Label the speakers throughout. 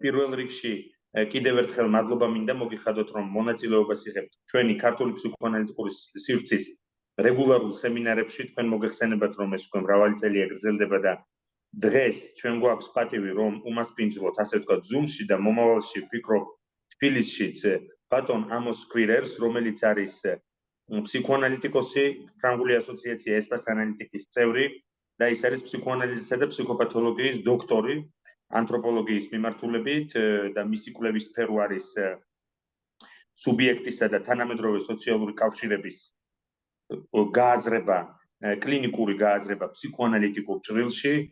Speaker 1: პირველ რიგში კიდევ ერთხელ მადლობა მინდა მოგიხადოთ, რომ მონაწილეობას იღებთ ჩვენი ქართული ფსიქოანალიტიკური სივრცის რეგულარულ სემინარებში. თქვენ მოგეხსენებათ, რომ ეს უკვე მრავალი წელია გრძელდება და დღეს ჩვენ გვაქვს პატივი, რომ უმასპინძლოთ, ასე ვთქვათ, Zoom-ში და მომავალში ვფიქრობ თბილისშიც ბატონ ამოს კვირერს, რომელიც არის ფსიქოანალიტიკოსი, ფრანგული ასოციაცია ESPAS ანალიტიკის წევრი და ის არის ფსიქოანალიზისა და ფსიქოპათოლოგიის დოქტორი ანთროპოლოგიის მიმართულებით და მისი კვლევის სფერო არის სუბიექტისა და თანამედროვე სოციალური კავშირების გააზრება, კლინიკური გააზრება ფსიქოანალიტიკურ ჭრილში.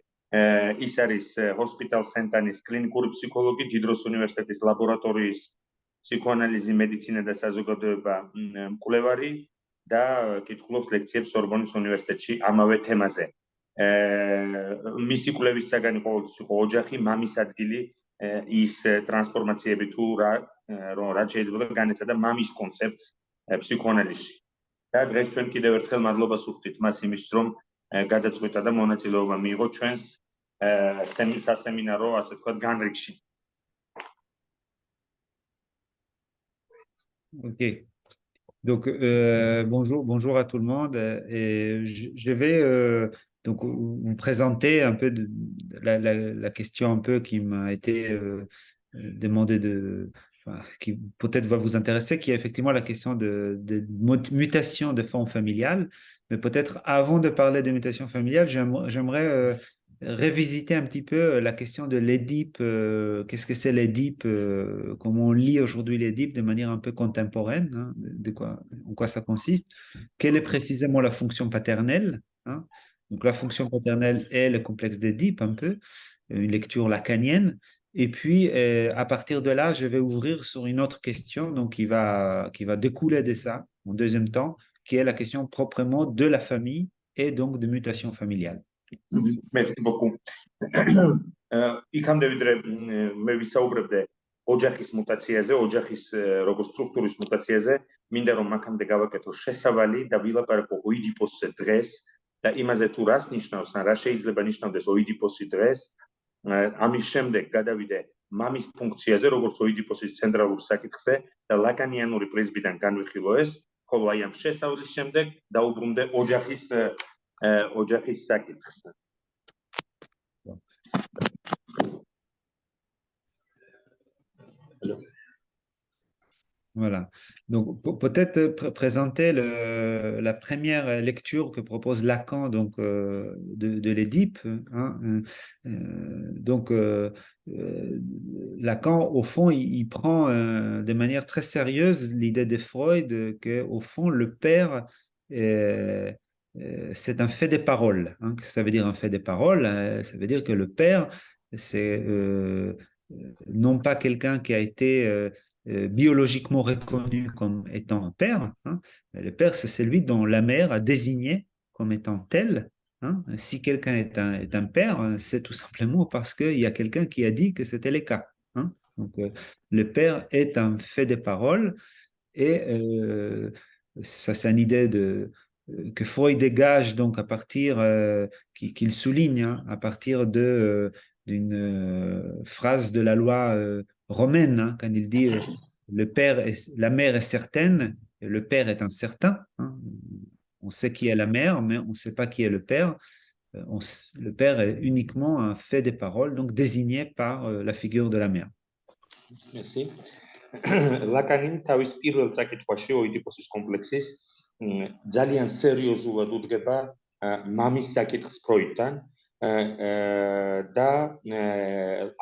Speaker 1: ის არის ჰოსპიტალ სენტანის კლინიკური ფსიქოლოგი, დიდროს უნივერსიტეტის ლაბორატორიის ფსიქოანალიზი, მედიცინა და საზოგადოება მკვლევარი და კითხულობს ლექციებს სორბონის უნივერსიტეტში ამავე თემაზე. მისი კვლევის საგანი ყოველთვის იყო ოჯახი, მამის ადგილი, ის ტრანსფორმაციები თუ რა შეიძლება განეცადა მამის კონცეფტს ფსიქოანალიზში. და დღეს ჩვენ კიდევ ერთხელ მადლობას ვუხდით მას იმისთვის, რომ გადაწყვიტა და მონაწილეობა მიიღო ჩვენს სასემინარო, ასე ვთქვათ, განრიგში.
Speaker 2: Ok. Donc, bonjour à tout le monde. Et je vais donc vous présenter un peu la question un peu qui m'a été demandée qui peut-être va vous intéresser, qui est effectivement la question de mutation de forme familiale. Mais peut-être avant de parler de mutation familiale, j'aimerais révisiter un petit peu la question de l'Édipe. Qu'est-ce que c'est l'Édipe? Comment on lit aujourd'hui l'Édipe de manière un peu contemporaine, hein, en quoi ça consiste? Quelle est précisément la fonction paternelle, hein? Donc la fonction paternelle est le complexe d'Édipe, un peu, une lecture lacanienne. Et puis, à partir de là, je vais ouvrir sur une autre question donc, qui va découler de ça, en deuxième temps, qui est la question proprement de la famille et donc de mutation familiale.
Speaker 1: Merci beaucoup. იქამდე ვიდრე მე ვისაუბრებდე ოჯახის მუტაციაზე, ოჯახის როგორც სტრუქტურის მუტაციაზე, მინდა რომ აქამდე გავაკეთო შესავალი და ვილაპარაკო ოიდიპოსზე დღეს და იმაზე თუ რას ნიშნავს ან რა შეიძლება ნიშნავდეს ოიდიპოსი დღეს. ამის შემდეგ გადავიდე მამის ფუნქციაზე, როგორც ოიდიპოსის ცენტრალურ საკითხზე და ლაკანიანური პრიზმიდან განვიხილო ეს, ხოლო აი ამ შესავლის შემდეგ დაუბრუნდე ოჯახის საკითხზე.
Speaker 2: Voilà. Donc, peut-être présenter la première lecture que propose Lacan donc, de l'Édipe. Hein. Donc, Lacan, au fond, il prend de manière très sérieuse l'idée de Freud qu'au fond, le père, c'est un fait des paroles. Hein. Qu'est-ce que ça veut dire un fait des paroles? Ça veut dire que le père, c'est non pas quelqu'un qui a été biologiquement reconnu comme étant un père, hein, mais le père, c'est celui dont la mère a désigné comme étant tel. Hein. Si quelqu'un est un père, c'est tout simplement parce qu'il y a quelqu'un qui a dit que c'était le cas. Hein. Donc, le père est un fait de parole et ça, c'est une idée que Freud dégage donc à partir, qu'il souligne, hein, à partir d'une phrase de la loi romaine, hein, quand il dit la mère est certaine, et le père est incertain. Hein. On sait qui est la mère, mais on ne sait pas qui est le père. Le père est uniquement un fait des paroles, donc désigné par la figure de la mère.
Speaker 1: Merci. ლაკანი თავის პირველ წაკითხვაში ოიდიპოსის კომპლექსის ძალიან სერიოზულად უდგება მამის საკითხს ფროიდთან და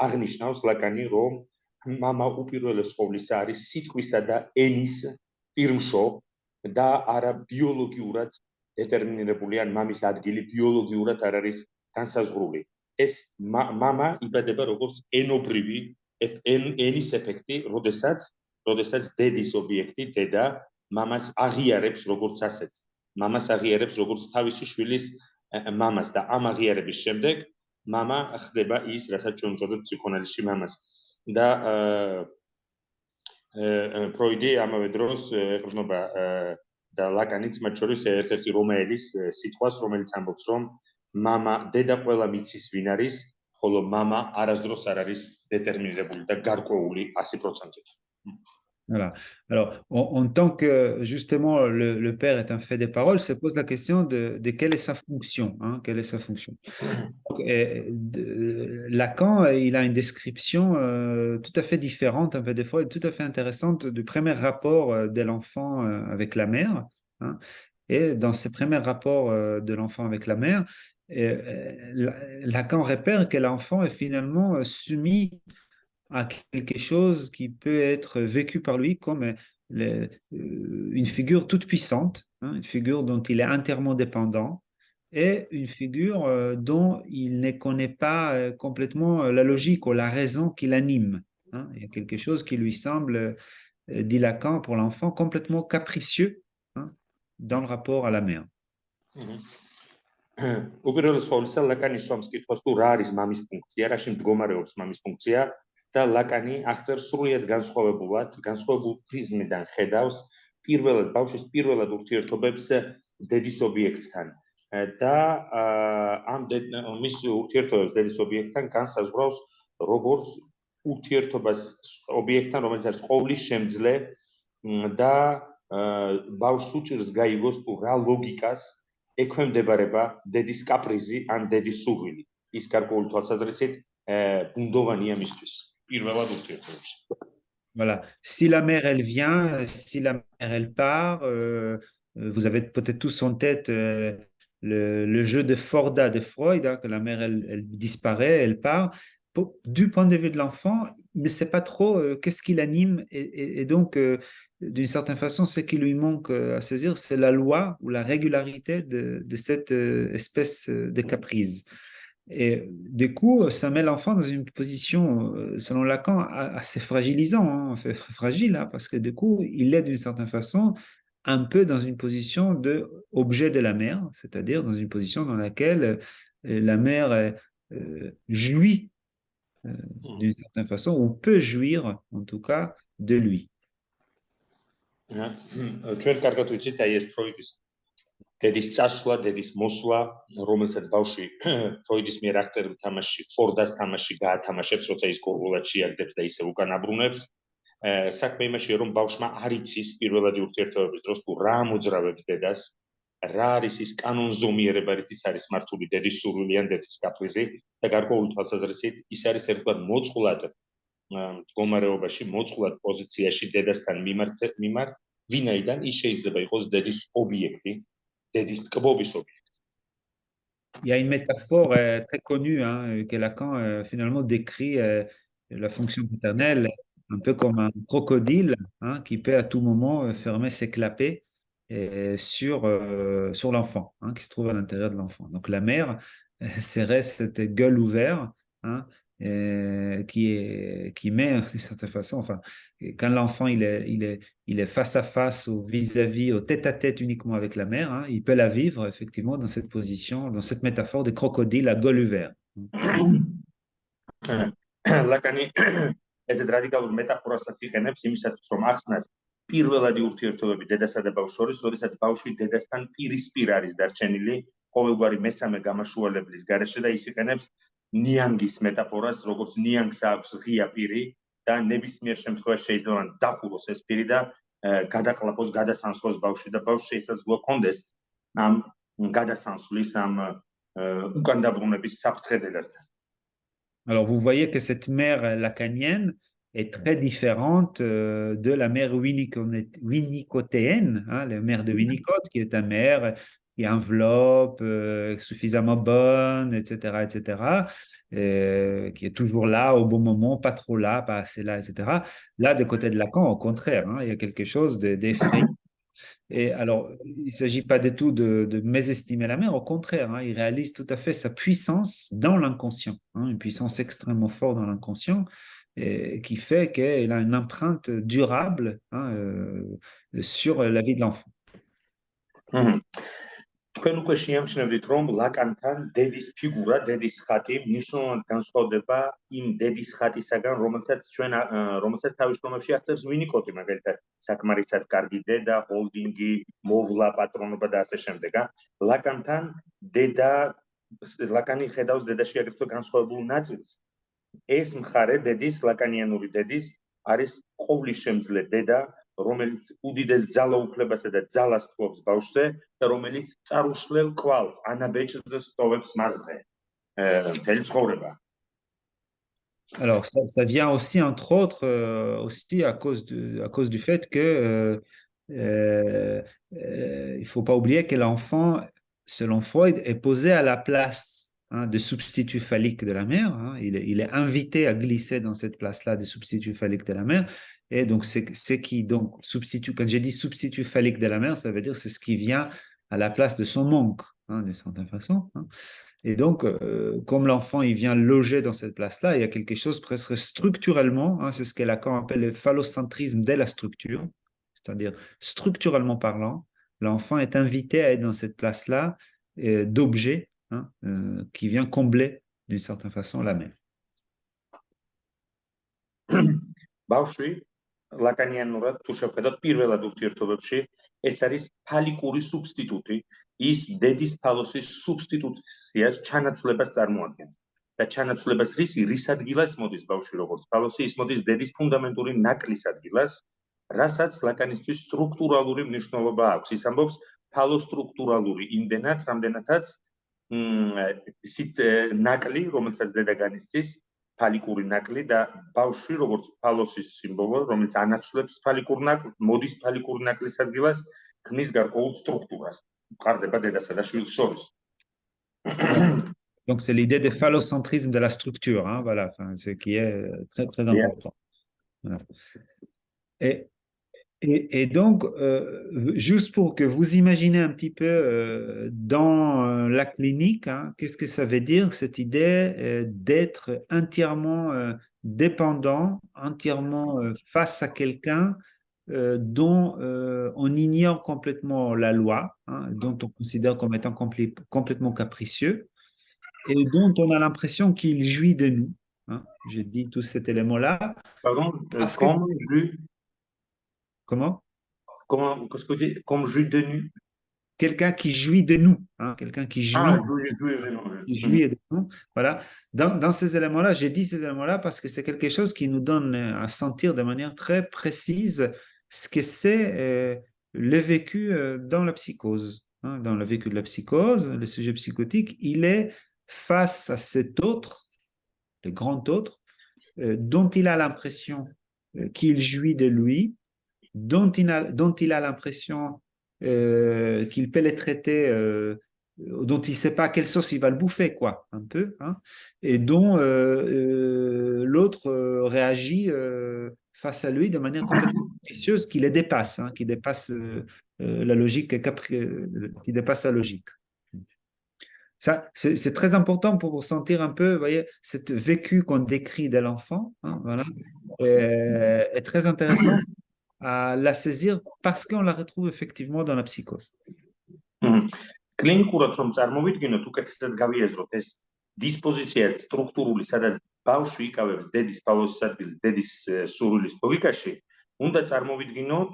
Speaker 1: აღნიშნავს ლაკანი, რომ მამა უპირველეს ყოვლისა არის სიტყვისა და ენის პირმშო და არა ბიოლოგიურად დეტერმინირებული, ან მამის ადგილი ბიოლოგიურად არ არის განსაზღვრული. ეს მამა იბადება როგორც ენობრივი ენის ეფექტი, როდესაც დედის ობიექტი, დედა მამას აღიარებს როგორც ასეთს. მამას აღიარებს როგორც თავისი შვილის მამას და ამ აღიარების შემდეგ მამა ხდება ის, რასაც ჩვენ ვწოდებთ ფსიქოანალიზში მამას. და ფროიდი ამავე დროს ეყრდნობა და ლაკანიც მათ შორის ერთ-ერთი რომაელის სიტყვას, რომელიც ამბობს, რომ მამა დედა ყველა მიცის ვინ არის, ხოლო მამა არასდროს არ არის დეტერმინირებული და გარკვეული 100%-ით.
Speaker 2: Voilà. Alors, en tant que justement le père est un fait des paroles, se pose la question de quelle est sa fonction, hein, quelle est sa fonction. Donc, Lacan, il a une description tout à fait différente, un peu des fois, et tout à fait intéressante du premier rapport de l'enfant avec la mère, hein. Et dans ce premier rapport de l'enfant avec la mère, Lacan repère que l'enfant est finalement soumis à quelque chose qui peut être vécu par lui comme une figure toute puissante, hein, une figure dont il est entièrement dépendant et une figure dont il ne connaît pas complètement la logique ou la raison qui l'anime, hein. Il y a quelque chose qui lui semble, dit Lacan, pour l'enfant, complètement capricieux, hein, dans le rapport à la mère.
Speaker 1: უპირველეს ყოვლისა, ლაკანი სვამს კითხვას, თუ რა არის მამის ფუნქცია, რაში მდგომარეობს მამის ფუნქცია და ლაკანი აღწერს სრულიად განსხვავებულ პრიზმიდან ხედავს ბავშვის პირველად ურთიერთობებს დედის ობიექტთან და ამ მის ურთიერთობებს დედის ობიექტთან განსაზღვრავს როგორც ურთიერთობას ობიექტთან, რომელიც არის ყოვლის შემძლე და ბავშვს უჭირს გაიგოს, თუ რა ლოგიკას ექვემდებარება დედის კაპრიზი ან დედის სურვილი. ის გარკვეული თვალსაზრისით ბუნდოვანია მისთვის პირველად ურთიერთობებში.
Speaker 2: Voilà. Si la mère, elle vient, si la mère, elle part, vous avez peut-être tous en tête le jeu de Forda de Freud, hein, que la mère, elle disparaît, elle part. Du point de vue de l'enfant, il ne sait pas trop qu'est-ce qui l'anime et donc, d'une certaine façon, ce qui lui manque à saisir, c'est la loi ou la régularité de cette espèce de caprice. Et du coup, ça met l'enfant dans une position, selon Lacan, assez fragilisant, hein, fragile, hein, parce que du coup, il est d'une certaine façon un peu dans une position d'objet de la mère, c'est-à-dire dans une position dans laquelle la mère jouit d'une certaine façon, ou peut jouir en tout cas de lui.
Speaker 1: ჩვენ კარგად ვიცით აი ეს ფროიდის დედის წასვლა, დედის მოსვლა, რომელსაც ბავშვი ფროიდის მიერ აღწერილ თამაში, ფორდას თამაში გაათამაშებს, როცა ის გორგულად შეაგდებს და ისე უკან აბრუნებს. საქმე იმაშია, რომ ბავშვმა არ იცის პირველადი ურთიერთობების დროს თუ რა მოძრავებს დედას, რა არის ის კანონზომიერება, რით ის არის მართული დედის სურვილი ან დედის კაპრიზი და გარკვეული თვალსაზრისით ის არის ერთგვარ მოწყვლად მდგომარეობაში, მოწყვლად პოზიციაში დედასთან მიმართ, ვინაიდან ის შეიძლება იყოს დედის ობიექტი, დედის ტკბობის ობიექტი.
Speaker 2: Il y a une métaphore très connue, hein, que Lacan finalement décrit la fonction paternelle un peu comme un crocodile, hein, qui peut à tout moment fermer ses clapets sur l'enfant, hein, qui se trouve à l'intérieur de l'enfant. Donc la mère serait cette gueule ouverte, hein, qui met d'une certaine façon, enfin, quand l'enfant il est face à face ou vis-à-vis, au tête-à-tête uniquement avec la mère, hein, il peut la vivre effectivement dans cette position, dans cette métaphore de crocodile à gueule ouverte.
Speaker 1: ლაკანი ესეთ რადიკალურ მეტაფორასაც იყენებს იმისათვის, რომ ახსნათ პირველადი ურთიერთობები დედასა და ბავშვს შორის, როდესაც ბავშვი დედასთან პირისპირ არის დარჩენილი ყოველგვარი მესამე გამაშუალებლის გარეშე და ის იყენებს ნიანგის მეტაფორას, როგორც ნიანგს აქვს ღია პირი და ნებისმიერ შემთხვევაში შეიძლება დახუროს ეს პირი და გადაყლაპოს, გადასანსხლოს ბავშვი და ბავშვს შესაძლოა კონდეს ამ გადასანსვლის, ამ უკან დაბრუნების საფრთხე დედასთან.
Speaker 2: Alors, vous voyez que cette mère lacanienne est très différente de la mère winnicottéenne, hein, la mère de Winnicott, qui est une mère qui enveloppe, suffisamment bonne, etc., etc., qui est toujours là au bon moment, pas trop là, pas assez là, etc. Là, du côté de Lacan, au contraire, hein, il y a quelque chose d'effrayant. Et alors, il ne s'agit pas du tout de mésestimer la mère, au contraire, hein, il réalise tout à fait sa puissance dans l'inconscient, hein, une puissance extrêmement forte dans l'inconscient, qui fait qu'elle a une empreinte durable, hein, sur la vie de l'enfant.
Speaker 1: თქვენ უკვე შეამჩნევთ, რომ ლაკანთან დედის ფიგურა, დედის ხატი მნიშვნელოვნად განსხვავდება იმ დედის ხატისაგან, რომელსაც თავის შრომებში აღწერს ვინიკოტი, მაგალითად, საკმარისად კარგი დედა, ჰოლდინგი, მოვლა, პატრონობა და ასე შემდეგ. ლაკანთან დედა ლაკანი ხედავს დედაში აგრეთვე განსხვავებულ ნაწილს. ეს მხარე დედის, ლაკანიანური დედის არის ყოვლის შემძლე დედა, რომელიც უდიდეს ძალაუფლებასა და ძალას ფლობს ბავშვზე და რომელიც წარუშლელ კვალს ანაბეჭდს სტოვებს მასზე. მთელი ცხოვრება.
Speaker 2: Alors, ça vient aussi, entre autres, aussi à cause du fait que il faut pas oublier que l'enfant, selon Freud, est posé à la place de substitut phallique de la mère. Il est invité à glisser dans cette place-là de substitut phallique de la mère. Et donc, c'est qui, donc, substitut, quand j'ai dit substitut phallique de la mère, ça veut dire c'est ce qui vient à la place de son oncle, d'une certaine façon. Et donc, comme l'enfant il vient loger dans cette place-là, il y a quelque chose presque structurellement, c'est ce que Lacan appelle le phallocentrisme de la structure, c'est-à-dire structurellement parlant, l'enfant est invité à être dans cette place-là d'objet qui vient combler d'une certaine façon la mère.
Speaker 1: ბავშვი ლაკანიანურად თუ შევხედოთ პირველად ურთიერთობებში, ეს არის ფალიკური სუბსტიტუტი, ის დედის ფალოსის სუბსტიტუციას ჩანაცვლებას წარმოადგენს. და ჩანაცვლებას რის ადგილას მოდის ბავშვი როგორც ფალოსი, ის მოდის დედის ფუნდამენტური ნაკლის ადგილას, რასაც ლაკანისთვის სტრუქტურალური მნიშვნელობა აქვს. ის ამბობს ფალოსტრუქტურალური იმდენად, რამდენადაც ნაკლი, რომელსაც დედა განიცდის, ფალიკური ნაკლი და ბავშვი როგორც ფალოსის სიმბოლო, რომელიც ანაცვლებს ფალიკურ ნაკლს, მოდის ფალიკური ნაკლის ადგილას, ქმნის გარკვეულ სტრუქტურას. მყარდება დედასა და შვილს შორის.
Speaker 2: Donc, c'est l'idée de phallocentrisme de la structure, voilà, ce qui est très, très important. Voilà. Et donc, juste pour que vous imaginez un petit peu dans la clinique, qu'est-ce que ça veut dire, cette idée d'être entièrement dépendant, entièrement face à quelqu'un dont on ignore complètement la loi, dont on considère comme étant complètement capricieux, et dont on a l'impression qu'il jouit de nous. J'ai dit tout cet élément-là.
Speaker 1: Pardon,
Speaker 2: Comment?
Speaker 1: Qu'est-ce que tu dis? Comme jouit de nous?
Speaker 2: Quelqu'un qui jouit de nous, quelqu'un qui jouit, jouit de nous. Voilà. Dans ces éléments-là, j'ai dit ces éléments-là parce que c'est quelque chose qui nous donne à sentir de manière très précise ce que c'est le vécu dans la psychose. Dans le vécu de la psychose, le sujet psychotique, il est face à cet autre, le grand autre, dont il a l'impression qu'il jouit de lui, dont il a l'impression qu'il peut les traiter, dont il ne sait pas à quelle sauce il va le bouffer, quoi, un peu, et dont l'autre réagit face à lui de manière complètement capricieuse, qui les dépasse, qui dépasse la logique, qui dépasse la logique. Ça, c'est très important pour vous sentir un peu, vous voyez, cette vécu qu'on décrit de l'enfant, voilà, est très intéressant à la saisir parce qu'on la retrouve effectivement dans la psychose.
Speaker 1: კლინიკურად რომ წარმოვიდგინოთ, უკეთესად გავიაზროთ ეს დისპოზიცია სტრუქტურული, სადაც ბავშვი იკავებს დედის ფალოსის ადგილს, დედის სურვილის ლოგიკაში, უნდა წარმოვიდგინოთ,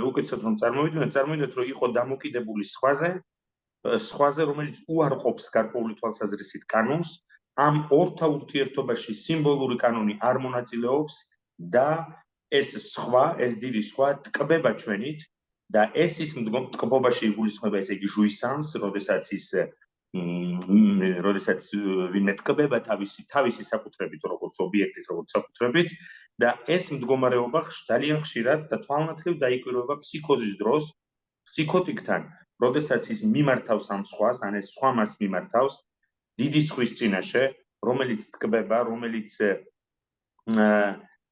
Speaker 1: უკეთესად რომ წარმოვიდგინოთ, რომ იყო დამოკიდებული სხვაზე, რომელიც უარყოფს გარკვეული თვალსაზრისით კანონს, ამ ორთა ურთიერთობაში სიმბოლური კანონი არ მონაწილეობს და ეს სხვა, ეს დიდი სხვა ტკბება ჩვენით და ეს ის ტკბობაში იგულისხმება, ესე იგი ჟუისანს, როდესაც ვინმე ტკბება თავისი საკუთრებით, როგორც ობიექტით, როგორც საკუთრებით და ეს მდგომარეობა ძალიან ხშირად და თვალნათლივ დაიკვირვება ფსიქოზის დროს, ფსიქოტიკთან, როდესაც ის მიმართავს ამ სხვას, ან ეს სხვა მას მიმართავს დიდი ხვის წინაშე, რომელიც ტკბება, რომელიც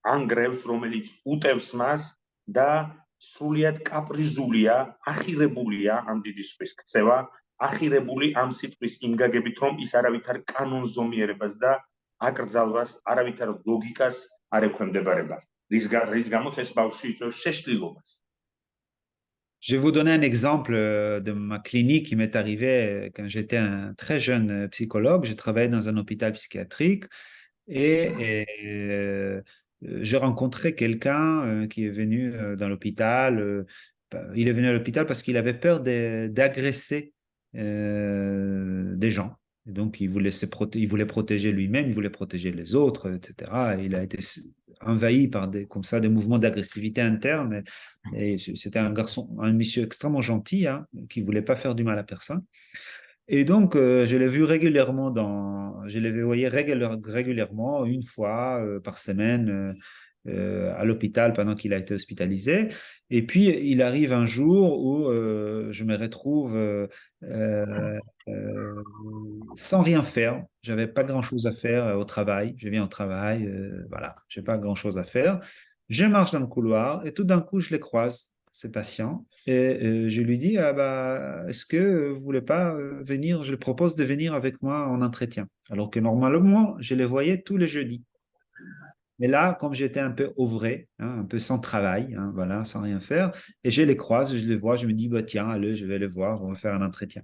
Speaker 1: ანგრევს, რომელიც უტევს მას და სრულიად კაპრიზულია, ახირებულია ამ დიდი ხვის ქცევა, ახირებული ამ სიტყვის იმ გაგებით, რომ ის არავითარ კანონს ზომიერებას და აკრძალვას, არავითარ ლოგიკას არ ექვემდებარება. რის გამოც ეს ბავშვი იწვევს შეშლილობას.
Speaker 2: Je vais vous donner un exemple de ma clinique qui m'est arrivé quand j'étais un très jeune psychologue. J'ai travaillé dans un hôpital psychiatrique et j'ai rencontré quelqu'un qui est venu dans l'hôpital. Il est venu à l'hôpital parce qu'il avait peur d'agresser des gens. Et donc, il voulait protéger lui-même, il voulait protéger les autres, etc. Et il a été envahi par comme ça, des mouvements d'agressivité interne. Et c'était un monsieur extrêmement gentil, hein, qui ne voulait pas faire du mal à personne. Et donc, je l'ai vu régulièrement je l'ai voyé régulièrement, une fois par semaine, à l'hôpital pendant qu'il a été hospitalisé. Et puis, il arrive un jour où je me retrouve euh, euh, sans rien faire. J'avais pas grand-chose à faire au travail. Je viens au travail, voilà, j'ai pas grand-chose à faire. Je marche dans le couloir et tout d'un coup, je les croise, ces patients, et je lui dis, ah bah, est-ce que vous voulez pas venir, je lui propose de venir avec moi en entretien. Alors que normalement, je les voyais tous les jeudis. Mais là, comme j'étais un peu ouvré, hein, un peu sans travail, hein, voilà, sans rien faire, et je les croise, je les vois, je me dis, bah, tiens, allez, je vais les voir, on va faire un entretien.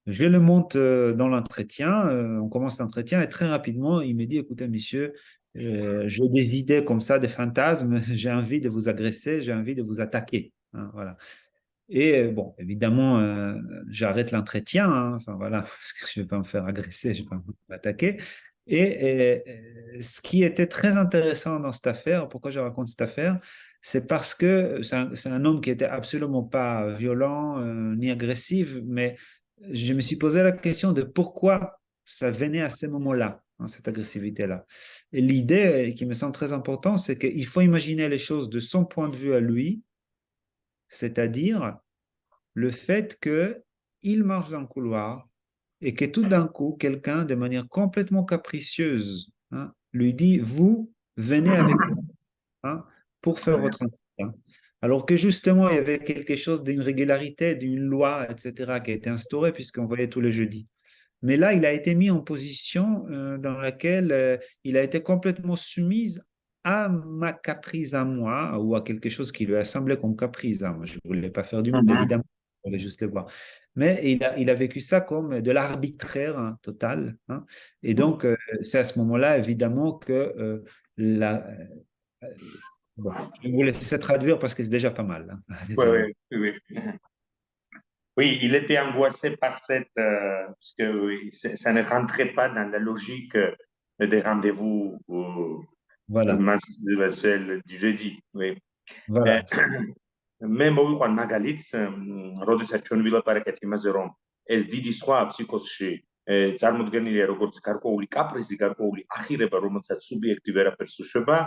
Speaker 2: Je le monte dans l'entretien, on commence l'entretien et très rapidement, il me dit, écoutez, monsieur, j'ai des idées comme ça, des fantasmes, j'ai envie de vous agresser, j'ai envie de vous attaquer, hein, voilà. Et bon, évidemment, j'arrête l'entretien, hein, enfin voilà, parce que je ne vais pas me faire agresser, je ne vais pas m'attaquer. Et ce qui était très intéressant dans cette affaire, pourquoi je raconte cette affaire, c'est parce que c'est un homme qui était absolument pas violent ni agressif, mais je me suis posé la question de pourquoi ça venait à ce moment-là, hein, cette agressivité-là. Et l'idée qui me semble très importante, c'est qu'il faut imaginer les choses de son point de vue à lui, c'est-à-dire le fait qu'il marche dans le couloir et que tout d'un coup, quelqu'un, de manière complètement capricieuse, hein, lui dit, vous venez avec moi, hein, pour faire votre entretien. Alors que justement, il y avait quelque chose d'une régularité, d'une loi, etc., qui a été instaurée puisqu'on voyait tous les jeudis. Mais là, il a été mis en position dans laquelle il a été complètement soumis à ma caprice à moi ou à quelque chose qui lui a semblé comme caprice. Hein. Moi, je ne voulais pas faire du mal, évidemment, je voulais juste le voir. Mais il a vécu ça comme de l'arbitraire, hein, total, hein. Et donc, c'est à ce moment-là, évidemment, que la... euh, bon, je vais vous laisser traduire parce que c'est déjà pas mal, hein.
Speaker 1: Oui,
Speaker 2: Désolé.
Speaker 1: oui, oui. Oui. Oui, il était angoissé par parce que oui, ça ne rentrait pas dans la logique des rendez-vous
Speaker 2: Voilà,
Speaker 1: mensuels du jeudi. Oui.
Speaker 2: voilà.
Speaker 1: მე მოვიყვან მაგალითს, როდესაც ჩვენ ვილაპარაკეთ იმაზე, რომ ეს დიდი სხვა ფსიქოსში წარმოდგენილია როგორც გარკვეული კაპრიზი, გარკვეული ახირება, რომელსაც სუბიექტი ვერაფერს უშვება.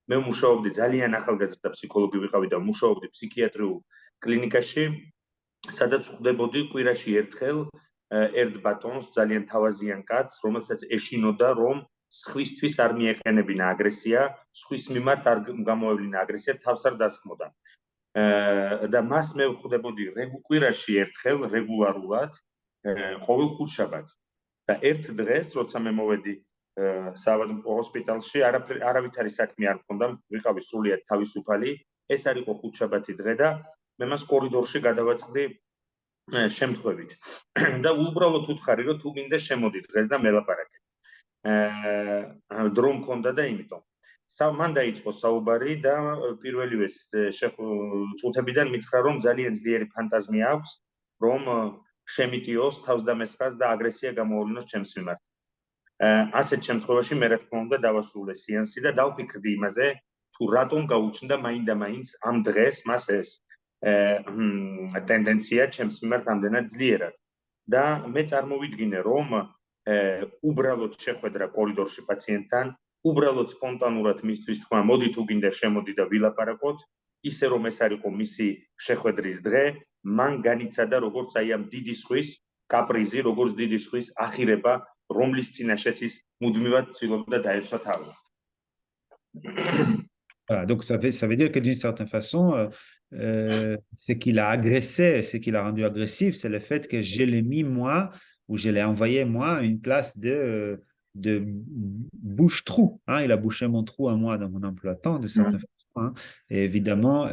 Speaker 1: მე მუშაობდი ძალიან ახალგაზრდა ფსიქოლოგი ვიყავი და მუშაობდი ფსიქიატრიულ კლინიკაში, სადაც ხვდებოდი კვირაში ერთხელ ერთ ბატონს, ძალიან თავაზიან კაცს, რომელსაც ეშინოდა, რომ სხვისთვის არ მიეყენებინა აგრესია, სხვის მიმართ არ გამოევლინა აგრესია, თავს არ დასხმოდა. და მას მე ვხვდებოდი კვირაში ერთხელ რეგულარულად ყოველ ხუთშაბათს. და ერთ დღეს, როცა მე მოვედი საავადმყოფო ჰოსპიტალში, არავითარი საქმე არ მქონდა, ვიყავი სრულიად თავისუფალი. ეს არ იყო ხუთშაბათი დღე და მე მას კორიდორში გადავაწყდი შემთხვევით. და უბრალოდ უთხარი, რომ თუ გინდა შემოდი დღეს და მელაპარაკეთ. დრო მქონდა და იმიტომ. მან დაიწყო საუბარი და პირველივე წუთებიდან მითხრა, რომ ძალიან ძლიერი ფანტაზმი აქვს, რომ შემიტიოს თავსდამესხას და აგრესია გამოავლინოს ჩემს მიმართ. ასეთ შემთხვევაში მე რა თქმა უნდა დავასრულე სეანსი და დავფიქრდი იმაზე, თუ რატომ გაუჩნდა მაინდა-მაინც ამ დღეს მას ეს ტენდენცია ჩემს მიმართ ამდენად ძლიერად. და მე წარმოვიდგინე, რომ უბრალოდ შეხვედრა კორიდორში პაციენტთან, უბრალოდ სპონტანურად მისთვის თქვა, მოდი თუ გინდა შემოდი და ვილაპარაკოთ, ისე რომ ეს არ იყო მისი შეხვედრის დღე, მან განიცადა როგორც აი ამ დიდი სხვის კაპრიზი, როგორც დიდი სხვის ახირება, რომლის წინაშეც ის მუდმივად ცდილობდა დაეცვა თავი.
Speaker 2: Voilà, donc ça veut dire que d'une certaine façon, ce qu'il a agressé, ce qu'il a rendu agressif, c'est le fait que je l'ai mis moi, ou je l'ai envoyé moi, à une place de bouche-trou, hein. Il a bouché mon trou à moi dans mon emploi-temps, de certaine façon, hein. Et évidemment,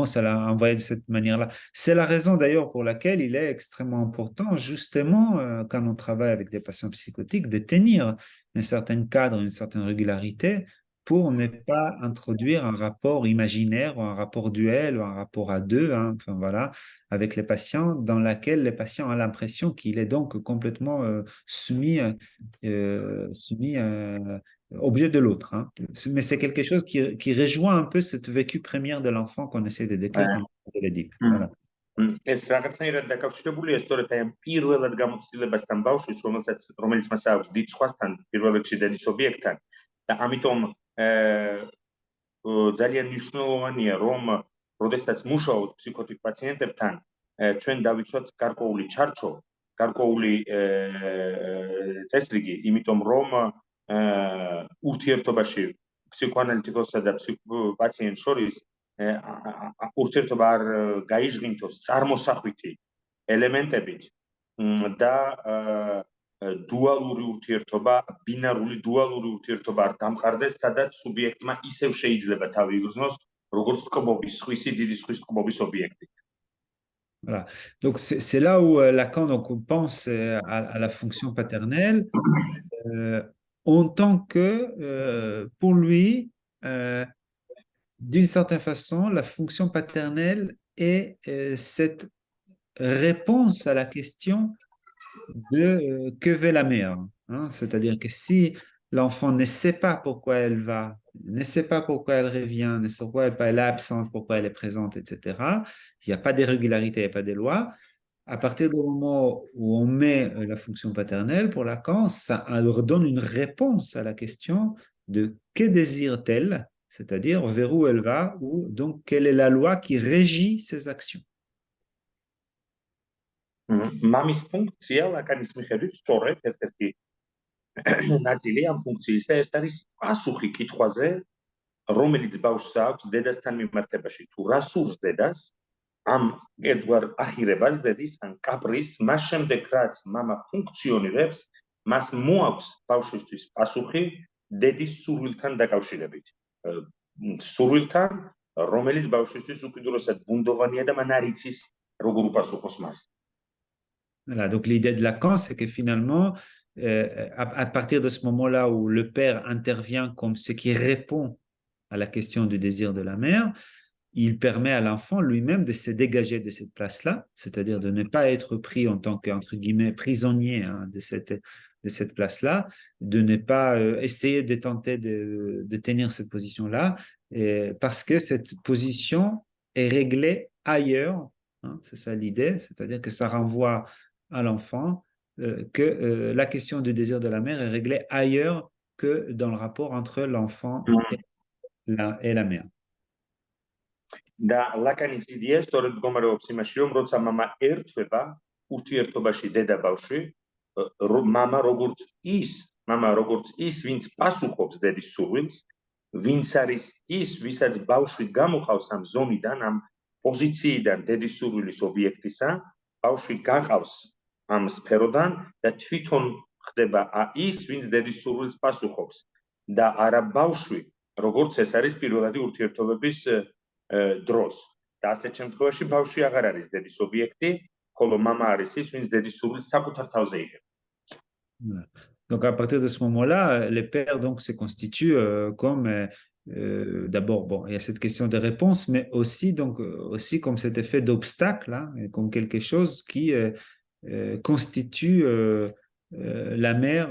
Speaker 2: ça l'a envoyé de cette manière-là. C'est la raison d'ailleurs pour laquelle il est extrêmement important, justement, quand on travaille avec des patients psychotiques, de tenir un certain cadre, une certaine régularité pour ne pas introduire un rapport imaginaire ou un rapport duel ou un rapport à deux, hein, enfin voilà, avec les patients, dans laquelle les patients ont l'impression qu'il est donc complètement soumis objet de l'autre, hein. Mais c'est quelque chose qui rejoint un peu cette vécu première de l'enfant qu'on essaie de décrire, comme je l'ai dit. Voilà.
Speaker 1: ეს რაღაცნაირად დაკავშირებულია სწორედ აი ამ პირველად გამოცდილებასთან ბავშვის, რომელიც მას აქვს დიდ სხვასთან, პირველ რიგში დედის ობიექტთან და ამიტომ ძალიან მნიშვნელოვანია, რომ როდესაც მუშაობთ ფსიქოთიკ პაციენტებთან, ჩვენ დავიცვათ გარკვეული ჩარჩო, გარკვეული წესრიგი, იმიტომ რომ ურთიერთობაში ფსიქოანალიტიკოსსა და პაციენტს შორის ურთიერთობა არ გაიჟღინთოს წარმოსახვითი ელემენტებით და დუალური ურთიერთობა, ბინარული დუალური ურთიერთობა არ დამყარდეს, სადაც სუბიექტმა ისევ შეიძლება თავი იგრძნოს, როგორც ტკბობის, სხვისი დიდი სხვის ტკბობის ობიექტი.
Speaker 2: Voilà. Donc, c'est là où Lacan donc, pense à la fonction paternelle en tant que, pour lui, d'une certaine façon, la fonction paternelle est cette réponse à la question de que veut la mère, hein. C'est-à-dire que si l'enfant ne sait pas pourquoi elle va, ne sait pas pourquoi elle revient, ne sait pas pourquoi elle est absente, pourquoi elle est présente, etc., il n'y a pas d'irrégularité, il n'y a pas de loi. À partir du moment où on met la fonction paternelle, pour Lacan, ça leur donne une réponse à la question de que désire-t-elle, c'est-à-dire vers où elle va, ou donc quelle est la loi qui régit ses actions.
Speaker 1: მამის ფუნქცია ლაკანის მიხედვით სწორედ ერთ-ერთი ნაწილი ამ ფუნქციისა ეს არის პასუხი კითხვაზე, რომელიც ბავშვს აქვს დედასთან მიმართებაში. თუ რა სურს დედას, ამ ერთგვარ ახირებას დედის ან კაპრიზს, მას შემდეგ რაც მამა ფუნქციონირებს, მას მოაქვს ბავშვისთვის პასუხი დედის სურვილთან დაკავშირებით. სურვილთან, რომელიც ბავშვისთვის უკიდურესად ბუნდოვანია და მან არ იცის როგორ უპასუხოს მას.
Speaker 2: Voilà, donc l'idée de Lacan, c'est que finalement, à partir de ce moment-là où le père intervient comme ce qui répond à la question du désir de la mère, il permet à l'enfant lui-même de se dégager de cette place-là, c'est-à-dire de ne pas être pris en tant qu'entre guillemets prisonnier, hein, de cette place-là, de ne pas essayer de tenter de tenir cette position-là, parce que cette position est réglée ailleurs, hein, c'est ça l'idée, c'est-à-dire que ça renvoie à l'enfant que la question du désir de la mère est réglée ailleurs que dans le rapport entre l'enfant et la mère.
Speaker 1: და ლაკანის იდეა სწორედ მდგომარეობს იმაში, რომ როცა მამა ერთვება ურთიერთობაში დედა-ბავშვი, მამა როგორც ის, ვინც პასუხობს დედის სურვილს, ვინც არის ის, ვისაც ბავშვი გამოყავს ამ ზონიდან, ამ პოზიციიდან დედის სურვილის ობიექტისა, ბავშვი გაყავს ამ სფეროდან და თვითონ ხდება ის, ვინც დედის სურვილს პასუხობს და არა ბავშვი, როგორც ეს არის პირველადი ურთიერთობების დროს. და ასეთ შემთხვევაში ბავშვი აღარ არის დედის ობიექტი, ხოლო მამა არის ის, ვინც დედის სურვილს საკუთარ თავზე იღებს.
Speaker 2: Donc à partir de ce moment-là, les pères donc se constituent comme d'abord bon, il y a cette question de réponse, mais aussi donc aussi comme cet effet d'obstacle, hein, comme quelque chose qui constitue la mère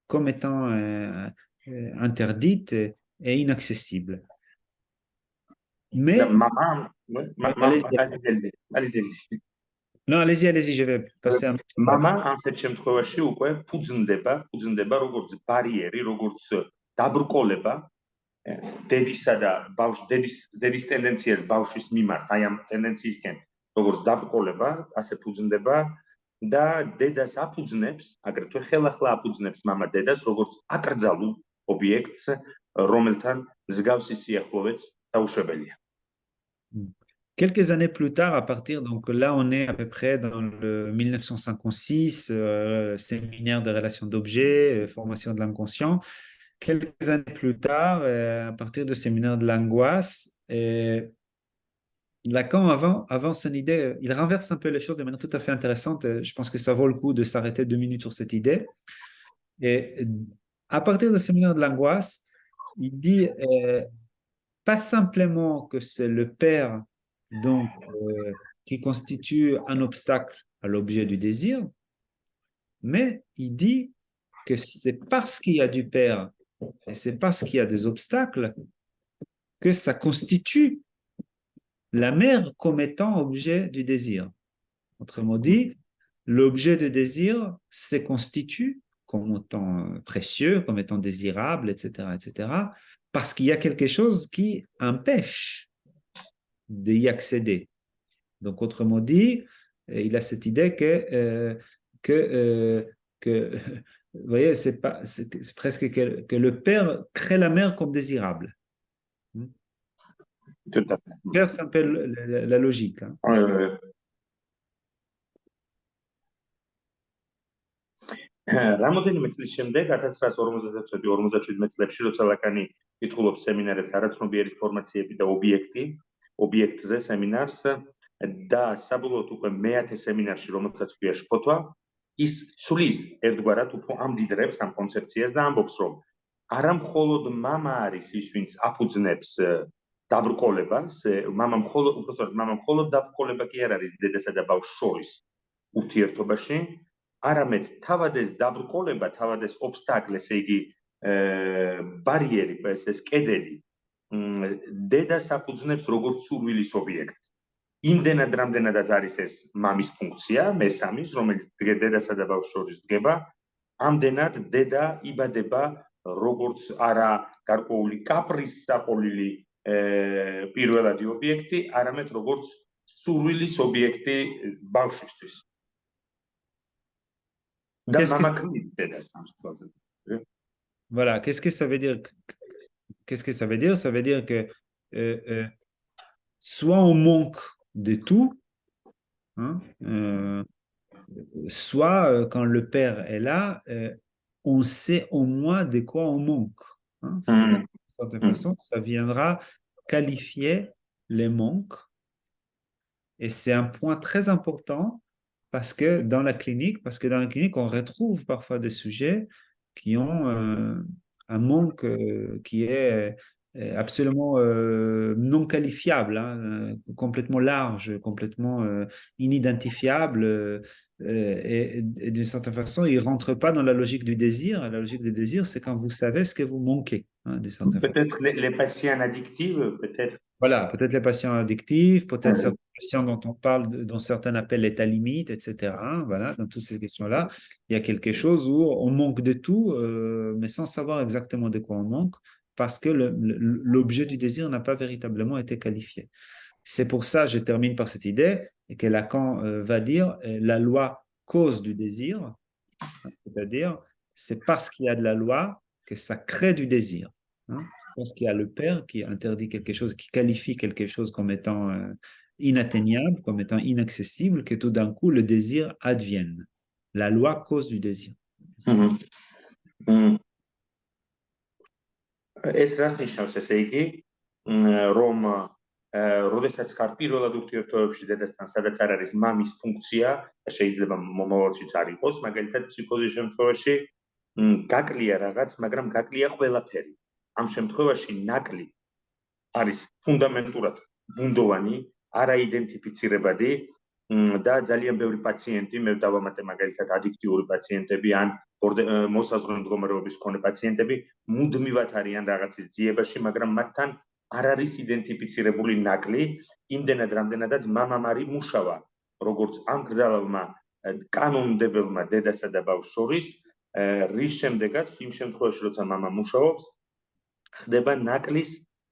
Speaker 2: comme étant interdite et inaccessible. Mais non, allez-y, je vais passer un
Speaker 1: მამა ასეთ შემთხვევაში უკვე ფუძნდება როგორც ბარიერი, როგორც დაბრკოლება დედისა და დედის ტენდენციას ბავშვის მიმართ, აი ამ ტენდენციისკენ როგორც დაბრკოლება, ასე ფუძნდება და დედას აფუძნებს, აგრეთვე ხელახლა აფუძნებს მამა დედას როგორც აკრძალულ ობიექტს, რომელთან მსგავსი სიახლოვეც დაუშვებელია.
Speaker 2: Quelques années plus tard, à partir, donc là on est à peu près dans le 1956, séminaire de relations d'objets, formation de l'inconscient. Quelques années plus tard, à partir du séminaire de l'angoisse, Lacan avance une idée, il renverse un peu les choses de manière tout à fait intéressante. Je pense que ça vaut le coup de s'arrêter 2 minutes sur cette idée. Et à partir du séminaire de l'angoisse, il dit pas simplement que c'est le père donc, qui constitue un obstacle à l'objet du désir, mais il dit que c'est parce qu'il y a du père et c'est parce qu'il y a des obstacles que ça constitue la mère comme étant objet du désir. Autrement dit, l'objet de désir se constitue comme étant précieux, comme étant désirable, etc., etc., parce qu'il y a quelque chose qui empêche d'y accéder. Donc, autrement dit, il a cette idée que vous voyez, c'est presque que le père crée la mère comme désirable.
Speaker 1: Tout à fait.
Speaker 2: Faire, c'est un peu la logique. Hein.
Speaker 1: რამოდენიმე წლის შემდეგ 1957 წლებში როცა ლაკანი კითხულობს სემინარებს არაცნობიერის ფორმაციები და ობიექტზე სემინარს და საბოლოოდ უკვე მეათე სემინარში რომელსაც ქვია შფოთვა ის ცვლის ერთგვარად უფრო ამდიდრებს ამ კონცეფციას და ამბობს რომ არა მხოლოდ მამა არის ის ვინც აფუძნებს დაბრკოლებას მამა მხოლოდ დაბრკოლება კი არ არის დედასა და ბავშვს შორის ურთიერთობაში არამედ თავად ეს დაბრკოლება, თავად ეს ობსტაკლი, ესე იგი ბარიერი, ეს კედელი დედას აფუძნებს როგორც სურვილის ობიექტს. იმდენად რამდენადაც არის ეს მამის ფუნქცია, მესამის, რომელიც დედასა და ბავშვს შორის დგება, ამდენად დედა იბადება როგორც არა გარკვეული კაპრიზსაყოლილი პირველადი ობიექტი, არამედ როგორც სურვილის ობიექტი ბავშვისთვის.
Speaker 2: Voilà, qu'est-ce que ça veut dire? Qu'est-ce que ça veut dire? Ça veut dire que soit on manque de tout, hein, soit quand le père est là, on sait au moins de quoi on manque. Hein. De cette façon, ça viendra qualifier les manques. Et c'est un point très important parce que dans la clinique, on retrouve parfois des sujets qui ont un manque qui est absolument non qualifiable, hein, complètement large, complètement inidentifiable. Et d'une certaine façon, il ne rentre pas dans la logique du désir. La logique du désir, c'est quand vous savez ce que vous manquez. Hein,
Speaker 1: peut-être les patients addictifs, peut-être.
Speaker 2: Voilà, peut-être les patients addictifs, peut-être certains patients dont on parle, dont certains appellent l'état limite, etc. Hein, voilà, dans toutes ces questions-là, il y a quelque chose où on manque de tout, mais sans savoir exactement de quoi on manque, parce que l'objet du désir n'a pas véritablement été qualifié. C'est pour ça, je termine par cette idée, et que Lacan va dire la loi cause du désir, c'est-à-dire c'est parce qu'il y a de la loi que ça crée du désir. Hein. Parce qu'il y a le père qui interdit quelque chose, qui qualifie quelque chose comme étant inatteignable, comme étant inaccessible, que tout d'un coup le désir advienne. La loi cause du désir.
Speaker 1: ეს რას ნიშნავს ესე იგი რომ როდესაც ხარ პირველად ურთიერთობებში დედასთან სადაც არ არის მამის ფუნქცია და შეიძლება მომავალშიც არ იყოს მაგალითად ფსიქოზის შემთხვევაში გაკლია რაღაც მაგრამ გაკლია ყველაფერი ამ შემთხვევაში ნაკლი არის ფუნდამენტურად ბუნდოვანი არაიდენტიფიცირებადი და ძალიან ბევრი პაციენტი მე დავამატე მაგალითად ადიქტიური პაციენტები ან მოსაზღვრე მდგომარეობის მქონე პაციენტები მუდმივად არიან რაღაცის ძიებაში, მაგრამ მათთან არ არის იდენტიფიცირებული ნაკლი, იმდენად რამდენადაც მამამ არის მუშავა, როგორც ამ გზავალმა კანონმდებელმა დედასა და ბავშვს შორის, რის შემდეგაც იმ შემთხვევაში, როცა მამა მუშაობს, ხდება ნაკლის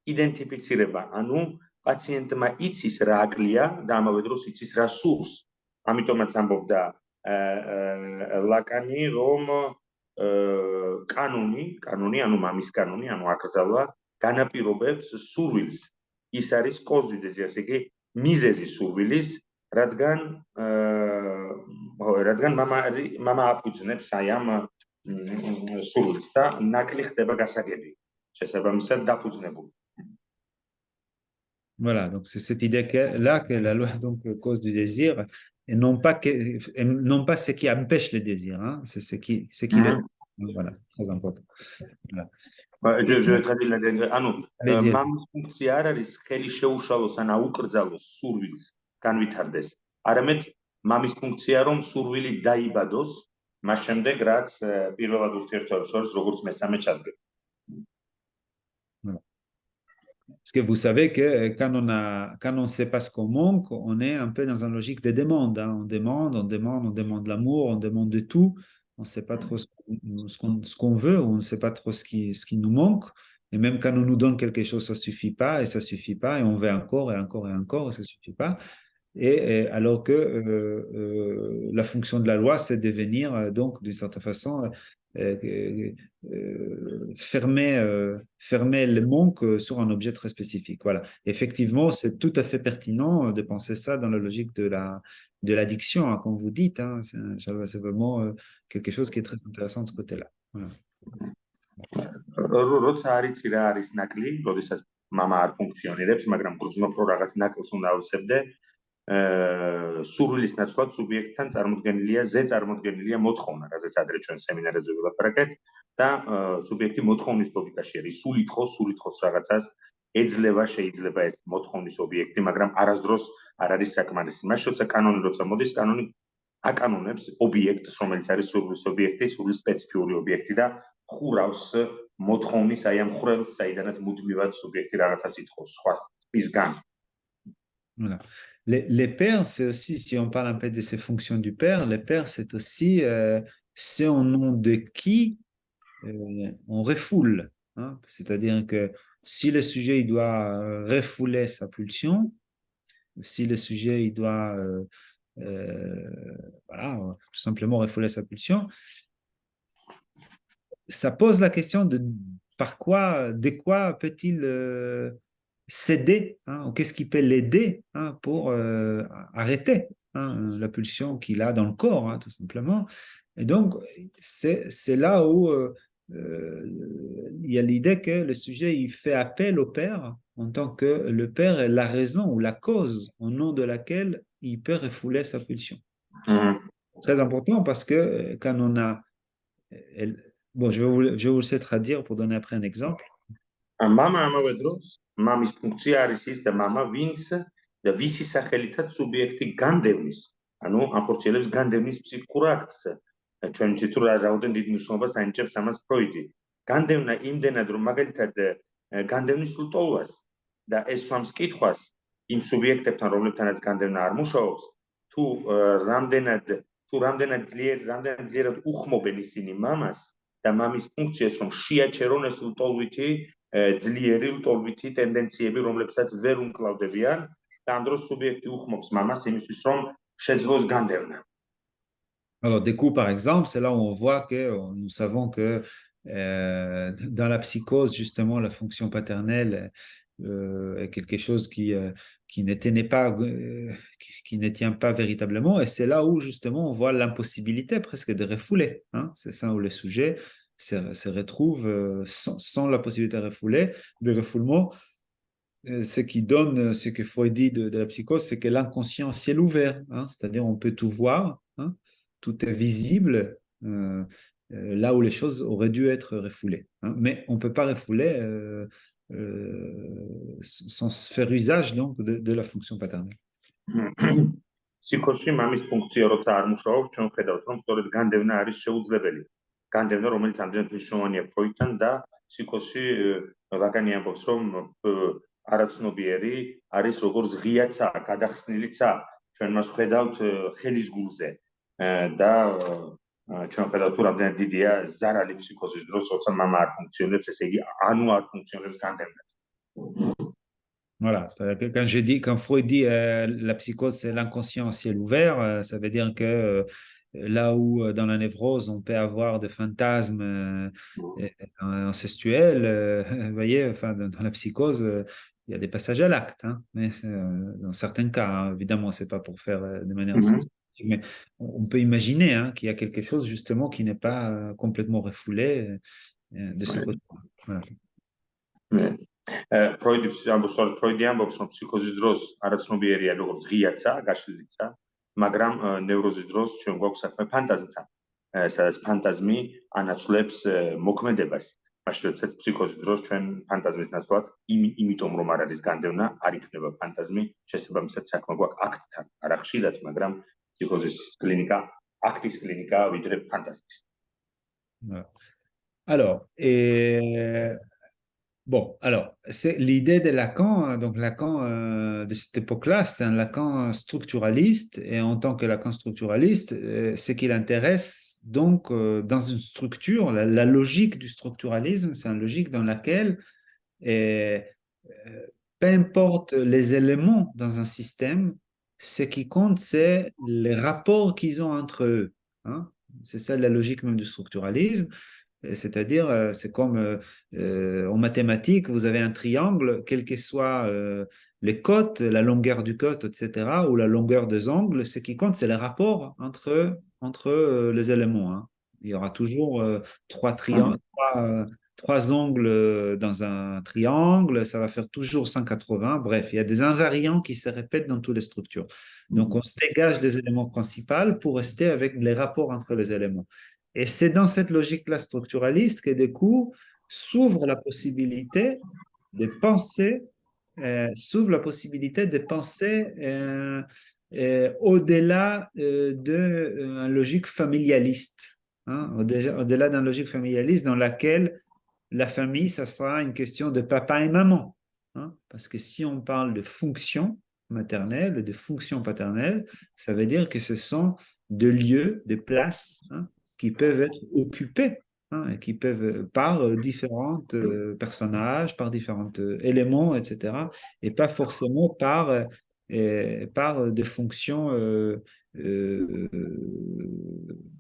Speaker 1: იდენტიფიცირება, ანუ პაციენტმა იცის რა აკლია და ამავე დროს იცის რა სურს. ამიტომაც ამბობდა ლაკანი, რომ კანონი, ანუ მამის კანონი, ანუ აკრძალვა განაპირობებს სურვილს. ის არის კოზვი დეზი, ასე იგი მიზეზი სურვილის, რადგან მამა აფუძნებს აი ამ სურვილს და ნაკლი ხდება გასაგები. შესაბამისად დაფუძნებული.
Speaker 2: Voilà, donc c'est cette idée-là que la loi donc cause du désir, et non pas ce qui empêche le désir, hein, c'est ce qui le... Voilà, c'est très important. Voilà.
Speaker 1: ანუ
Speaker 2: Allez-y.
Speaker 1: მამის ფუნქცია არ არის ხელი შეუშალოს ან აუკრძალოს სურვილს განვითარდეს. არამედ მამის ფუნქცია რომ სურვილი დაიბადოს მას შემდეგ რაც პირველად ურთიერთობებს შორის როგორც მესამე ჩადგება.
Speaker 2: Voilà. Parce que vous savez que quand on ne sait pas ce qu'on manque, on est un peu dans une logique de demande. Hein. On demande l'amour, on demande de tout. On ne sait pas trop ce qu'on veut, on ne sait pas trop ce qui nous manque. Et même quand on nous donne quelque chose, ça ne suffit pas, et ça ne suffit pas, et on veut encore, et encore, et encore, et ça ne suffit pas. Et alors que la fonction de la loi, c'est de venir, donc, d'une certaine façon, fermer le manque sur un objet très spécifique. Voilà. Effectivement, c'est tout à fait pertinent de penser ça dans la logique de l'addiction, hein, comme vous dites. Hein. C'est vraiment quelque chose qui est très intéressant de ce côté-là. Voilà.
Speaker 1: როცა არ იცი რა არის ნაკლი, როდესაც მამა არ ფუნქციონირებს, მაგრამ გრძნობ რომ რაღაც ნაკლს უნდა ავსებდე, სურვილის ნაცვლად სუბიექტთან წარმოდგენილია მოთხოვნა, რაზეც ადრე ჩვენ სემინარებზე ვილაპარაკეთ და სუბიექტი მოთხოვნის ლოგიკაში არის. სულ ითხოვს რაღაცას, ეძლევა შეიძლება ეს მოთხოვნის ობიექტი, მაგრამ არასდროს არ არის საკმარისი. მაშინ როცა კანონი მოდის, კანონი აკანონებს ობიექტს, რომელიც არის სურვილის ობიექტი, სურვილის სპეციფიური ობიექტი და ხურავს მოთხოვნის აი ამ ხურელს, საიდანაც მუდმივად სუბიექტი რაღაცას ითხოვს სხვა ისგან.
Speaker 2: Voilà. Les pères, c'est aussi, si on parle un peu de ces fonctions du père, les pères, c'est aussi c'est au nom de qui on refoule. Hein? C'est-à-dire que si le sujet il doit refouler sa pulsion, si le sujet il doit voilà, tout simplement refouler sa pulsion, ça pose la question de de quoi peut-il céder, hein, ou qu'est-ce qui peut l'aider, hein, pour arrêter, hein, la pulsion qu'il a dans le corps, hein, tout simplement. Et donc, c'est là où il y a l'idée que le sujet il fait appel au père en tant que le père est la raison ou la cause au nom de laquelle il peut refouler sa pulsion. Très important parce que quand on a... Bon, je vais vous laisser traduire pour donner après un exemple.
Speaker 1: მამა ამავე დროს მამის ფუნქცია არის ის და მამა ვინც და ვისი სახელითაც სუბიექტი განდევნის, ანუ ახორციელებს განდევნის ფსიქიკურ აქტს. ჩვენ ვიცით რომ რაოდენ დიდ მნიშვნელობას ანიჭებს ამას ფროიდი. განდევნა იმდენად რომ მაგალითად განდევნის ლტოლვას და ეს სვამს კითხვას იმ სუბიექტებთან რომლებთანაც განდევნა არ მუშაობს, თუ რამდენად ძლიერად უხმობენ ისინი მამას და მამის ფუნქციას რომ შეაჩერონ ეს ლტოლვითი ძლიერი ლტოლვითი ტენდენციები, რომლებსაც ვერ უმკლავდებიან და ამ დროს სუბიექტი უხმობს მამას იმისთვის, რომ შეძლოს განდევნა.
Speaker 2: Alors, des coups, par exemple, c'est là où on voit que nous savons que dans la psychose, justement, la fonction paternelle est quelque chose qui ne tient pas véritablement. Et c'est là où, justement, on voit l'impossibilité presque de refouler. Hein. C'est ça où le sujet se retrouve sans la possibilité de refoulement. Ce qui donne, ce que Freud dit de la psychose, c'est que l'inconscient ciel ouvert, hein, c'est-à-dire on peut tout voir, hein, tout est visible là où les choses auraient dû être refoulées. Hein, mais on ne peut pas refouler sans faire usage donc de la fonction paternelle.
Speaker 1: Psychose მამის ფუნქცია როცა არ მუშაობს, ჩვენ ხედავთ რომ სწორედ განდევნა არის შეუძლებელი. განდევნა რომელიც ამდენად მნიშვნელოვანია ფროიდთან და psychose ვაგანი ამბობს რომ არაცნობიერი არის როგორც ღია ცა, გადახსნილი ცა. ჩვენ მას ხედავთ ხელის გულზე და ჩვენ ხედავთ რომ რამდენად დიდია ზარალი ფსიქოზის დროს, როცა მამა არ ფუნქციონირებს, ესე იგი ანუ არ ფუნქციონირებს განდევნაც.
Speaker 2: Voilà, c'est-à-dire que quand Freud dit la psychose c'est l'inconscient à ciel ouvert, ça veut dire que là où dans la névrose on peut avoir des fantasmes incestuels, vous voyez, enfin, dans la psychose il y a des passages à l'acte, hein, mais dans certains cas, hein, évidemment, c'est pas pour faire de manière mais on peut imaginer, hein, qu'il y a quelque chose justement qui n'est pas complètement refoulé de ce côté. Voilà.
Speaker 1: ფროიდი ამბობს, რომ ფსიქოზის დროს არაცნობიერია როგორც ღიაცა, გაშლილიცა, მაგრამ ნევროზის დროს ჩვენ გვაქვს საქმე ფანტაზმთან. სადაც ფანტაზმი ანაცვლებს მოქმედებას. მაშინ როდესაც ფსიქოზის დროს ჩვენ ფანტაზმის ნაცვლად იმიტომ რომ არ არის განდევნა, არ იქნება ფანტაზმი, შესაბამისად საქმე გვაქვს აქტთან. არა ხშირად, მაგრამ ფსიქოზის კლინიკა აქტის კლინიკაა ვიდრე ფანტაზმის.
Speaker 2: Alors, bon, alors, c'est l'idée de Lacan, donc Lacan de cette époque-là, c'est un Lacan structuraliste, et en tant que Lacan structuraliste, ce qui l'intéresse donc dans une structure, la logique du structuralisme, c'est une logique dans laquelle, peu importe les éléments dans un système, ce qui compte, c'est les rapports qu'ils ont entre eux. Hein? C'est ça la logique même du structuralisme. C'est-à-dire, c'est comme en mathématiques, vous avez un triangle, quelles que soient les côtes, la longueur du côte, etc., ou la longueur des angles, ce qui compte, c'est les rapports entre les éléments. Hein. Il y aura toujours trois angles dans un triangle, ça va faire toujours 180. Bref, il y a des invariants qui se répètent dans toutes les structures. Donc, on se dégage des éléments principaux pour rester avec les rapports entre les éléments. Et c'est dans cette logique-là structuraliste que, du coup, s'ouvre la possibilité de penser, au-delà d'une logique familialiste. Hein, au-delà d'une logique familialiste dans laquelle la famille, ça sera une question de papa et maman. Hein, parce que si on parle de fonction maternelle et de fonction paternelle, ça veut dire que ce sont de lieux, de places, hein, qui peuvent être occupés, hein, et qui peuvent par différents personnages, par différents éléments, etc., et pas forcément par des fonctions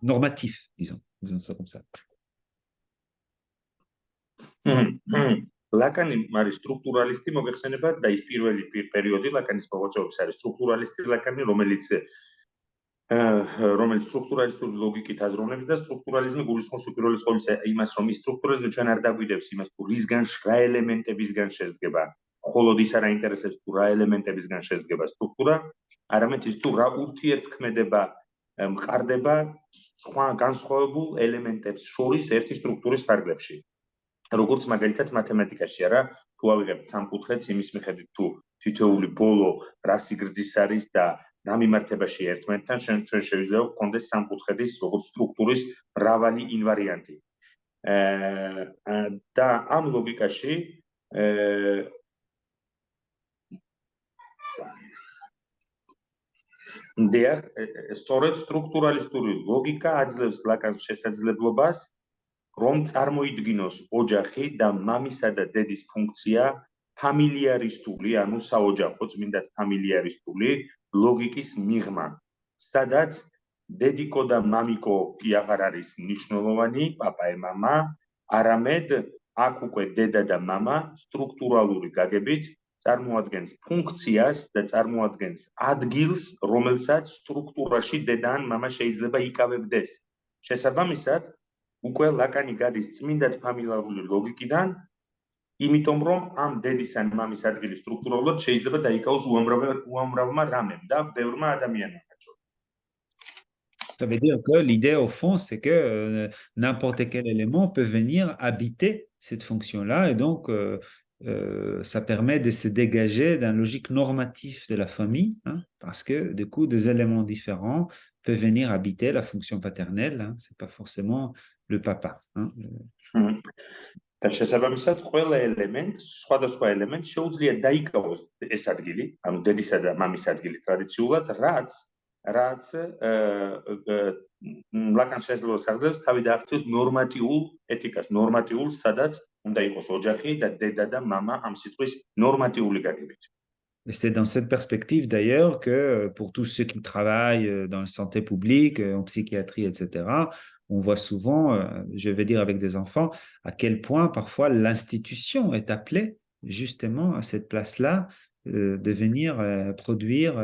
Speaker 2: normatives, disons ça comme ça.
Speaker 1: ლაკანი არის სტრუქტურალისტი, მოგეხსენებათ და ის პირველი პერიოდი ლაკანის მოღვაწეობის არის სტრუქტურალისტი ლაკანი, რომელიც სტრუქტურალისტური ლოგიკით აზროვნებს და სტრუქტურალიზმი გულისხმობს უპირველეს ყოვლისა იმას, რომ ის სტრუქტურალიზმი ჩვენ არ დაგვიდებს იმას, თუ რისგან რა ელემენტებისგან შედგება, მხოლოდ ის არ აინტერესებს თუ რა ელემენტებისგან შედგება სტრუქტურა, არამედ ის თუ რა ურთიერთქმედება მყარდება სხვა განსხვავებულ ელემენტებს შორის ერთი სტრუქტურის ფარგლებში. როგორც მაგალითად მათემატიკაში არა, თუ ავიღებთ სამკუთხედს იმის მიხედვით თუ თითოეული ბოლო რა სიგრძის არის და რა მიმართებაში ერთმანეთთან, ჩვენ შეიძლება გვქონდეს სამკუთხედის როგორც სტრუქტურის მრავალი ინვარიანტი. და ამ ლოგიკაში სწორედ სტრუქტურალისტური ლოგიკა აძლევს ლაკანს შესაძლებლობას რომ წარმოიდგინოს ოჯახი და მამისა და დედის ფუნქცია ფამილიარისტული, ანუ საოჯახო წმინდა ფამილიარისტული ლოგიკის მიღმა, სადაც დედიკო და მამიკო კი აღარ არის მნიშვნელოვანი, პაპა და მამა, არამედ აქ უკვე დედა და მამა სტრუქტურალური გაგებით წარმოადგენს ფუნქციას და წარმოადგენს ადგილს, რომელსაც სტრუქტურაში დედა ან მამა შეიძლება იკავებდეს. შესაბამისად, უკვე ლაკანი გადის წმინდად ფამილიარული ლოგიკიდან, იმიტომ რომ ამ დედის ან მამის ადგილი სტრუქტურულად შეიძლება დაიკავოს უამრავმა რამემ და ბევრმა ადამიანმა.
Speaker 2: Ça veut dire que l'idée au fond, c'est que n'importe quel élément peut venir habiter cette fonction-là et donc ça permet de se dégager d'un logique normatif de la famille, hein, parce que du coup, des éléments différents peuvent venir habiter la fonction paternelle, hein, c'est pas forcément le papa. Hein.
Speaker 1: და შესაბამისად ყველა ელემენტ, სხვადასხვა ელემენტ შეუძლია დაიკავოს ეს ადგილი, ანუ დედისა და მამის ადგილი ტრადიციულად, რაც ლაკანს შესაძლოა აღწევს თავი დაახტოს ნორმატიულ ეთიკას, ნორმატიულ, სადაც უნდა იყოს ოჯახი და დედა და მამა ამ სიტყვის ნორმატიული გაგებით.
Speaker 2: Et c'est dans cette perspective d'ailleurs que pour tous ceux qui travaillent dans la santé publique, en psychiatrie, etc., on voit souvent, je vais dire avec des enfants, à quel point parfois l'institution est appelée justement à cette place-là de venir produire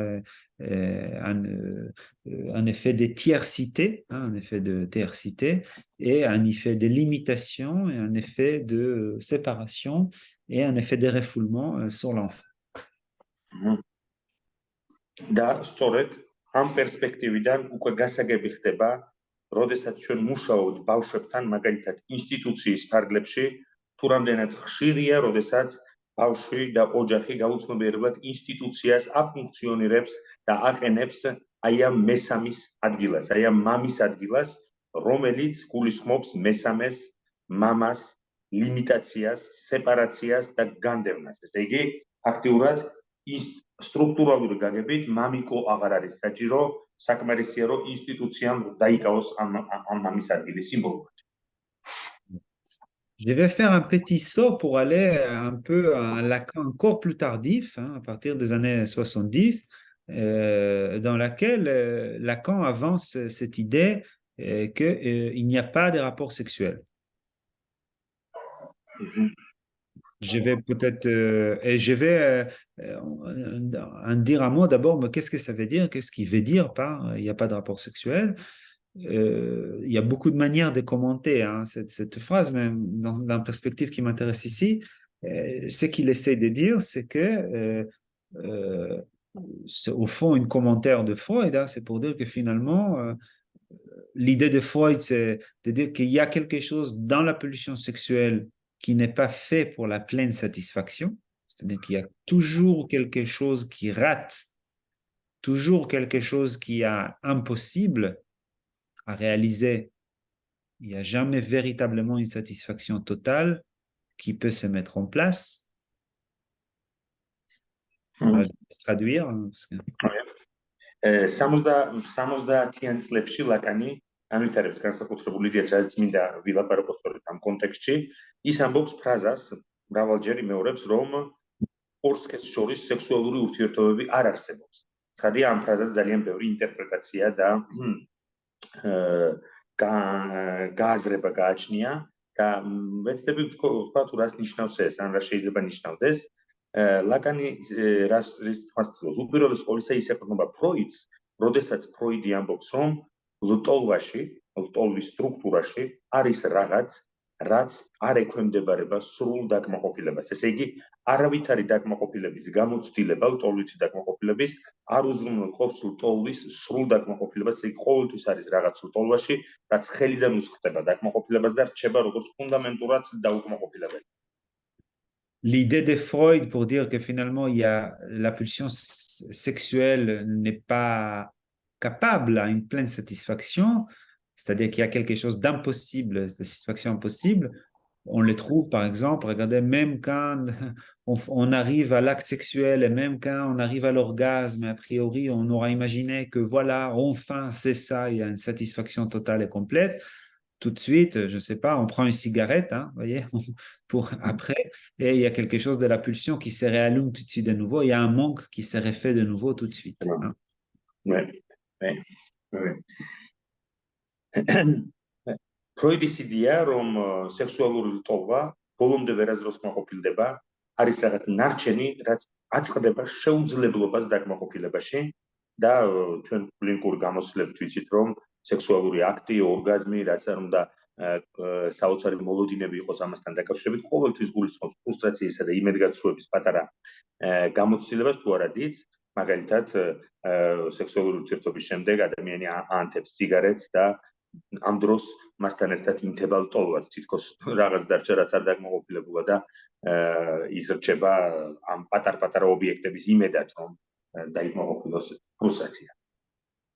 Speaker 2: un effet de tiercité, hein, un effet de tiercité et un effet de limitation et un effet de séparation et un effet de refoulement sur l'enfant.
Speaker 1: და სწორედ ამ პერსპექტივიდან უკვე გასაგები ხდება როდესაც ჩვენ მუშაობთ ბავშვებთან, მაგალითად ინსტიტუციის ფარგლებში, თუ რამდენად ხშირია, როდესაც ბავშვი და ოჯახი გაუცნობიერებლად ინსტიტუციას აფუნქციონირებს და აყენებს აი ამ მესამის ადგილას, აი ამ მამის ადგილას, რომელიც გულისხმობს მესამეს მამას, ლიმიტაციას, სეპარაციას და განდევნას. ესე იგი, ფაქტიურად ის სტრუქტურალური გაგებით მამიკო აღარ არის საჭირო, საკმარისია რომ ინსტიტუციამ დაიკავოს ამ მამის ადგილის სიმბოლურად.
Speaker 2: Je vais faire un petit saut pour aller un peu à un Lacan encore plus tardif, hein, à partir des années 70, dans laquelle Lacan avance cette idée qu'il n'y a pas de rapport sexuel. Je vais peut-être, et je vais en dire un mot d'abord, mais qu'est-ce que ça veut dire? Qu'est-ce qu'il veut dire par il n'y a pas de rapport sexuel? Il y a beaucoup de manières de commenter hein, cette phrase, mais dans la perspective qui m'intéresse ici, ce qu'il essaie de dire, c'est que c'est au fond une commentaire de Freud, hein, c'est pour dire que finalement, l'idée de Freud, c'est de dire qu'il y a quelque chose dans la pulsion sexuelle qui n'est pas fait pour la pleine satisfaction, c'est-à-dire qu'il y a toujours quelque chose qui rate, toujours quelque chose qui est impossible à réaliser. Il n'y a jamais véritablement une satisfaction totale qui peut se mettre en place. Je vais traduire. Parce que...
Speaker 1: 70-იან წლებში ლაკანი ამვითარებს განსაკუთრებულ იდეას, რაც მინდა ვილაპარაკო სწორედ ამ კონტექსტში. ის ამბობს ფრაზას, მრავალჯერ იმეორებს, რომ ორსკეს შორის სექსუალური ურთიერთობები არ არსებობს. ცხადია, ამ ფრაზას ძალიან ბევრი ინტერპრეტაცია და გააზრება გააჩნია და ვეცდები ვთქვა თუ რას ნიშნავს ეს, ან რა შეიძლება ნიშნავდეს. ლაკანი რის თქმას ცდილობს, უპირველეს ყოვლისა ის ეყრდნობა ფროიდს, როდესაც ფროიდი ამბობს, რომ ლტოლვაში, ლტოლვის სტრუქტურაში არის რაღაც, რაც არ ექვემდებარება სრულ დაკმაყოფილებას. ესე იგი, არავითარი დაკმაყოფილების გამოცდილება, ლტოლვითი დაკმაყოფილების არ უზრუნველყოფს ლტოლვის სრულ დაკმაყოფილებას. ესე იგი, ყოველთვის არის რაღაც ლტოლვაში, რაც ხელიდან უსხდება დაკმაყოფილებას და რჩება როგორც ფუნდამენტურად დაუკმაყოფილებელი.
Speaker 2: L'idée de Freud pour dire que finalement il y a, la pulsion sexuelle n'est pas capable à une pleine satisfaction, c'est-à-dire qu'il y a quelque chose d'impossible, de satisfaction impossible, on le trouve par exemple, regardez, même quand on arrive à l'acte sexuel et même quand on arrive à l'orgasme, a priori on aura imaginé que voilà, enfin c'est ça, il y a une satisfaction totale et complète. Tout de suite, je ne sais pas, on prend une cigarette, hein, voyez, pour après, et il y a quelque chose de la pulsion qui se réallume tout de suite de nouveau, il y a un manque qui se refait de nouveau tout de suite. Hein.
Speaker 1: Oui. ფროიდის იდეა, რომ სექსუალური ლტოლვა ბოლომდე ვერასდროს კმაყოფილდება, არის რაღაც ნარჩენი, რაც აწყდება შეუძლებლობას დაკმაყოფილებაში და ჩვენ კლინიკურ გამოცდილებით ვიცით, რომ სექსუალური აქტი, ორგაზმი, რაც არ უნდა საოცარი მოლოდინები იყოს ამასთან დაკავშირებით, ყოველთვის გულისხმობს ფრუსტრაციისა და იმედგაცრუების პატარა გამოცდილებას თუ არა დიდ, მაგალითად სექსუალური ურთიერთობის შემდეგ ადამიანი ანთებს სიგარეტს და ამ დროს მასთან ერთად ინთება ლტოლვაც, თითქოს რაღაც დარჩა, რაც არ დაკმაყოფილებულა და ის რჩება ამ პატარ-პატარა ობიექტების იმედად, რომ დაიკმაყოფილოს ფრუსტრაცია.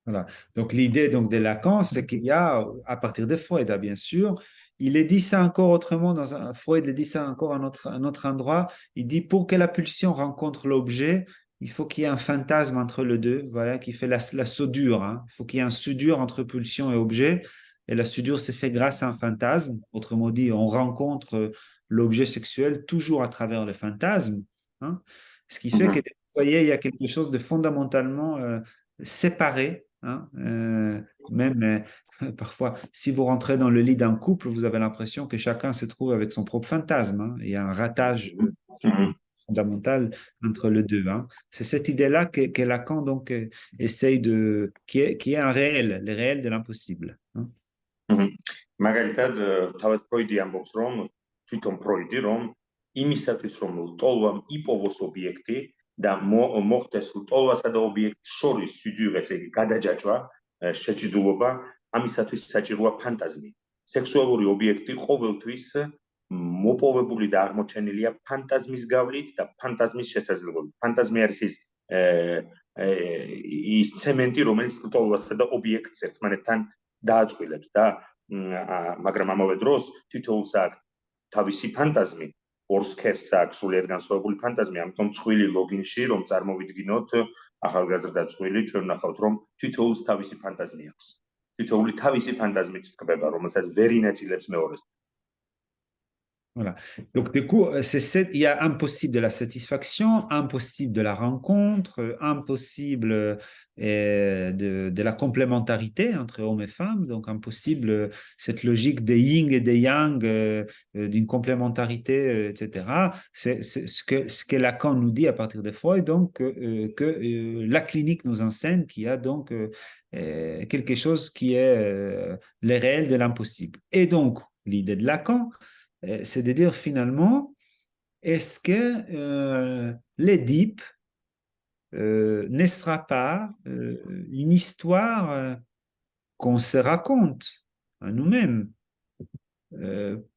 Speaker 2: Voilà. Donc l'idée donc de Lacan, c'est qu'il y a, à partir de Freud, bien sûr, il est dit ça encore autrement, Freud le dit ça encore à un autre endroit, il dit pour que la pulsion rencontre l'objet, il faut qu'il y ait un fantasme entre les deux, voilà, qui fait la soudure. Hein. Il faut qu'il y ait un soudure entre pulsion et objet, et la soudure se fait grâce à un fantasme. Autrement dit, on rencontre l'objet sexuel toujours à travers le fantasme. Hein. Ce qui fait que, vous voyez, il y a quelque chose de fondamentalement séparé. Hein, même parfois, si vous rentrez dans le lit d'un couple, vous avez l'impression que chacun se trouve avec son propre fantasme. Hein. Il y a un ratage fondamental entre les deux. Hein. C'est cette idée-là que Lacan donc essaye de, qui est un réel, le réel de l'impossible. Hein.
Speaker 1: მაგალითად, თავად ფროიდი ამბობს, რომ თვითონ ფროიდი, რომ იმისათვის, რომ ლტოლვამ იპოვოს ობიექტი და მოხდეს ლტოლვასა და ობიექტს შორის სიძვიღე, ესე იგი გადაჯაჭვა, შეჭიდულობა, ამისათვის საჭიროა ფანტაზმი. სექსუალური ობიექტი ყოველთვის მოპოვებული და აღმოჩენილია ფანტაზმის გავლით და ფანტაზმის შესაძლებლობით. ფანტაზმი არის ის ცემენტი, რომელიც ტოლვასა და ობიექტს ერთმანეთთან დააწყვილებს და მაგრამ ამავე დროს თითოეულს აქვს თავისი ფანტაზმი, ორსქესს აქვს სულიად განსხვავებული ფანტაზმი, ამიტომ წყვილი ლოგინში რომ წარმოვიდგინოთ ახალგაზრდა წყვილი, ჩვენ ვნახავთ რომ თითოეულს თავისი ფანტაზმი აქვს. თითოეული თავისი ფანტაზმით ხდება, რომელსაც ვერ ინაწილებს მეორეს.
Speaker 2: Voilà. Donc, du coup, il y a impossible de la satisfaction, impossible de la rencontre, impossible de la complémentarité entre hommes et femmes, donc impossible cette logique des yin et des yang, d'une complémentarité, etc. C'est ce que Lacan nous dit à partir de Freud, donc que la clinique nous enseigne qu'il y a donc quelque chose qui est le réel de l'impossible. Et donc, l'idée de Lacan, c'est de dire finalement, est-ce que l'Édipe ne sera pas une histoire qu'on se raconte à nous-mêmes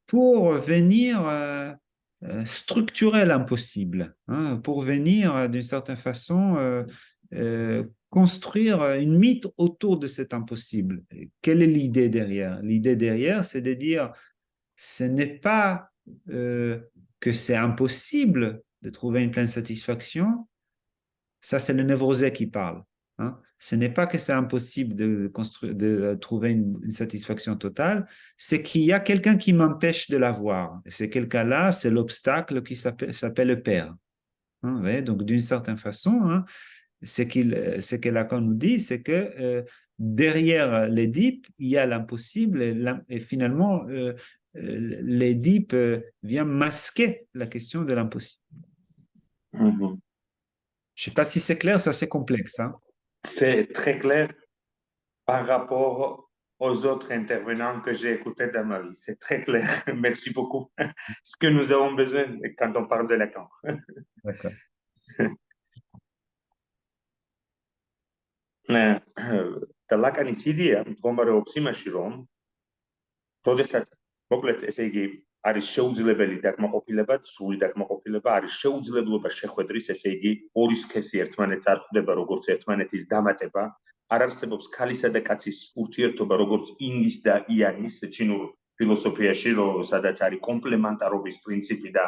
Speaker 2: pour venir structurer l'impossible, hein, pour venir d'une certaine façon construire une mythe autour de cet impossible. Quelle est l'idée derrière? L'idée derrière, c'est de dire ce n'est pas que c'est impossible de trouver une pleine satisfaction, ça c'est le névrosé qui parle. Hein. Ce n'est pas que c'est impossible de trouver une satisfaction totale, c'est qu'il y a quelqu'un qui m'empêche de l'avoir. Et ce quelqu'un-là, c'est l'obstacle qui s'appelle le père. Hein, vous voyez, donc d'une certaine façon, hein, ce que Lacan nous dit, c'est que derrière l'Édipe, il y a l'impossible et finalement, l'Édipe vient masquer la question de l'impossible. Je ne sais pas si c'est clair, ça c'est complexe. Hein?
Speaker 1: C'est très clair par rapport aux autres intervenants que j'ai écoutés dans ma vie. C'est très clair. Merci beaucoup. Ce que nous avons besoin quand on parle de Lacan.
Speaker 2: D'accord.
Speaker 1: და ლაკანის იდეა მდგომარეობს იმაში, რომ როდესაც მოკლედ ესე იგი არის შეუძლებელი დაკმაყოფილება, სრული დაკმაყოფილება, არის შეუძლებლობა შეხვედრის, ესე იგი ორი სქესი ერთმანეთს არ ხვდება როგორც ერთმანეთის დამატება, არ არსებობს ქალისა და კაცის ურთიერთობა როგორც ინგის და იანის ჩინურ ფილოსოფიაში, სადაც არის კომპლემენტარობის პრინციპი და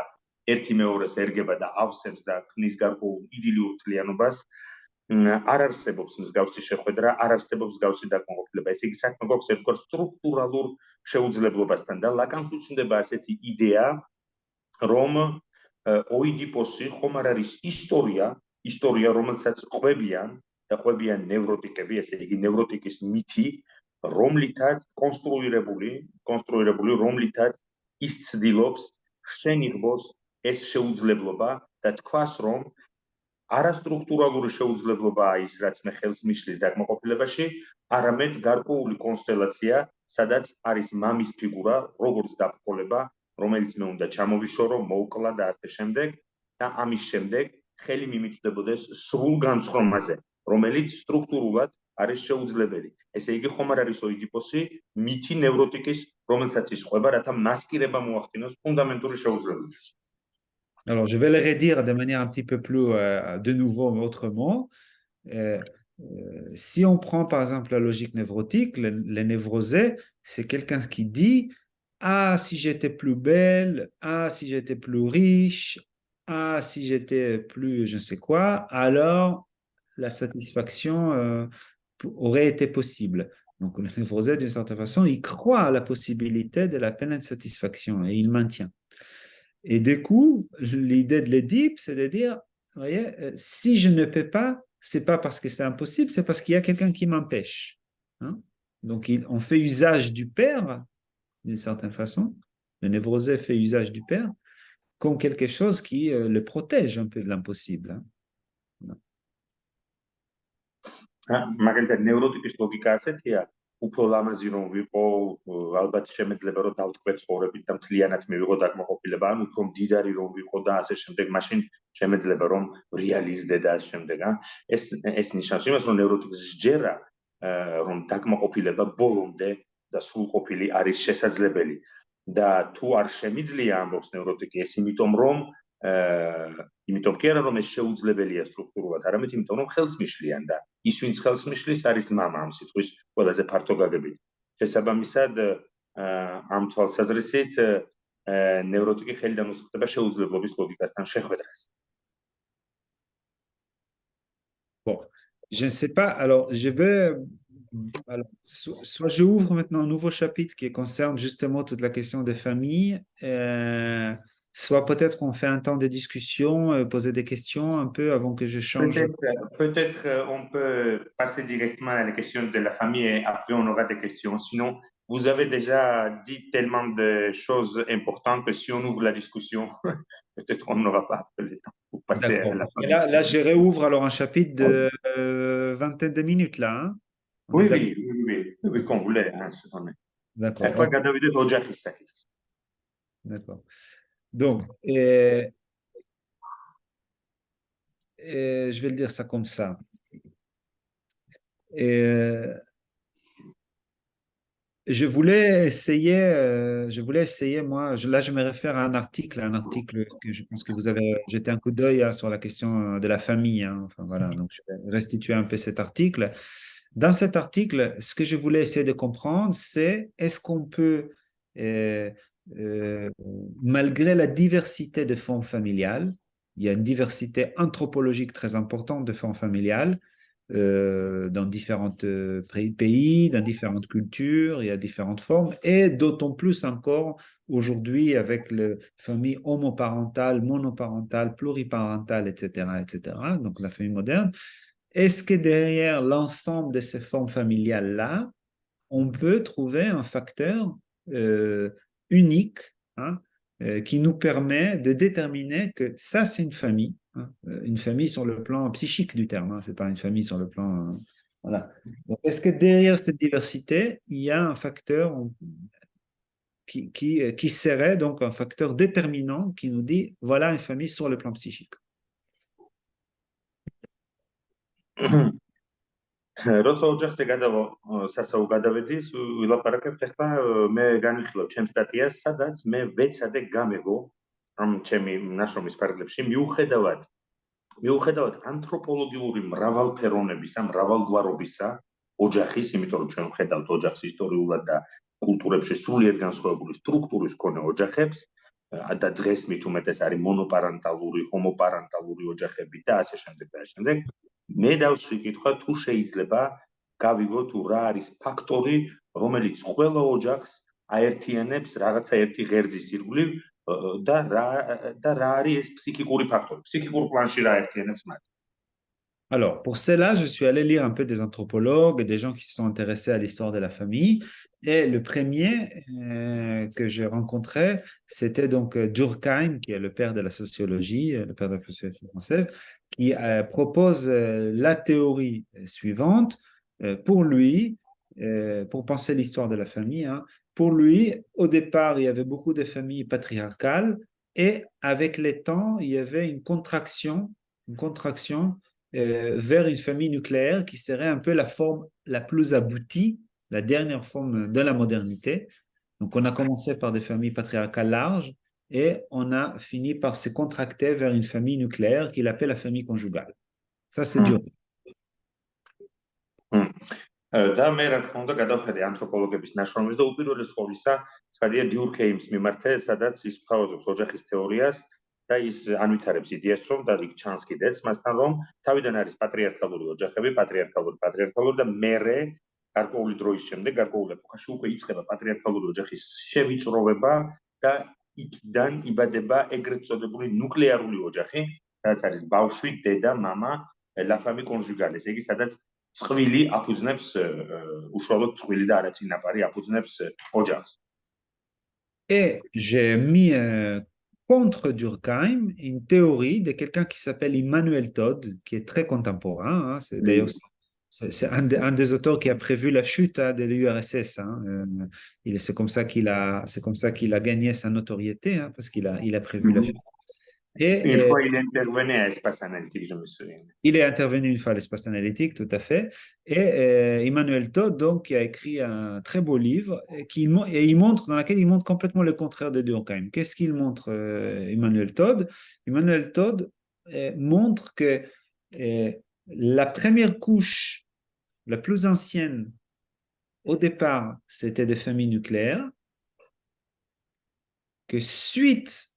Speaker 1: ერთი მეორეს ერგება და ავსებს და ქმნის გარკვეულ იდილიურ თლიანობას. არ არსებობს მსგავსი შეხვედრა, არ არსებობს მსგავსი დაკმაყოფილება. ესე იგი საქმე გვაქვს ერთგვარ სტრუქტურალურ შეუძლებლობასთან და ლაკანს უჩნდება ასეთი იდეა, რომ ოიდიპოსი ხომ არ არის ისტორია, რომელსაც ყვებიან და ყვებიან ნევროტიკები, ესე იგი ნევროტიკის მითი, რომლითაც კონსტრუირებული, რომლითაც ის ცდილობს შენიღბოს ეს შეუძლებლობა და თქვას, რომ არასტრუქტურალური შეუძლებლობაა ის, რაც მე ხელს მიშლის დაკმაყოფილებაში, არამედ გარკვეული კონსტელაცია, სადაც არის მამის ფიგურა, როგორც დაბრკოლება, რომელიც მე უნდა ჩამოვიშორო, მოვკლა და ასე შემდეგ, და ამის შემდეგ ხელი მიმიწვდებოდეს სრულ განცხრომაზე, რომელიც სტრუქტურულად არის შეუძლებელი. ესე იგი ხომ არ არის ოიდიპოსი, მითი ნევროტიკის, რომელსაც ის ყვება, რათა მასკირება მოახდინოს ფუნდამენტური შეუძლებლობისთვის.
Speaker 2: Alors, je vais le redire de manière un petit peu plus, de nouveau, autrement. Si on prend par exemple la logique névrotique, le névrosé, c'est quelqu'un qui dit « Ah, si j'étais plus belle, ah, si j'étais plus riche, ah, si j'étais plus je ne sais quoi, alors la satisfaction aurait été possible. » Donc, le névrosé, d'une certaine façon, il croit à la possibilité de la pleine satisfaction et il maintient. Et du coup, l'idée de l'Édipe, c'est de dire, vous voyez, si je ne peux pas, c'est pas parce que c'est impossible, c'est parce qu'il y a quelqu'un qui m'empêche. Hein? Donc, on fait usage du père, d'une certaine façon. Le névrosé fait usage du père comme quelque chose qui le protège un peu de l'impossible. Hein?
Speaker 1: მაგალითად ნევროტიკის ლოგიკა ასეთია, უფრო ლამაზი რომ ვიყო, ალბათ შემეძლება რომ დავტყვე ცხოვრებით და მთლიანად მივიღო დაკმაყოფილება, ან უფრო მდიდარი რომ ვიყო და ასე შემდეგ, მაშინ შემეძლება რომ რეალიზდე და ასე შემდეგ. ეს ნიშნავს იმას, რომ ნევროტიკის სჯერა რომ დაკმაყოფილება ბოლომდე და სრულყოფილი არის შესაძლებელი. და თუ არ შემიძლია ამბობს ნევროტიკი, ეს იმიტომ კი არა რომ ეს შეუძლებელია სტრუქტურულად, არამედ იმიტომ რომ ხელს მიშლიან და ის ვინც ხელს მიშლის არის მამა ამ სიტყვის ყველაზე ფართო გაგებით. შესაბამისად ამ თვალსაზრისით ნევროტიკი ხელიდან უსახდება შეუძლებლობის ლოგიკასთან შეხვედრას.
Speaker 2: Bon, je ne sais pas. Alors, soit je ouvre maintenant un nouveau chapitre qui concerne justement toute la question des familles, soit peut-être on fait un temps de discussion, poser des questions un peu avant que je change.
Speaker 1: Peut-être on peut passer directement à la question de la famille et après on aura des questions. Sinon, vous avez déjà dit tellement de choses importantes que si on ouvre la discussion, peut-être qu'on n'aura pas le temps pour passer à la famille.
Speaker 2: Là, je réouvre alors un chapitre de vingtaine de minutes là. Hein?
Speaker 1: Oui, quand vous voulez.
Speaker 2: D'accord. D'accord. Donc, je vais le dire ça comme ça. Je voulais essayer, moi, là je me réfère à un article que je pense que vous avez jeté un coup d'œil hein, sur la question de la famille. Hein. Enfin voilà, donc je vais restituer un peu cet article. Dans cet article, ce que je voulais essayer de comprendre, c'est est-ce qu'on peut, malgré la diversité de formes familiales, il y a une diversité anthropologique très importante de formes familiales, dans différents pays, dans différentes cultures, il y a différentes formes, et d'autant plus encore aujourd'hui avec les familles homoparentales, monoparentales, pluriparentales, etc., etc., donc la famille moderne. Est-ce que derrière l'ensemble de ces formes familiales-là, on peut trouver un facteur unique hein, qui nous permet de déterminer que ça, c'est une famille sur le plan psychique du terme, hein, c'est pas une famille sur le plan... voilà. Donc, est-ce que derrière cette diversité, il y a un facteur qui serait donc un facteur déterminant qui nous dit, voilà une famille sur le plan psychique?
Speaker 1: როცა ოჯახზე გადავედი, ვილაპარაკებთ ახლა მე განვიხილავ ჩემ სტატიას, სადაც მე ვეცადე გამეგო ამ ჩემი ნაშრომის ფარგლებში მიუხედავად ანთროპოლოგიური მრავალფეროვნებისა, მრავალგვარობისა ოჯახის, იმიტომ რომ ჩვენ ვხედავთ ოჯახს ისტორიულად და კულტურებში სრულიად განსხვავებული სტრუქტურის მქონე ოჯახებს და დღეს მით უმეტეს არის მონოპარენტალური, ჰომოპარენტალური ოჯახები და ასე შემდეგ და ასე შემდეგ. მე დავსვი კითხვა თუ შეიძლება გავიგო თუ რა არის ფაქტორი, რომელიც ყველა ოჯახს აერთიანებს რაღაცა ერთი ღერძის ირგვლივ და რა არის ეს ფსიქიკური ფაქტორი, ფსიქიკურ პლანში რა აერთიანებს მათ.
Speaker 2: Alors, pour cela, je suis allé lire un peu des anthropologues et des gens qui se sont intéressés à l'histoire de la famille. Et le premier que j'ai rencontré, c'était donc Durkheim, qui est le père de la sociologie, le père de la sociologie française, qui propose la théorie suivante. Pour lui, pour penser l'histoire de la famille, hein, pour lui, au départ, il y avait beaucoup de familles patriarcales et avec les temps, il y avait une contraction vers une famille nucléaire qui serait un peu la forme la plus aboutie, la dernière forme de la modernité. Donc, on a commencé par des familles patriarcales larges et on a fini par se contracter vers une famille nucléaire qu'il appelle la famille conjugale. Ça, c'est dur.
Speaker 1: და მე რა თქმა უნდა გადავხედე ანთროპოლოგების ნაშრომებს და უპირველეს ყოვლისა ცხადია დიურქეიმის მიმართ, სადაც ის ფავაზობს ოჯახის თეორიას და ის ანვითარებს იდეას, რომ და იქ ჩანს კიდეც მასთან, რომ თავიდან არის პატრიარქალური ოჯახები, პატრიარქალური და მერე გარკვეული დროის შემდეგ, გარკვეული ეპოქაში უკვე იწყება პატრიარქალური ოჯახის შევიწროვება და იქიდან იბადება ეგრეთ წოდებული ნუკლეარული ოჯახი, სადაც არის ბავშვი, დედა, მამა, la famille conjugale, ესე იგი, სადაც წყვილი აფუძნებს უშუალოდ წყვილი და არა წინაპარი აფუძნებს ოჯახს.
Speaker 2: Et j'ai mis contre Durkheim une théorie de quelqu'un qui s'appelle Immanuel Todd, qui est très contemporain. Hein, c'est d'ailleurs c'est un des auteurs qui a prévu la chute hein, de l'URSS. Hein, c'est comme ça qu'il a gagné sa notoriété, hein, parce qu'il a prévu la chute. Et
Speaker 1: Une fois, il intervenait à espace analytique, je me souviens.
Speaker 2: il est intervenu une fois à l'espace analytique, tout à fait. Et Emmanuel Todd, donc, qui a écrit un très beau livre et il montre, dans lequel il montre complètement le contraire de Durkheim. Qu'est-ce qu'il montre, Emmanuel Todd? Emmanuel Todd montre que la première couche, la plus ancienne, au départ, c'était des familles nucléaires, que suite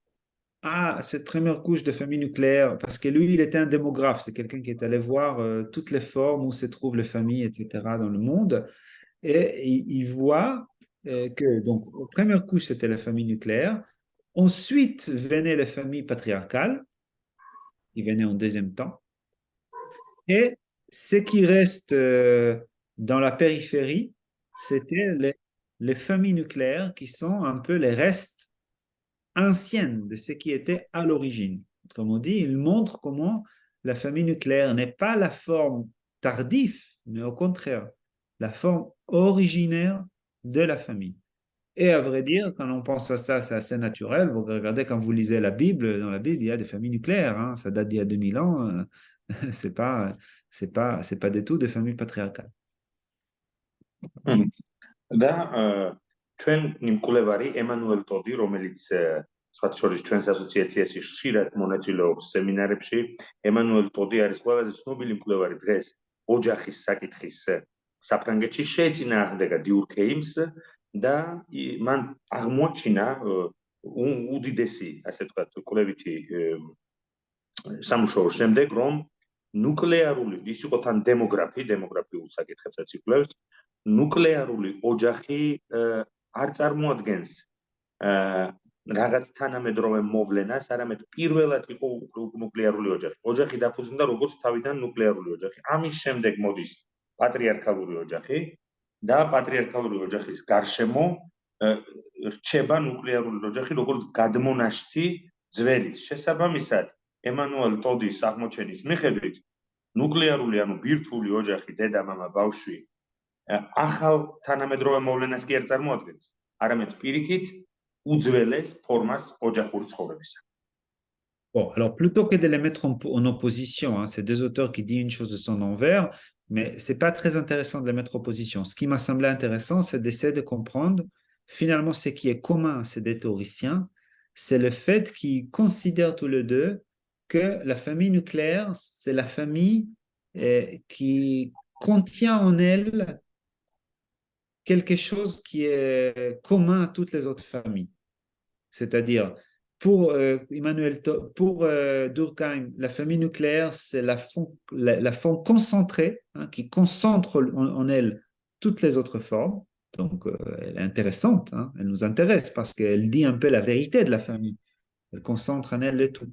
Speaker 2: à cette première couche de famille nucléaire, parce que lui, il était un démographe, c'est quelqu'un qui est allé voir toutes les formes où se trouvent les familles, etc., dans le monde, et il voit que, donc, la première couche, c'était la famille nucléaire, ensuite venaient les familles patriarcales, qui venaient en deuxième temps, et ce qui reste dans la périphérie, c'était les familles nucléaires qui sont un peu les restes ancienne de ce qui était à l'origine. Autrement dit, il montre comment la famille nucléaire n'est pas la forme tardive, mais au contraire, la forme originaire de la famille. Et à vrai dire, quand on pense à ça, c'est assez naturel. Vous regardez quand vous lisez la Bible, dans la Bible, il y a des familles nucléaires. Hein, ça date d'il y a 2000 ans. C'est pas du tout des familles patriarcales.
Speaker 1: და ჩვენ მიმკვლევარი ემანუელ ტოდი, რომელიც სხვათა შორის ჩვენს ასოციაციაში ხშირად მონაწილეობს სემინარებში, ემანუელ ტოდი არის ყველაზე ცნობილი მკვლევარი დღეს ოჯახის საკითხის საფრანგეთში, შეეწინააღმდეგა დიურქეიმს და მან აღმოაჩინა უდიდესი, ასე ვთქვათ, კვლევითი სამუშაოს შემდეგ, რომ ნუკლეარული, ის იყო თან დემოგრაფიულ საკითხებსაც იკვლევს, ნუკლეარული ოჯახი არ წარმოადგენს რაღაც თანამედროვე მოვლენას, არამედ პირველად იყო ნუკლეარული ოჯახი. ოჯახი დაფუძნდა როგორც თავიდან ნუკლეარული ოჯახი. ამის შემდეგ მოდის პატრიარქალური ოჯახი და პატრიარქალური ოჯახის გარშემო რჩება ნუკლეარული ოჯახი როგორც გადმონაშთი ძველის. შესაბამისად, ემანუელ ტოდის აღმოჩენის მიხედვით, ნუკლეარული, ანუ ბირთვული ოჯახი, დედა, მამა, ბავშვი, ახალ თანამედროვე მოვლენას კი არ წარმოადგენს, არამედ პირიქით უძველეს ფორმას ოჯახური ცხოვრებისა.
Speaker 2: Bon, alors plutôt que de les mettre en opposition, hein, c'est deux auteurs qui disent une chose de son envers, mais c'est pas très intéressant de les mettre en opposition. Ce qui m'a semblé intéressant, c'est d'essayer de comprendre finalement ce qui est commun à ces deux théoriciens, c'est le fait qu'ils considèrent tous les deux que la famille nucléaire, c'est la famille qui contient en elle quelque chose qui est commun à toutes les autres familles. C'est-à-dire, pour pour Durkheim, la famille nucléaire, c'est la forme concentrée, hein, qui concentre en elle toutes les autres formes. Donc, elle est intéressante, hein, elle nous intéresse parce qu'elle dit un peu la vérité de la famille. Elle concentre en elle le tout.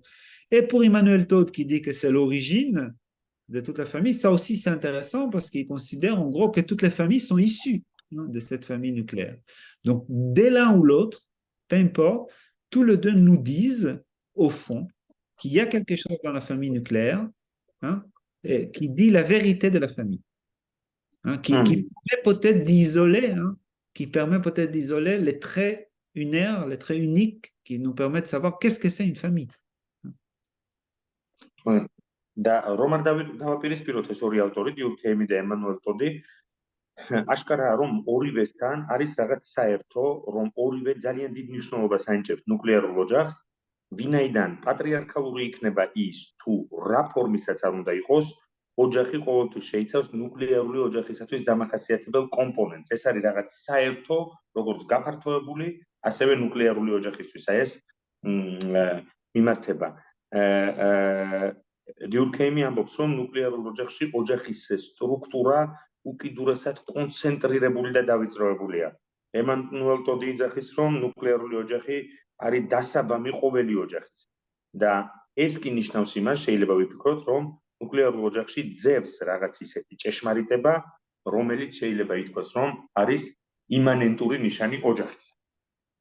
Speaker 2: Et pour Emmanuel Todd, qui dit que c'est l'origine de toute la famille, ça aussi c'est intéressant parce qu'il considère en gros que toutes les familles sont issues, hein, de cette famille nucléaire. Donc, dès l'un ou l'autre, peu importe, tous les deux nous disent, au fond, qu'il y a quelque chose dans la famille nucléaire, hein, qui dit la vérité de la famille, hein, qui permet peut-être d'isoler, hein, les traits unaires, les traits uniques, qui nous permettent de savoir qu'est-ce que c'est une famille.
Speaker 1: და რომ არ დავაპირისპიროთ ეს ორი ავტორი, დიურქეიმი და ემანუელ ტოდი, აშკარაა, რომ ორივესთან არის რაღაც საერთო, რომ ორივე ძალიან დიდ მნიშვნელობას ანიჭებს ნუკლეარულ ოჯახს, ვინაიდან პატრიარქალური იქნება ის, თუ რა ფორმისაც არ უნდა იყოს, ოჯახი ყოველთვის შეიცავს ნუკლეარული ოჯახისათვის დამახასიათებელ კომპონენტს. ეს არის რაღაც საერთო, როგორც გაფართოებული, ასევე ნუკლეარული ოჯახისთვის. აი ეს მიმართება. დიურქეიმი ამბობს, რომ ნუკლეარულ ოჯახში ოჯახის სტრუქტურა უკიდურესად კონცენტრირებული და დავიწროებულია. ემანუელ ტოდი იძახის, რომ ნუკლეარული ოჯახი არის დასაბამი ყოველი ოჯახის. და ეს კი ნიშნავს იმას, შეიძლება ვიფიქროთ, რომ ნუკლეარულ ოჯახში ძევს რაღაც ისეთი ჭეშმარიტება, რომელიც შეიძლება ითქვას, რომ არის იმანენტური ნიშანი ოჯახის.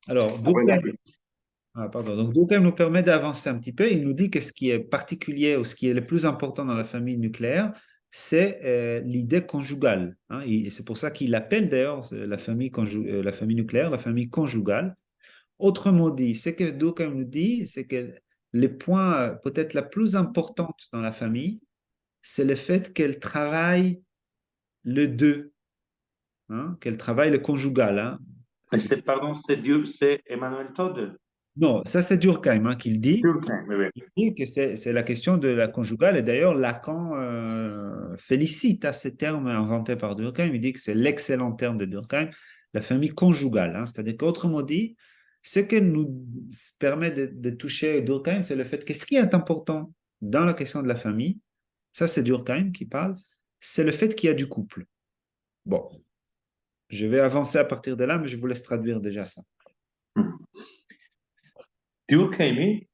Speaker 2: Alors, donc Durkheim nous permet d'avancer un petit peu. Il nous dit que ce qui est particulier ou ce qui est le plus important dans la famille nucléaire, c'est l'idée conjugale, hein, et c'est pour ça qu'il appelle d'ailleurs la famille nucléaire la famille conjugale. Autrement dit, ce que Durkheim nous dit, c'est que les points peut-être la plus importante dans la famille, c'est le fait qu'elle travaille le deux, hein, qu'elle travaille le conjugal. Hein.
Speaker 1: Pardon, c'est Emmanuel Todd.
Speaker 2: Non, ça c'est Durkheim hein, qui le dit.
Speaker 1: Durkheim, oui.
Speaker 2: Il dit que c'est la question de la conjugale. Et d'ailleurs, Lacan félicite à ce terme inventé par Durkheim. Il dit que c'est l'excellent terme de Durkheim, la famille conjugale. Hein. C'est-à-dire qu'autrement dit, ce qui nous permet de toucher Durkheim, c'est le fait que ce qui est important dans la question de la famille, ça c'est Durkheim qui parle, c'est le fait qu'il y a du couple. Bon, je vais avancer à partir de là, mais je vous laisse traduire déjà ça.
Speaker 1: Durkheimი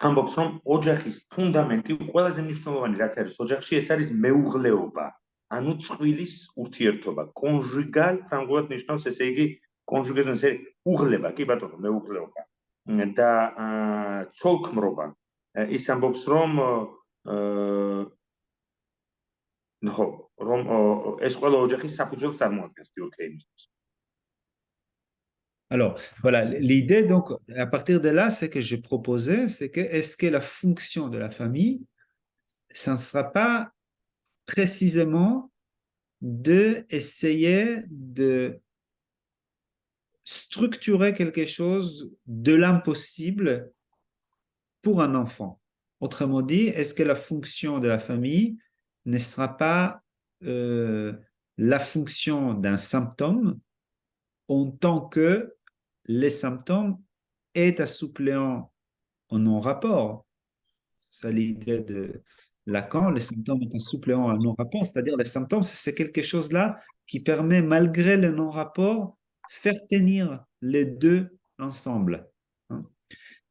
Speaker 1: ამბობს, რომ ოჯახის ფუნდამენტი, ყველაზე მნიშვნელოვანი რაც არის ოჯახში, ეს არის მეუღლეობა, ანუ წყვილის ურთიერთობა. კონჟუგალ ფრანგულად ნიშნავს, ესე იგი, კონჟუგალს ეს უღლება, კი ბატონო, მეუღლეობა. და ცოლქმრობა. ის ამბობს, რომ ეს ყველა ოჯახის საფუძველს წარმოადგენს Durkheimისთვის.
Speaker 2: Alors, voilà, l'idée, donc, à partir de là, c'est que j'ai proposé, c'est que est-ce que la fonction de la famille, ça ne sera pas précisément d'essayer de structurer quelque chose de l'impossible pour un enfant. Autrement dit, est-ce que la fonction de la famille ne sera pas la fonction d'un symptôme en tant que les symptômes est un suppléant en non-rapport. C'est l'idée de Lacan, les symptômes est un suppléant en non-rapport, c'est-à-dire les symptômes, c'est quelque chose là qui permet, malgré le non-rapport, faire tenir les deux ensemble.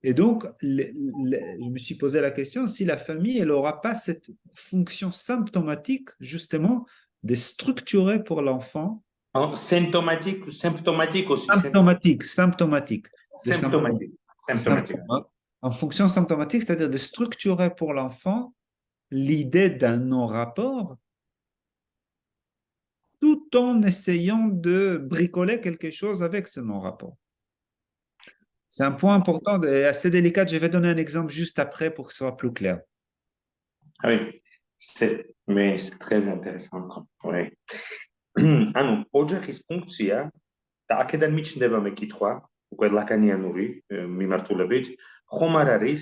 Speaker 2: Et donc, je me suis posé la question si la famille, elle n'aura pas cette fonction symptomatique, justement, de structurer pour l'enfant.
Speaker 1: Symptomatique ou symptomatique aussi?
Speaker 2: Symptomatique, symptomatique.
Speaker 1: Symptomatique.
Speaker 2: En fonction symptomatique, c'est-à-dire de structurer pour l'enfant l'idée d'un non-rapport tout en essayant de bricoler quelque chose avec ce non-rapport. C'est un point important et assez délicat. Je vais donner un exemple juste après pour que ce soit plus clair.
Speaker 1: Ah oui, mais c'est très intéressant. Oui. ანუ ოჯახის ფუნქცია და აქედან მიჩნდება მეკითხვა უკვე ლაკანიანური მიმართულებით ხომ არ არის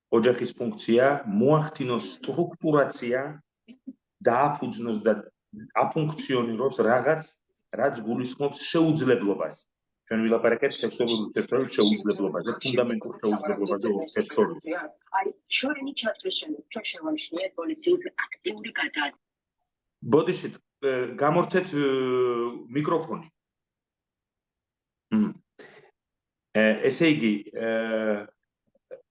Speaker 1: ოჯახის ფუნქცია მოახდინოს სტრუქტურაცია და აფუძნოს და აფუნქციონიროს რაღაც რაც გულისხმობს შეუძლებლობას ჩვენ ვილაპარაკეთ სექსუალური ურთიერთობის შეუძლებლობაზე ფუნდამენტურ შეუძლებლობაზე ურთიერთ შორის აი შორენი ჩასვეშენი ჩვენ შევამჩნიეთ პოლიციის აქტიური გადაადგილება ბოდიშით გამორთეთ მიკროფონი. ესე იგი,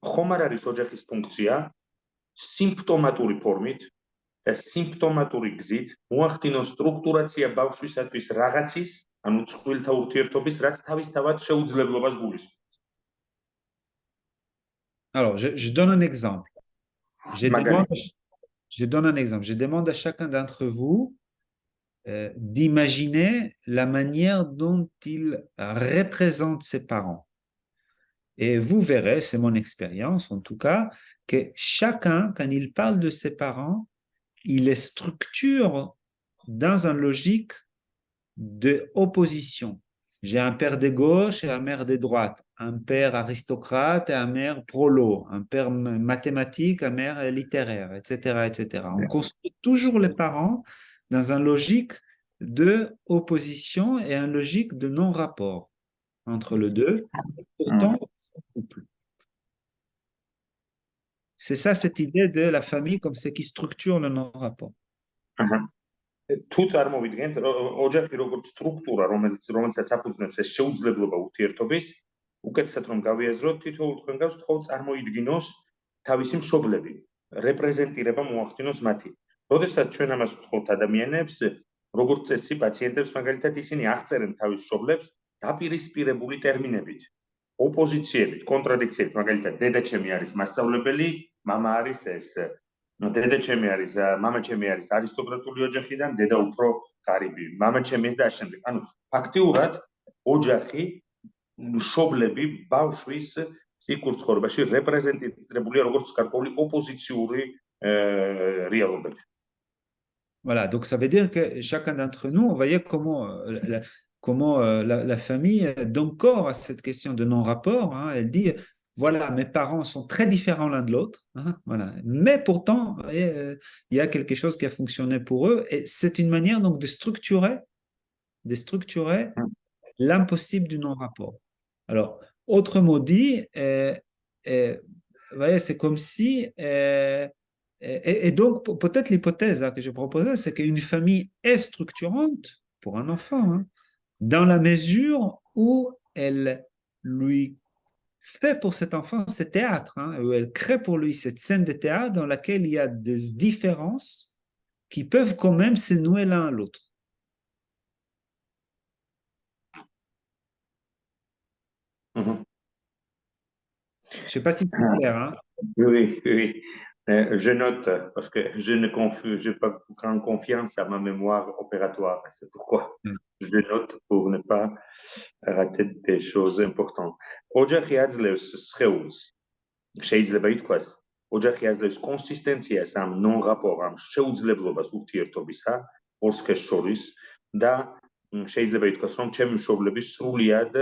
Speaker 1: ხომ არ არის ოჯახის ფუნქცია სიმპტომატური ფორმით და სიმპტომატური გზით მოახდინოს სტრუქტურაცია ბავშვისათვის რაღაცის, ანუ წყვილთა ურთიერთობის, რაც თავისთავად შეუძლებლობას გულისხმობს.
Speaker 2: Alors, je donne un exemple. Je donne un exemple. Je demande à chacun d'entre vous d'imaginer la manière dont il représente ses parents. Et vous verrez, c'est mon expérience en tout cas, que chacun, quand il parle de ses parents, il les structure dans une logique d'opposition. J'ai un père de gauche et un mère de droite, un père aristocrate et un mère prolo, un père mathématique, un mère littéraire, etc., etc. On construit toujours les parents dans une logique d'opposition et une logique de non-rapport entre les deux, pourtant couple. C'est ça cette idée de la famille comme ce qui structure le non-rapport.
Speaker 1: თუ წარმოვიდგენთ ოჯახი როგორც სტრუქტურა, რომელსაც აფუძნებს ეს შეუძლებლობა ურთიერთობის, უკეთესად რომ გავიაზროთ, თითოეულ თქვენგანს თხოვ წარმოიდგინოს თავისი მშობლები, რეპრეზენტირება მოახდინოს მათი. როდესაც ჩვენ ამას ვთხოვთ ადამიანებს, როგორც წესი პაციენტებს, მაგალითად ისინი აღწერენ თავის მშობლებს დაპირისპირებული ტერმინებით, ოპოზიციებით, კონტრადიქციებით, მაგალითად დედაჩემი არის მასწავლებელი, მამა არის ეს დედაჩემი არის და მამაჩემი არის არისტოკრატული ოჯახიდან, დედა უფრო ღარიბი, მამაჩემი და ამავდროულად. ანუ ფაქტიურად ოჯახი მშობლები ბავშვის სიკურ ცხოვრებაში რეპრეზენტირებულია როგორც გარკვეული ოპოზიციური რეალობები.
Speaker 2: Voilà, donc ça veut dire que chacun d'entre nous, on voyait comment la famille donne corps à cette question de non-rapport. Hein. Elle dit, voilà, mes parents sont très différents l'un de l'autre, hein, voilà. Mais pourtant, vous voyez, il y a quelque chose qui a fonctionné pour eux. Et c'est une manière donc de structurer l'impossible du non-rapport. Alors, autrement dit, vous voyez, c'est comme si... et donc, peut-être l'hypothèse que je proposais, c'est qu'une famille est structurante pour un enfant, hein, dans la mesure où elle lui fait pour cet enfant ce théâtre, hein, où elle crée pour lui cette scène de théâtre dans laquelle il y a des différences qui peuvent quand même se nouer l'un à l'autre. Je ne sais pas si c'est clair. Hein.
Speaker 1: Oui, oui. Je note parce que je n'ai pas grande confiance à ma mémoire opératoire. C'est pourquoi je note pour ne pas rater des choses importantes. ოჯახი აძლევს სხეულს. შეიძლება ითქვას, ოჯახი აძლევს კონსისტენციას ამ non-rapport, ამ შეუძლებლობას ურთიერთობისა ორ სქესს შორის და შეიძლება ითქვას, რომ ჩემი მშობლები სრულიად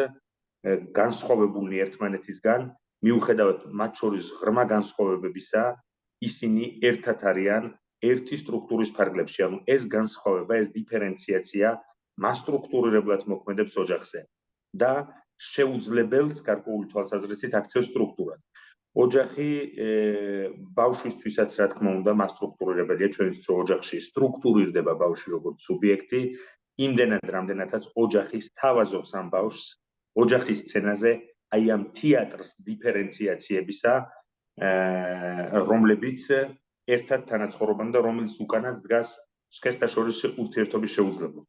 Speaker 1: განსხვავებულნი ერთმანეთისგან, მიუხედავად მათ შორის ღრმა განსხვავებებისა, ისინი ერთად არიან ერთი სტრუქტურის ფარგლებში. ანუ ეს განსხვავება, ეს დიფერენციაცია მასტრუქტურირებლად მოქმედებს ოჯახზე და შეუძლებელს გარკვეული თვალსაზრისით აქცევს სტრუქტურად. ოჯახი ბავშვისთვისაც, რა თქმა უნდა, მასტრუქტურირებელია. ჩვენს ოჯახში სტრუქტურირდება ბავშვი როგორც სუბიექტი, იმდენად, რამდენადაც ოჯახი სთავაზობს ამ ბავშვს ოჯახის სცენაზე აი ამ თეატრს დიფერენციაციებისა, რომლებიც ერთად თანაცხოვრობენ და რომელიც უკანაც დგას სქესთა შორის ურთიერთობის შეუძლებლობა.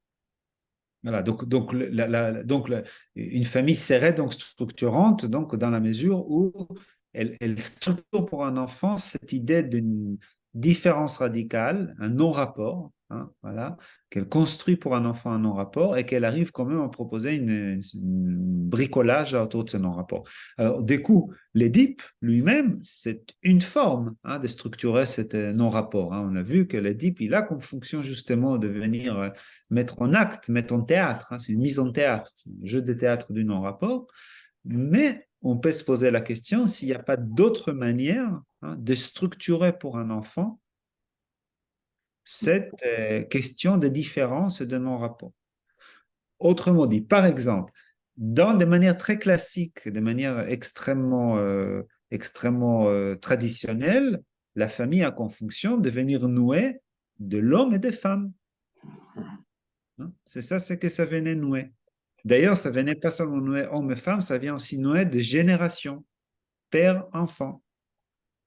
Speaker 2: Voilà, donc une famille serait donc structurante donc dans la mesure où elle structure pour un enfant cette idée d'une différence radicale, un non-rapport, hein, voilà, qu'elle construit pour un enfant un non-rapport et qu'elle arrive quand même à proposer une bricolage autour de ce non-rapport. Alors, du coup, l'Édipe lui-même, c'est une forme, hein, de structurer cet non-rapport. Hein. On a vu que l'Édipe, il a comme fonction justement de venir mettre en acte, mettre en théâtre, hein, c'est une mise en théâtre, un jeu de théâtre du non-rapport, mais on peut se poser la question s'il n'y a pas d'autre manière, hein, de structurer pour un enfant cette question de différence et de non-rapport. Autrement dit, par exemple, dans des manières très classiques, de manière extrêmement traditionnelle, la famille a comme fonction de venir nouer de l'homme et des femmes. Hein? C'est ça, c'est que ça venait nouer. D'ailleurs, ça venait pas seulement nouer homme et femme, ça vient aussi nouer de générations, père-enfant.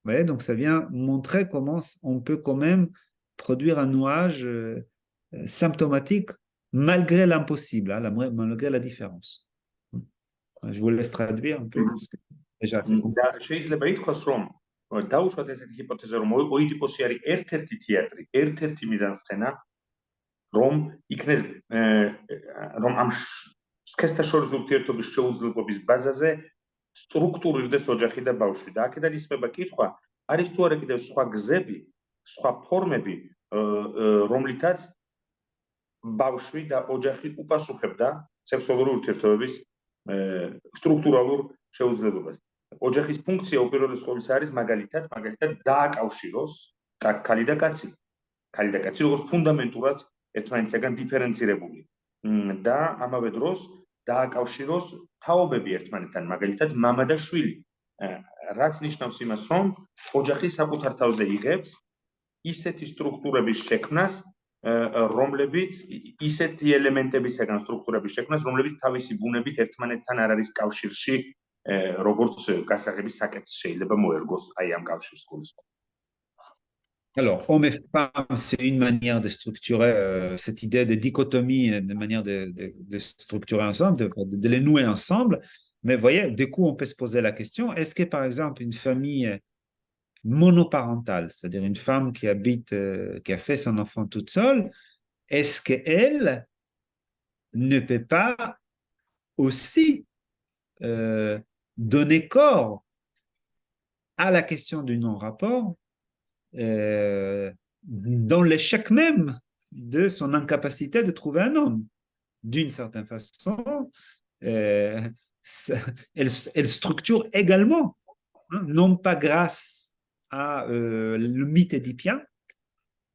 Speaker 2: Vous voyez, donc ça vient montrer comment on peut quand même produire un nouage symptomatique malgré l'impossible, hein, malgré la différence. Je vous laisse traduire un peu. Parce que déjà, c'est compliqué.
Speaker 1: შეიძლება ითქვას, რომ დაუშვათ ესეთი ჰიპოთეზა, რომ ოიდიპოსი არის ერთ-ერთი თეატრი, ერთ-ერთი მიზანსცენა, რომ იქნებ რომ ამ სქესთა შორის ურთიერთობის შეუძლებლობის ბაზაზე სტრუქტურირდეს ოჯახი და ბავშვი. და აქედან ისმება კითხვა, არის თუ არა კიდევ სხვა გზები, სხვა ფორმები, რომლითაც ბავშვი და ოჯახი უპასუხებდა სექსუალური ურთიერთობების სტრუქტურალურ შეუძლებლობას. ოჯახის ფუნქცია უპირველეს ყოვლისა არის მაგალითად დააკავშიროს ქალი და კაცი. ქალი და კაცი როგორც ფუნდამენტურად ერთმანეთისგან დიფერენცირებული და ამავე დროს დააკავშიროს თაობები ერთმანეთთან, მაგალითად მამა და შვილი. რაც ნიშნავს იმას, რომ ოჯახი საკუთარ თავზე იღებს ისეთი სტრუქტურების შექმნას, რომლებიც ისეთი ელემენტებისგან სტრუქტურების შექმნას, რომლებიც თავისი ბუნებით ერთმანეთთან არ არის კავშირში, როგორც გასაღების საკითხს შეიძლება მოერგოს აი ამ კავშირს გულისხმობ.
Speaker 2: Alors, hommes et femmes, c'est une manière de structurer cette idée de dichotomie, de manière de structurer ensemble, de les nouer ensemble. Mais vous voyez, du coup, on peut se poser la question, est-ce que par exemple une famille monoparentale, c'est-à-dire une femme qui habite, qui a fait son enfant toute seule, est-ce qu'elle ne peut pas aussi donner corps à la question du non-rapport, dans l'échec même de son incapacité de trouver un homme. D'une certaine façon, euh, elle structure également, hein, non pas grâce à le mythe édipien,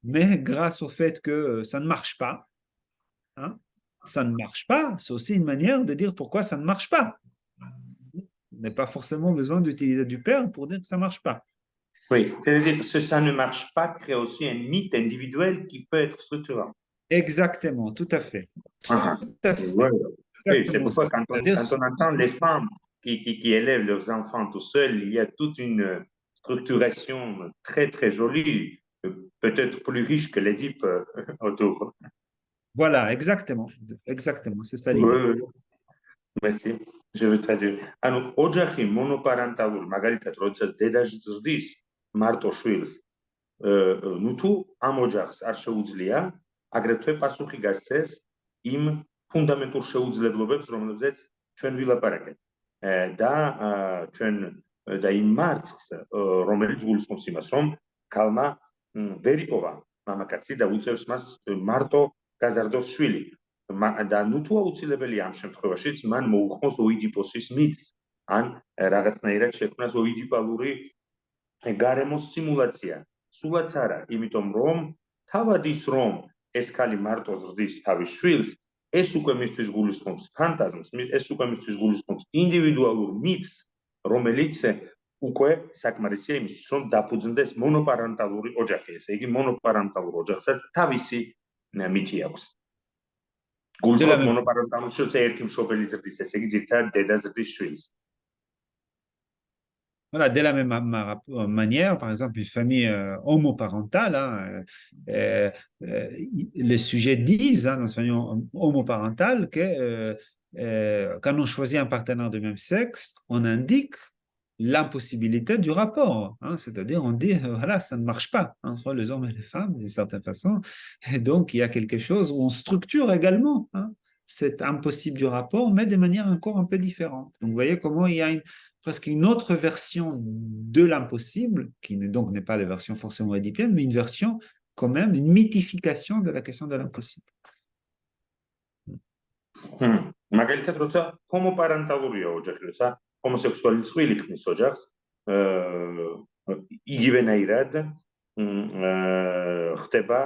Speaker 2: mais grâce au fait que ça ne marche pas. Hein, ça ne marche pas, c'est aussi une manière de dire pourquoi ça ne marche pas. On n'a pas forcément besoin d'utiliser du père pour dire que ça ne marche pas.
Speaker 1: Oui, c'est-à-dire que ça ne marche pas crée aussi un mythe individuel qui peut être structurant.
Speaker 2: Exactement, tout à fait.
Speaker 1: Ah,
Speaker 2: Tout à
Speaker 1: ouais.
Speaker 2: fait.
Speaker 1: Oui, c'est
Speaker 2: Exactement ça.
Speaker 1: pourquoi
Speaker 2: C'est-à-dire,
Speaker 1: quand on entend les femmes qui élèvent leurs enfants tout seuls, il y a toute une structuration très, très jolie, peut-être plus riche que l'Édipe autour.
Speaker 2: voilà, exactement. Exactement, c'est ça l'idée.
Speaker 1: Oui, merci. Je vais traduire. ანუ ოჯახი მონოპარენტალური მაგალითად როდესაც დედაჟი ზრდის მარტო შვილს ნუ თუ ამ ოჯახს არ შეუძლია აგრეთვე პასუხი გასცეს იმ ფუნდამენტურ შეუძლებლობებს რომლებზეც ჩვენ ვილაპარაკეთ და ჩვენ და იმ მარცხს რომელიც გულისხმობს იმას რომ ქალმა ვერ იპოვა მამაკაცი და უწევს მას მარტო გაზარდოს შვილი და ნუ თუ აუცილებელია ამ შემთხვევაშიც მან მოუხმოს ოიდიპოსის მითს ან რაღაცნაირად შექმნას ოიდიპალური გარემოს სიმულაცია სულაც არა იმიტომ რომ თავად ის რომ ეს ქალი მარტო ზრდის თავის შვილს ეს უკვე მისთვის გულისხმობს ფანტაზმს ეს უკვე მისთვის გულისხმობს ინდივიდუალურ მითს რომელიც უკვე საკმარისია იმისთვის რომ დაფუძნდეს მონოპარენტალური ოჯახი ესე იგი მონოპარენტალურ ოჯახსაც თავისი მითი აქვს
Speaker 2: De la
Speaker 1: გულისხმობ
Speaker 2: même,
Speaker 1: მონოპარენტალურ შვილს ერთი მშობელი ზრდის ესე იგი ძირითადად დედა ზრდის შვილს
Speaker 2: voilà, de la même manière, par exemple, une famille homoparentale, hein, les sujets disent hein, dans une famille homoparentale que quand on choisit un partenaire de même sexe, on indique l'impossibilité du rapport. Hein, c'est-à-dire, on dit, voilà, ça ne marche pas entre les hommes et les femmes, d'une certaine façon. Et donc, il y a quelque chose où on structure également hein, cet impossible du rapport, mais de manière encore un peu différente. Donc, vous voyez comment il y a presque une autre version de l'impossible, qui donc n'est pas la version forcément édipienne, mais une version quand même, une mythification de la question de l'impossible.
Speaker 1: მაგალითად, როცა ჰომოპარენტალურია ოჯახი, როცა ჰომოსექსუალი წყვილი ქმნის ოჯახს, იგივენაირად ხდება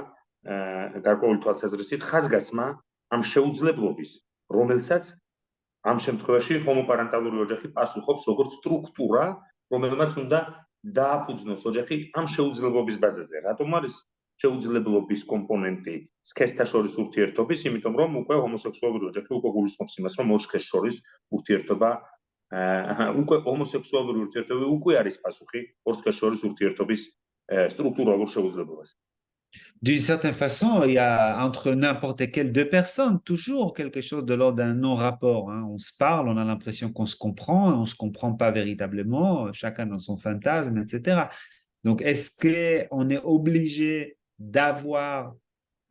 Speaker 1: გარკვეული თვალსაზრისით ხაზგასმა ამ შეუძლებლობის, რომელსაც ამ შემთხვევაში ჰომოპარენტალური ოჯახი პასუხობს როგორც სტრუქტურა, რომელმაც უნდა დააფუძნოს ოჯახი ამ შეუძლებლობის ბაზაზე. რატომ არის შეუძლებლობის კომპონენტი სქესთა შორის ურთიერთობის, იმიტომ რომ უკვე ჰომოსექსუალური ოჯახი უკვე გულისხმობს იმას, რომ ორ სქესს შორის ურთიერთობა უკვე ჰომოსექსუალური ურთიერთობა უკვე არის პასუხი ორ სქესს შორის ურთიერთობის სტრუქტურალურ შეუძლებლობაზე.
Speaker 2: D'une certaine façon, il y a entre n'importe quelle deux personnes toujours quelque chose de l'ordre d'un non-rapport. Hein. On se parle, on a l'impression qu'on se comprend, on ne se comprend pas véritablement, chacun dans son fantasme, etc. Donc, est-ce qu'on est obligé d'avoir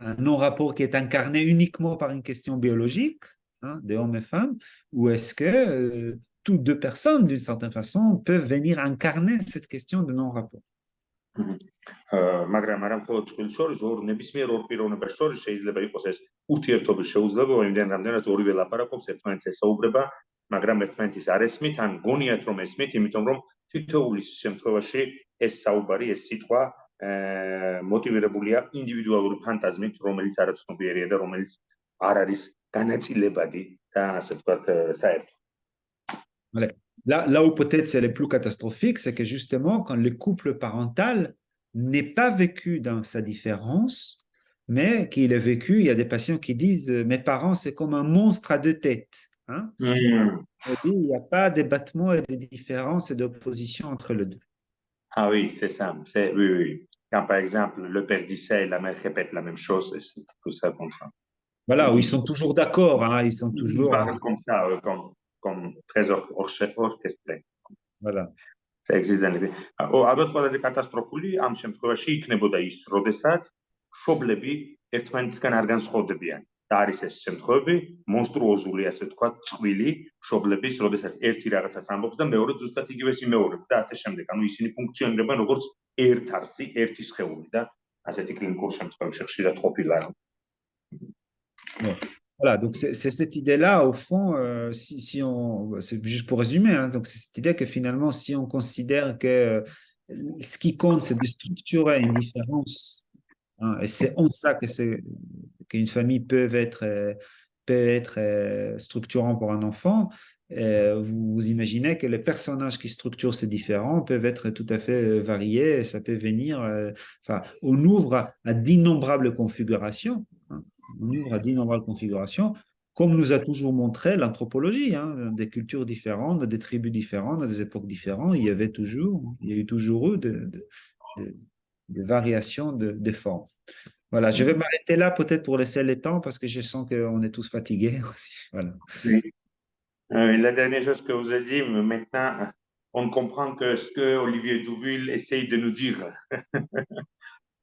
Speaker 2: un non-rapport qui est incarné uniquement par une question biologique, hein, des hommes et femmes, ou est-ce que toutes deux personnes, d'une certaine façon, peuvent venir incarner cette question de non-rapport?
Speaker 1: მაგრამ არა მხოლოდ წყვილს შორის, ნებისმიერ ორ პიროვნებას შორის შეიძლება იყოს ეს ურთიერთობის შეუძლებლობა, იმდენ რამდენადაც ორივე ლაპარაკობს, ერთმანეთს ესაუბრება, მაგრამ ერთმანეთის არ ესმით, ან გონიათ რომ ესმით, იმიტომ რომ თითოეულის შემთხვევაში ეს საუბარი, ეს სიტყვა მოტივირებულია ინდივიდუალური ფანტაზმით, რომელიც არაცნობიერია და რომელიც არ არის განაწილებადი და ასე ვთქვათ, საერთო.
Speaker 2: Là où peut-être c'est le plus catastrophique, c'est que justement, quand le couple parental n'est pas vécu dans sa différence, mais qu'il est vécu, il y a des patients qui disent mes parents, c'est comme un monstre à deux têtes. Hein? Il n'y a pas de battement et de différence et d'opposition entre les deux.
Speaker 1: Ah oui, c'est ça. Oui, oui. Quand par exemple le père dit ça et la mère répète la même chose, c'est tout ça contre.
Speaker 2: Voilà, où ils sont toujours d'accord, hein, ils sont toujours.
Speaker 1: Ils parlent comme ça, comme très orchestré.
Speaker 2: Voilà.
Speaker 1: Ça existe dans les pays. ალბათ ყველაზე კატასტროფული ამ შემთხვევაში იქნებოდა ის, როდესაც მშობლები ერთმანეთისგან არ განსხვავდებიან. და არის ეს შემთხვევები მონსტრუოზული, ასე თქვა, წყვილი მშობლების, როდესაც ერთი რაღაცას ამბობს და მეორე ზუსტად იგივეს იმეორებს და ასე შემდეგ. ანუ ისინი ფუნქციონირებენ როგორც ერთ არსი, ერთი სხეული და ასეთი კლინიკურ შემთხვევებში ხშირად ყოფილა.
Speaker 2: Bon. Voilà, donc c'est cette idée-là, au fond, si on, c'est juste pour résumer, hein, donc c'est cette idée que finalement, si on considère que ce qui compte, c'est de structurer une différence, hein, et c'est en ça que qu'une famille peut être structurant pour un enfant, vous imaginez que les personnages qui structurent ces différents peuvent être tout à fait variés, et ça peut venir, enfin, on ouvre à d'innombrables configurations, hein. On ouvre à d'innombrables configurations, comme nous a toujours montré l'anthropologie, hein, des cultures différentes, des tribus différentes, des époques différentes, il y a eu toujours eu de variations de formes. Voilà, je vais m'arrêter là peut-être pour laisser le temps parce que je sens qu'on est tous fatigués aussi. Voilà.
Speaker 1: Oui. La dernière chose que vous avez dit, maintenant, on comprend que ce que Olivier Douville essaye de nous dire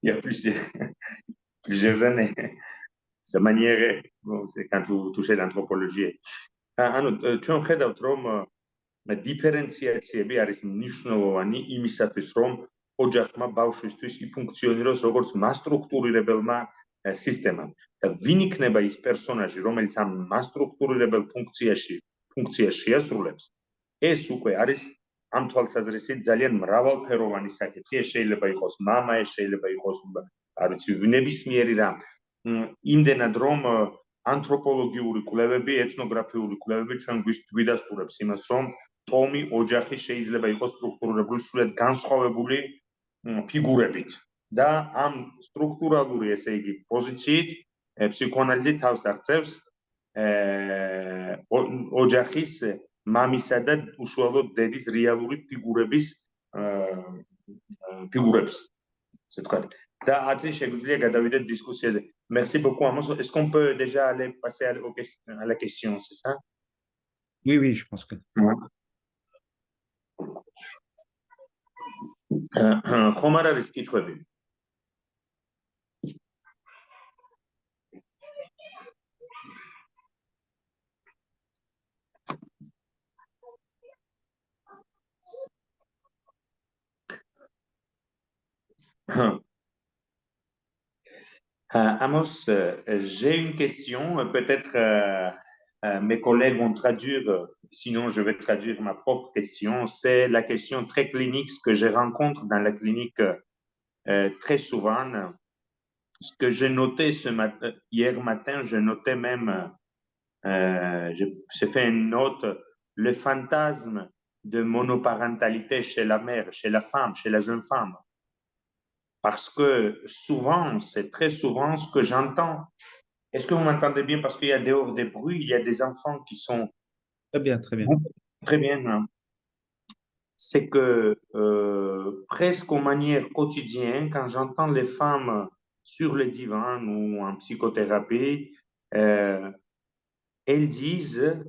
Speaker 1: il y a plusieurs années. Sa manière, bon, c'est quand vous touchez l'anthropologie. ჩვენ ვხედავთ, რომ დიფერენციაციები არის მნიშვნელოვანი იმისათვის, რომ ოჯახმა ბავშვისთვის იფუნქციონიროს როგორც მასტრუქტურირებელმა სისტემამ. და ვინ იქნება ის პერსონაჟი, რომელიც ამ მასტრუქტურირებელ ფუნქციას შეასრულებს, ეს უკვე არის ამ თვალსაზრისით ძალიან მრავალფეროვანი საკითხი. ეს შეიძლება იყოს მამა, ეს შეიძლება იყოს, არ ვიცი, ნებისმიერი რამ. იმდენად, რომ ანთროპოლოგიური კვლევები, ეთნოგრაფიული კვლევები ჩვენ გვიდასტურებს იმას, რომ ტომი ოჯახი შეიძლება იყოს სტრუქტურირებული სრულიად განსხვავებული ფიგურებით. და ამ სტრუქტურალური, ესე იგი, პოზიციით ფსიქოანალიზი თავს აღწევს ოჯახის მამისა და უშუალოდ დედის რეალური ფიგურების ასე თქვა. და ათი შეგვიძლია გადავიდეთ დისკუსიაზე. Merci beaucoup, Amos. Est-ce qu'on peut déjà aller passer à la question, c'est ça?
Speaker 2: Oui, oui, je pense que.
Speaker 1: ხომ არ არის კითხვები? Amos, j'ai une question. Peut-être mes collègues vont traduire, sinon je vais traduire ma propre question. C'est la question très clinique, ce que je rencontre dans la clinique très souvent. Ce que j'ai noté hier matin, je notais même, j'ai fait une note, le fantasme de monoparentalité chez la mère, chez la femme, chez la jeune femme. Parce que souvent, c'est très souvent ce que j'entends. Est-ce que vous m'entendez bien? Parce qu'il y a dehors des bruits, il y a des enfants qui sont...
Speaker 2: Très bien, très bien.
Speaker 1: Très bien. Hein? C'est que presque en manière quotidienne, quand j'entends les femmes sur le divan ou en psychothérapie, elles disent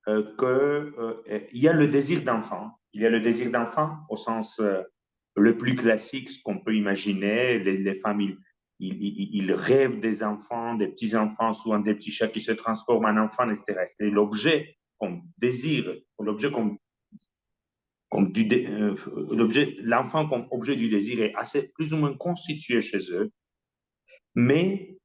Speaker 1: qu'il y a le désir d'enfant. Il y a le désir d'enfant au sens le plus classique, ce qu'on peut imaginer. Les femmes, ils rêvent des enfants, des petits-enfants, souvent des petits chats qui se transforment en enfants, etc. C'est l'objet qu'on désire, l'objet l'enfant comme objet du désir est assez plus ou moins constitué chez eux. Mais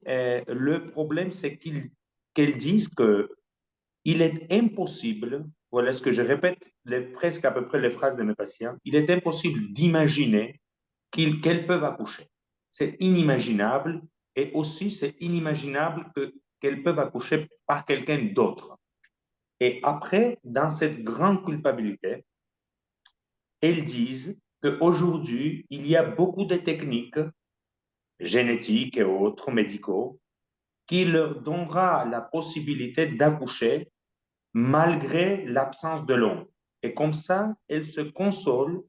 Speaker 1: le problème, c'est qu'elles disent qu'il est impossible, voilà ce que je répète presque à peu près les phrases de mes patients, il est impossible d'imaginer qu'elles peuvent accoucher. C'est inimaginable et aussi c'est inimaginable qu'elles peuvent accoucher par quelqu'un d'autre. Et après, dans cette grande culpabilité, elles disent qu'aujourd'hui, il y a beaucoup de techniques génétiques et autres médicaux qui leur donnera la possibilité d'accoucher malgré l'absence de l'homme. Et comme ça, elles se consolent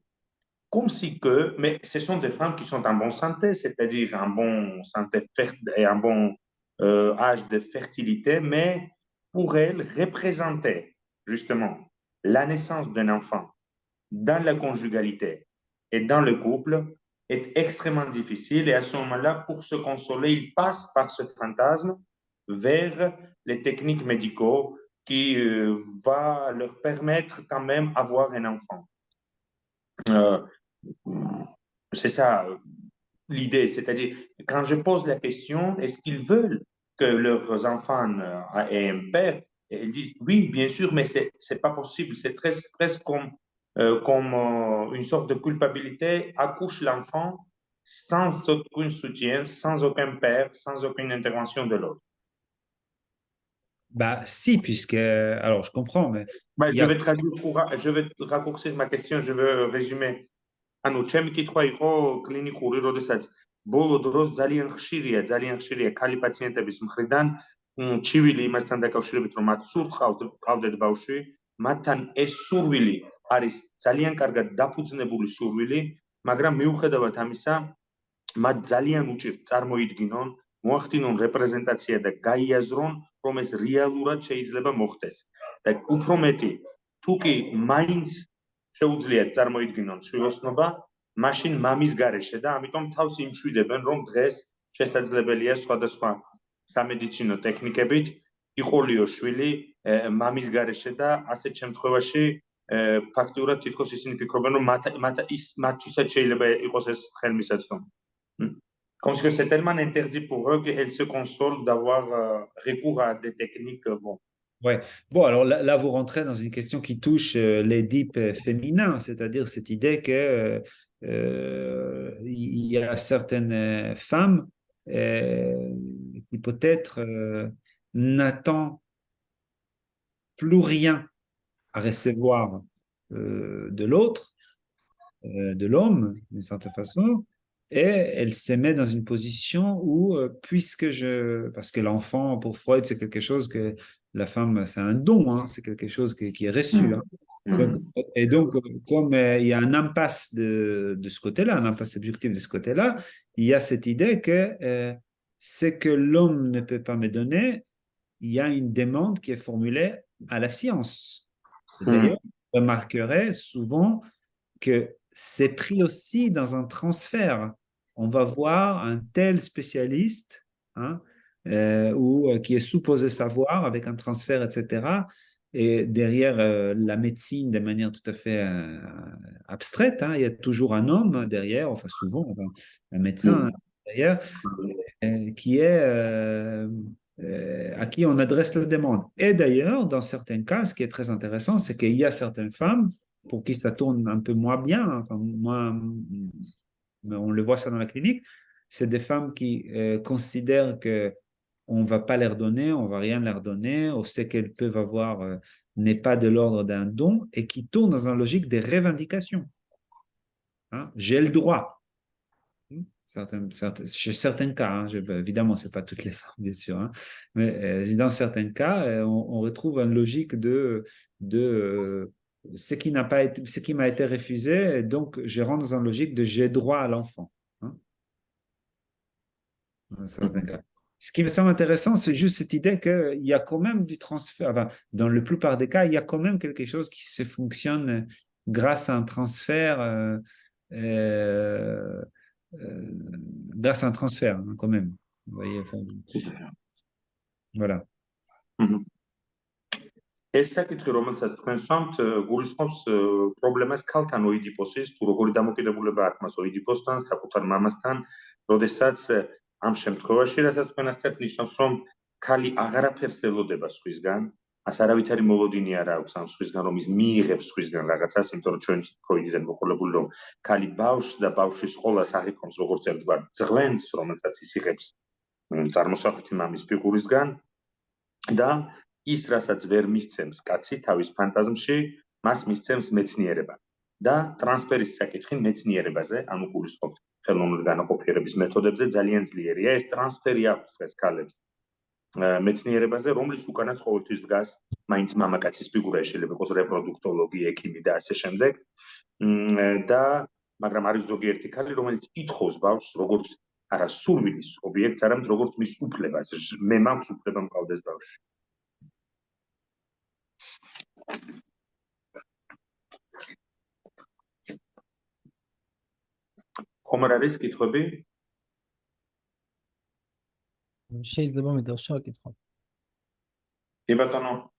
Speaker 1: comme si que, mais ce sont des femmes qui sont en bonne santé, c'est-à-dire en bonne santé et en bon âge de fertilité, mais pour elles, représenter justement la naissance d'un enfant dans la conjugalité et dans le couple est extrêmement difficile et à ce moment-là, pour se consoler, il passe par ce fantasme vers les techniques médicaux qui va leur permettre quand même d'avoir un enfant. Euh, c'est ça l'idée, c'est-à-dire quand je pose la question, est-ce qu'ils veulent que leurs enfants aient un père? Et ils disent oui, bien sûr, mais c'est pas possible. C'est presque comme une sorte de culpabilité. Accouche l'enfant sans aucun soutien, sans aucun père, sans aucune intervention de l'autre.
Speaker 2: Bah, si, puisque, alors je comprends, mais
Speaker 1: Ben,
Speaker 2: il y a,
Speaker 1: je vais raccourcir ma question, je vais résumer. ანუ ჩემი კითხვა იყო კლინიკური, როდესაც ბოლო დროს ძალიან ხშირია ქალი პაციენტების მხრიდან ჩივილი იმასთან დაკავშირებით, რომ მათ სურთ ყავდეთ ბავშვი, მათთან ეს სურვილი არის ძალიან კარგად დაფუძნებული სურვილი, მაგრამ მიუხედავად ამისა, მათ ძალიან უჭირთ წარმოიდგინონ, მოახდინონ რეპრეზენტაცია და გაიაზრონ, რომ ეს რეალურად შეიძლება მოხდეს. და უფრო მეტი, თუ კი მაინც შეუძლიათ წარმოიდგინონ შვილოსნობა, მაშინ მამის გარეშე და ამიტომ თავს იმშვიდებენ, რომ დღეს შესაძლებელია სხვადასხვა სამედიცინო ტექნიკებით იყოლიო შვილი მამის გარეშე და ასეთ შემთხვევაში ფაქტიურად თითქოს ისინი ფიქრობენ, რომ მათთვისაც შეიძლება იყოს ეს ხელმისაწვდომი. Comme que c'est tellement interdit pour eux qu'elles se consolent d'avoir recours à des techniques. Bon.
Speaker 2: ouais. Bon, alors là, vous rentrez dans une question qui touche l'Édipe féminin, c'est-à-dire cette idée que il y a certaines femmes qui peut-être n'attendent plus rien à recevoir de l'autre, de l'homme, d'une certaine façon, et elle se met dans une position où, parce que l'enfant, pour Freud, c'est quelque chose que la femme, c'est un don, hein, c'est quelque chose qui est reçu. Hein. Donc, et donc, comme il y a un impasse de ce côté-là, un impasse subjectif de ce côté-là, il y a cette idée que ce que l'homme ne peut pas me donner, il y a une demande qui est formulée à la science. D'ailleurs, on remarquerait souvent que c'est pris aussi dans un transfert. On va voir un tel spécialiste hein, ou qui est supposé savoir avec un transfert, etc. Et derrière la médecine, de manière tout à fait abstraite, hein, il y a toujours un homme derrière, enfin souvent enfin, un médecin derrière, qui est à qui on adresse la demande. Et d'ailleurs, dans certains cas, ce qui est très intéressant, c'est qu'il y a certaines femmes pour qui ça tourne un peu moins bien, enfin, on le voit ça dans la clinique, c'est des femmes qui considèrent que on va pas leur donner, on va rien leur donner, on sait qu'elles peuvent avoir n'est pas de l'ordre d'un don et qui tournent dans une logique de revendication. Hein? J'ai le droit. Chez certains cas, hein, évidemment, ce n'est pas toutes les femmes, bien sûr, hein, mais dans certains cas, on retrouve une logique de ce qui n'a pas été, ce qui m'a été refusé, et donc je rentre dans une logique de j'ai droit à l'enfant. Hein, dans certains cas. Ce qui me semble intéressant, c'est juste cette idée qu'il y a quand même du transfert. Enfin, dans la plupart des cas, il y a quand même quelque chose qui se fonctionne grâce à un transfert. Euh, grâce à un transfert, hein, quand même. Vous voyez, enfin, voilà.
Speaker 1: ეს საკითხი, რომელსაც თქვენ სვამთ, გულისხმობს პრობლემას ქალთან ოიდიპოსის, თუ როგორი დამოკიდებულება აქვს მას ოიდიპოსთან, საკუთარ მამასთან, როდესაც ამ შემთხვევაში, რასაც თქვენ ახსენეთ, ნიშნავს, რომ ქალი აღარაფერს ელოდება სხვისგან, ას არავითარი მოლოდინი არ აქვს ამ სხვისგან, რომ ის მიიღებს სხვისგან რაღაცას, იმიტომ რომ ჩვენ ფროიდიდან მოყოლებული, რომ ქალი ბავშვს და ბავშვის ყოლას აღიქვამს როგორც ერთგვარ ძღვენს, რომელსაც ის იღებს წარმოსახვითი მამის ფიგურისგან და ის, რასაც ვერ მისცემს კაცი თავის ფანტაზმში, მას მისცემს მეცნიერება. და ტრანსფერის საკითხი მეცნიერებაზე, ანუ გულისხმობთ ხელოვნური განაყოფიერების მეთოდებზე ძალიან ძლიერია. ეს ტრანსფერი აქვს დღეს ქალებს მეცნიერებაზე, რომლის უკანაც ყოველთვის დგას მაინც მამაკაცის ფიგურა, შეიძლება იყოს რეპროდუქტოლოგი, ექიმი და ასე შემდეგ. და მაგრამ არის ზოგიერთი ქალი, რომელიც ითხოვს ბავშვს როგორც არა სურვილის ობიექტს, არამედ როგორც მის უფლებას. მე მაქვს უფლება მყავდეს ბავშვი. ხო, ხომ არ არის კითხვები?
Speaker 3: შეიძლება მე დავსვაკითხო.
Speaker 1: კი ბატონო.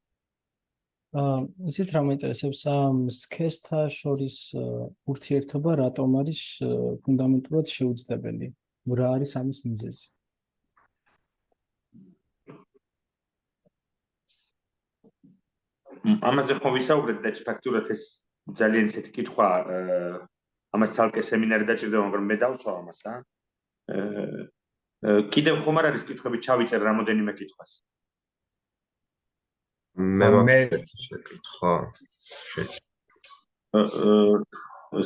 Speaker 3: ისეთ რა მაინტერესებს, სქესთა შორის ურთიერთობა რატომ არის ფუნდამენტურად შეუძლებელი? რა არის ამის მიზეზი?
Speaker 1: ამაზე ხომ ვისაუბრეთ და ფაქტურად ეს ძალიან ისეთი კითხვა ამას ცალკე სემინარი დაჭირდება, მაგრამ მე დავსვა ამას, კიდევ ხომ არ არის კითხვები, ჩავიწერ რამოდენიმე კითხვას.
Speaker 4: მე მაქვს ერთი შეკითხვა.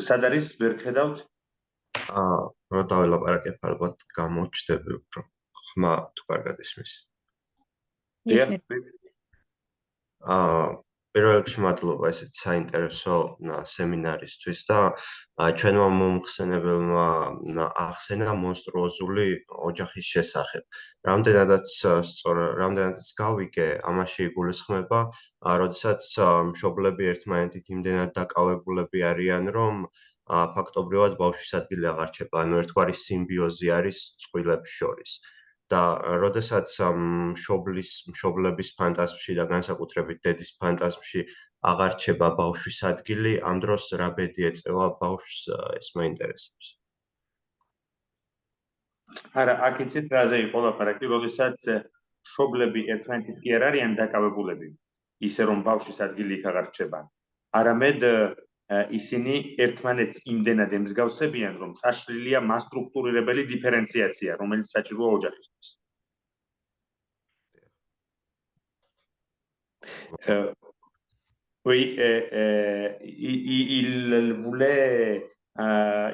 Speaker 1: სად არის ვერ ხედავთ?
Speaker 4: რა დაველაპარაკებ, ალბათ გამოჩნდები უფრო ხმა თუ კარგად ისმის. პირველ რიგში მადლობა ესეთ საინტერესო სემინარისთვის და ჩვენმა მომხსენებელმა ახსენა მონსტრუოზული ოჯახის შესახებ. რამდენადაც გავიგე, ამაში იგულისხმება, როდესაც მშობლები ერთმანეთით იმდენად დაკავებულები არიან, რომ ფაქტობრივად ბავშვის ადგილი აღარ რჩება, ანუ ერთგვარი სიმბიოზი არის წყვილებს შორის. და როდესაც მშობლების ფანტაზმში და განსაკუთრებით დედის ფანტაზმში აღარ რჩება ბავშვის ადგილი, ამ დროს რა ბედი ეწევა ბავშვს, ეს მაინტერესებს.
Speaker 1: არა, აქ იცით რაზე იყო ლაპარაკი, როდესაც მშობლები ერთმანეთით კი არ არიან დაკავებულები, ისე რომ ბავშვის ადგილი იქ აღარ რჩება. არამედ ისინი ერთმანეთს იმდენად ემსგავსებიან, რომ წაშლილია მასტრუქტურირებელი დიფერენციაცია, რომელიც საჭიროა ოჯახისთვის. Oui,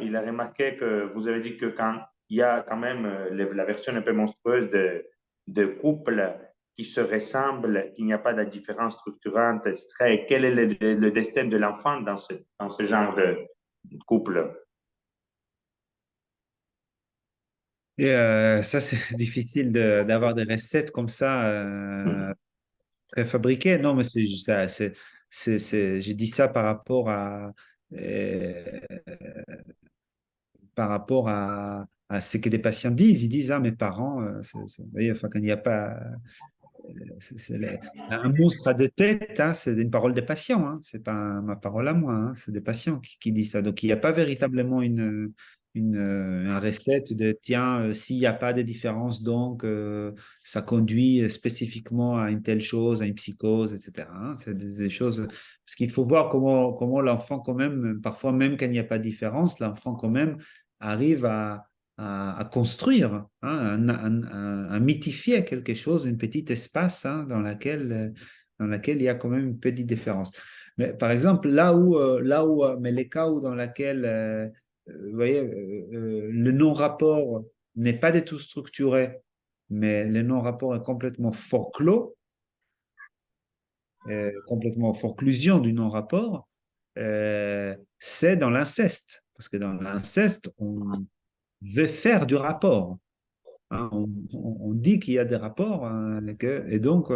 Speaker 1: il a remarqué que vous avez dit que quand il y a quand même la version un peu monstrueuse de couple qui se ressemblent, qu'il n'y a pas de différence structurante, etc. Et quel est le destin de l'enfant dans ce genre de couple?
Speaker 2: Et ça, c'est difficile d'avoir des recettes comme ça préfabriquées. Non, mais c'est ça. J'ai dit ça par rapport à ce que les patients disent. Ils disent, mes parents, vous voyez, enfin, quand il n'y a pas... un monstre à deux têtes, c'est une parole des patients, c'est pas ma parole à moi, c'est des patients qui disent ça. Donc il n'y a pas véritablement une recette de tiens, s'il n'y a pas de différence, donc ça conduit spécifiquement à une telle chose, à une psychose, etc. C'est des choses. Parce qu'il faut voir comment l'enfant, quand même, parfois même quand il n'y a pas de différence, l'enfant, quand même, arrive à construire, à mythifier quelque chose, une petite espace dans laquelle il y a quand même une petite différence. Mais par exemple, mais les cas où dans lesquels, vous voyez, le non-rapport n'est pas du tout structuré, mais le non-rapport est complètement forclos, complètement forclusion du non-rapport, c'est dans l'inceste. Parce que dans l'inceste, on veut faire du rapport. On dit qu'il y a des rapports, et donc,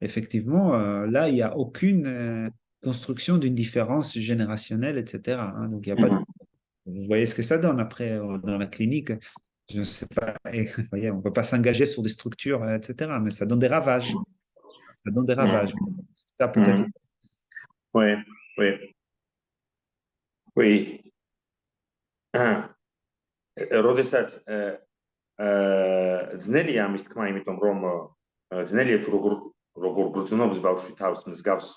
Speaker 2: effectivement, là, il n'y a aucune construction d'une différence générationnelle, etc. Donc, il n'y a pas de... Vous voyez ce que ça donne après dans la clinique. Je ne sais pas, vous voyez, on ne peut pas s'engager sur des structures, etc. Mais ça donne des ravages. Ça donne des ravages. Ça peut-être...
Speaker 1: Oui, oui. Oui. როდესაც ძნელია ამის თქმა, იმიტომ რომ ძნელია თუ როგორ გრძნობს ბავშვი თავს მსგავს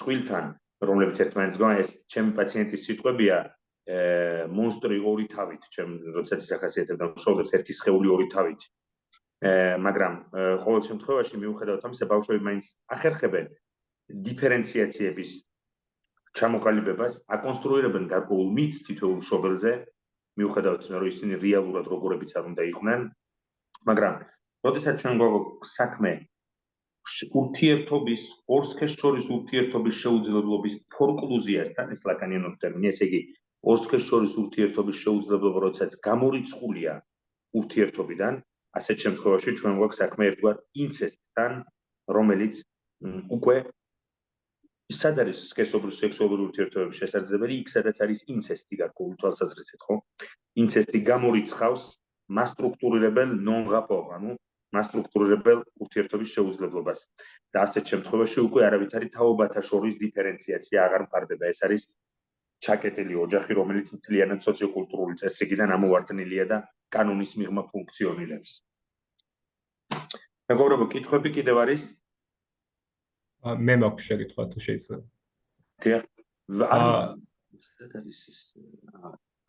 Speaker 1: წყვილთან, რომლებიც ერთმანეთს გონია, ეს ჩემი პაციენტის სიტყვებია, მონსტრი ორი თავით, როდესაც ის ახასიათებდა მშობლებს, ერთი სხეული ორი თავით. მაგრამ ყოველ შემთხვევაში მიუხედავად ამისა, ბავშვები მაინც ახერხებენ დიფერენციაციების ჩამოყალიბებას, აკონსტრუირებენ გარკვეულ მითს თითოეულ მშობელზე, მიუხედავად რომ ისინი რეალურად როგორებიც არ უნდა იყვნენ, მაგრამ როდესაც ჩვენ გვაქვს საქმე ურთიერთობის, ორსქეს შორის ურთიერთობის შეუძლებლობის ფორკლუზიასთან, ეს ლაკანიანური ტერმინი, ესე იგი, ორსქეს შორის ურთიერთობის შეუძლებლობა, როდესაც გამორიცხულია ურთიერთობიდან, ასეთ შემთხვევაში ჩვენ გვაქვს საქმე ერთგვარ ინცესტთან, რომელიც უკვე სად არის სქესობრივ სექსუალური ურთიერთობების შესაძლებელი? იქ სადაც არის ინცესტი გარკვეული თვალსაზრისით, ხო? ინცესტი გამორიცხავს მასტრუქტურირებელ non-rapport, ანუ მასტრუქტურირებელ ურთიერთობის შეუძლებლობას. და ასეთ შემთხვევაში უკვე არავითარი თაობათა შორის დიფერენციაცია აღარ მყარდება. ეს არის ჩაკეტილი ოჯახი, რომელიც მთლიანად სოციოკულტურული წესრიგიდან ამოვარდნილია და კანონის მიღმა ფუნქციონირებს. მეგობრებო, კითხვები კიდევ არის?
Speaker 5: მე მაქვს შეკითხვა თუ შეიძლება.
Speaker 1: დიახ. სად არის ის?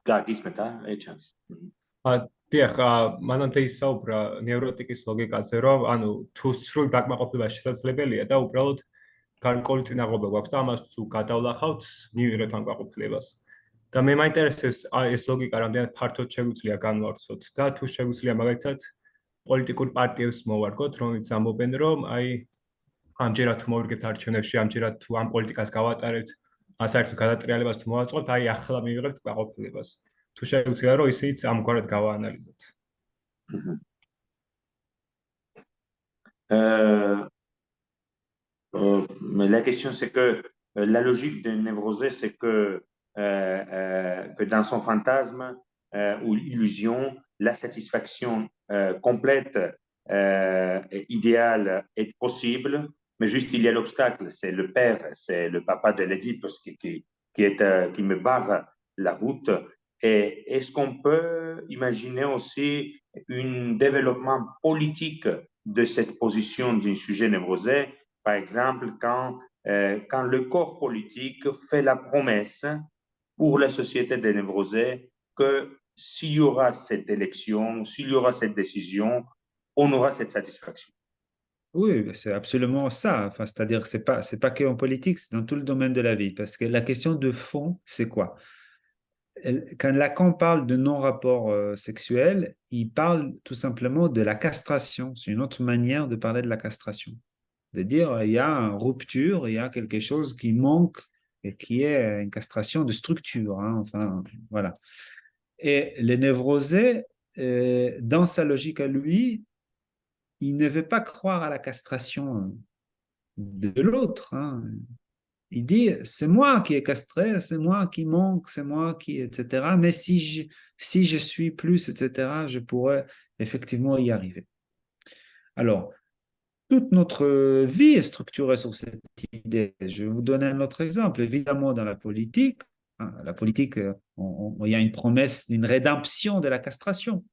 Speaker 1: გაგისმენთ, ეჩანს.
Speaker 5: დიახ, მანამდე ისაუბრა ნევროტიკის ლოგიკაზე, რომ ანუ თუ სრულ დაკმაყოფილება შესაძლებელია და უბრალოდ გარკვეული წინაღობა გვაქვს და ამას თუ გადავლახავთ, მივიღებთ ამ კმაყოფილებას. და მე მაინტერესებს ეს ლოგიკა რამდენად ფართოდ შეგვიძლია განვავრცოთ და თუ შეგვიძლია მაგალითად პოლიტიკურ პარტიებს მოვარგოთ, რომელიც ამბობენ, რომ აი ამჯერად თუ მოვირგებთ არჩევნებში, ამჯერად თუ ამ პოლიტიკას გავატარებთ, საერთოდ გადატრიალებას თუ მოვაწყოთ, აი ახლა მივიღებთ კმაყოფილებას. თუ შეგვიძლია რომ ისიც ამგვარად გავაანალიზოთ.
Speaker 1: La question c'est que la logique de névrosé c'est que dans son fantasme ou illusion, la satisfaction complète et idéale est possible, mais juste il y a l'obstacle, c'est le père, c'est le papa de l'Édipe qui me barre la route. Et est-ce qu'on peut imaginer aussi un développement politique de cette position d'un sujet névrosé, par exemple quand le corps politique fait la promesse pour la société des névrosés que s'il y aura cette élection, s'il y aura cette décision, on aura cette satisfaction.
Speaker 2: Oui, c'est absolument ça. Enfin, c'est-à-dire que c'est pas que en politique, c'est dans tout le domaine de la vie. Parce que la question de fond, c'est quoi? Quand Lacan parle de non-rapport sexuel, il parle tout simplement de la castration. C'est une autre manière de parler de la castration. De dire, il y a une rupture, il y a quelque chose qui manque et qui est une castration de structure. Hein, enfin, voilà. Et le névrosé, dans sa logique à lui, il ne veut pas croire à la castration de l'autre. Hein. Il dit, c'est moi qui est castré, c'est moi qui manque, c'est moi qui, etc. Mais si je suis plus, etc., je pourrais effectivement y arriver. Alors, toute notre vie est structurée sur cette idée. Je vais vous donner un autre exemple. Évidemment, dans la politique, il y a une promesse d'une rédemption de la castration.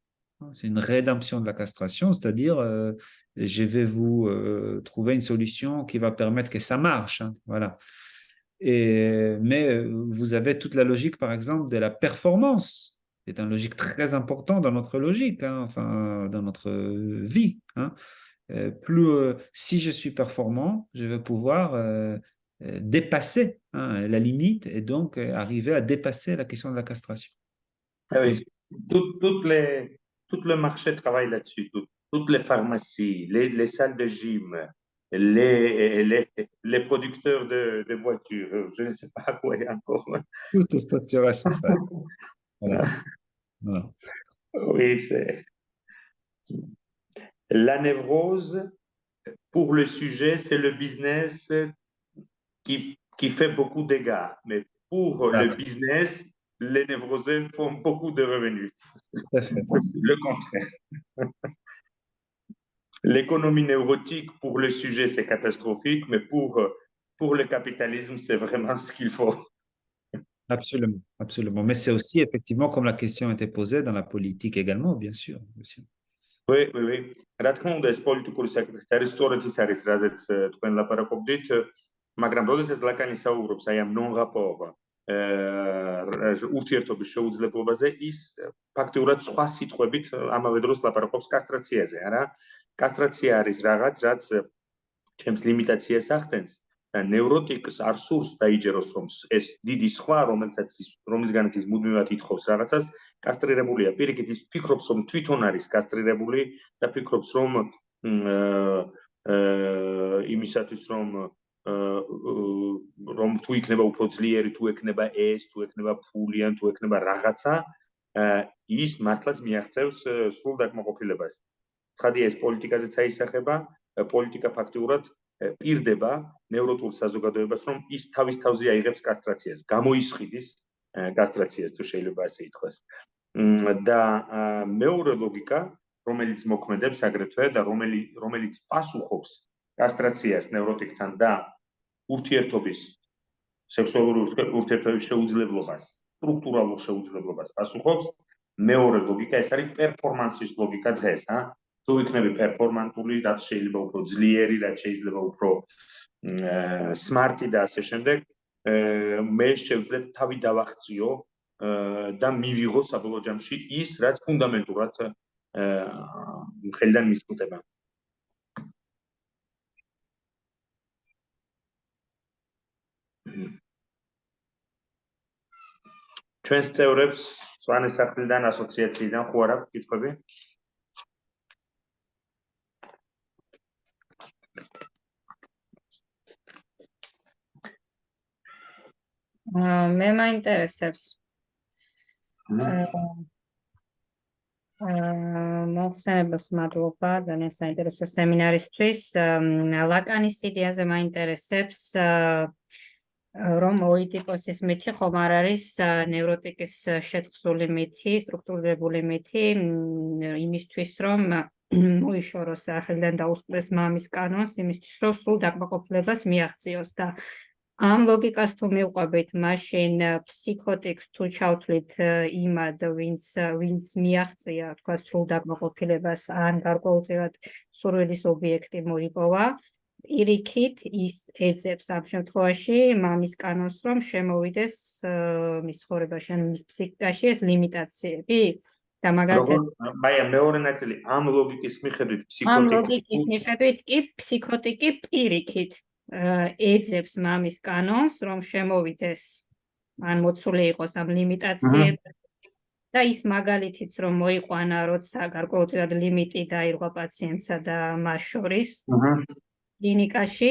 Speaker 2: C'est une rédemption de la castration, c'est-à-dire je vais vous trouver une solution qui va permettre que ça marche. Hein, voilà. Mais vous avez toute la logique, par exemple, de la performance. C'est une logique très importante dans notre logique, hein, enfin, dans notre vie. Hein. Si je suis performant, je vais pouvoir dépasser hein, la limite et donc arriver à dépasser la question de la castration.
Speaker 1: Ah oui. Tout le marché travaille là-dessus. Toutes les pharmacies, les salles de gym, les producteurs de voitures, je ne sais pas quoi encore.
Speaker 2: Tout est structuré sur ça. Voilà. Voilà.
Speaker 1: Oui, c'est... La névrose, pour le sujet, c'est le business qui fait beaucoup de dégâts. Mais pour le business, les névrosés font beaucoup de revenus. Le contraire. L'économie névrotique, pour le sujet, c'est catastrophique, mais pour le capitalisme, c'est vraiment ce qu'il faut.
Speaker 2: Absolument, absolument. Mais c'est aussi, effectivement, comme la question était posée dans la politique également, bien sûr. Bien sûr.
Speaker 1: Oui, oui, oui. რა თქმა უნდა, ეს პოლიტიკური საკითხი არის, სწორედ ის არის, რაზეც თქვენ ლაპარაკობდით, მაგრამ როდესაც ლაკანი საუბრობს აი ამ non-rapport ურთიერთობის შეუძლებლობაზე, ის ფაქტიურად სხვა სიტყვებით ამავე დროს ლაპარაკობს კასტრაციაზე, არა? კასტრაცია არის რაღაც, რაც ჩემს ლიმიტაციას ახდენს და ნევროტიკს არ სურს დაიჯეროს, რომ ეს დიდი სხვა, რომლისგანაც ის მუდმივად ითხოვს რაღაცას, კასტრირებულია. პირიქით ის ფიქრობს, რომ თვითონ არის კასტრირებული და ფიქრობს, რომ იმისათვის, რომ თუ იქნება უფრო ძლიერი, თუ ექნება ეს, თუ ექნება ფული ან თუ ექნება რაღაცა, ის მართლაც მიაღწევს სრულ დაკმაყოფილებას. ცხადია, ეს პოლიტიკაზეც აისახება, პოლიტიკა ფაქტიურად პირდება ნევროტულ საზოგადოებას, რომ ის თავის თავზე აიღებს კასტრაციას, გამოისხიდის კასტრაციას, თუ შეიძლება ასე ითქვას. და მეორე ლოგიკა, რომელიც მოქმედებს აგრეთვე და რომელიც პასუხობს კასტრაციას ნევროტიკთან და ურთიერთობის სექსუალური ურთიერთობის შეუძლებლობას, სტრუქტურალურ შეუძლებლობას პასუხობს, მეორე ლოგიკა ეს არის პერფორმანსის ლოგიკა დღეს, თუ იქნები პერფორმანტული, რაც შეიძლება უფრო ძლიერი, რაც შეიძლება უფრო სმარტი და ასე შემდეგ, მე შევძლებ თავი დავახციო და მივიღო საბოლოო ჯამში ის, რაც ფუნდამენტურად მხრიდან მისწვდება. ჩვენს წევრებს სვანეს სახლიდან, ასოციაციიდან ხო არ აქვს კითხვები?
Speaker 6: მე მაინტერესებს მოხსენებელს მადლობა ძალიან საინტერესო სემინარისთვის. ლაკანის იდეაზე მაინტერესებს რომ ოიდიპოსის მითი ხომ არ არის ნევროტიკის შეთხზული მითი, სტრუქტურირებული მითი იმისთვის რომ მოიშოროს სახელიდან დაუსწრეს მამის კანონს, იმისთვის რომ სრულ დაკმაყოფილებას მიაღწიოს და ამ ლოგიკას თუ მივყვებით, მაშინ ფსიქოტიკს თუ ჩავთვლით იმად, ვინც მიაღწია, თქვა სრულ დაკმაყოფილებას ან გარკვეულწილად სურვილის ობიექტი მოიპოვა, პირიქით ის ეძებს ამ შემთხვევაში მამის კანონს, რომ შემოვიდეს მის ცხოვრებაში ან მის ფსიქიკაში ეს ლიმიტაციები და მაგალითად
Speaker 1: მაია მეორე ნაწილი ამ ლოგიკის მიხედვით
Speaker 6: ამ ლოგიკის მიხედვით კი ფსიქოტიკი პირიქით ეძებს მამის კანონს, რომ შემოვიდეს ან მოცული იყოს ამ ლიმიტაციებს და ის მაგალითიც რომ მოიყვანა, როცა გარკვეულწილად ლიმიტი დაირღვა პაციენტსა და მას შორის კლინიკაში,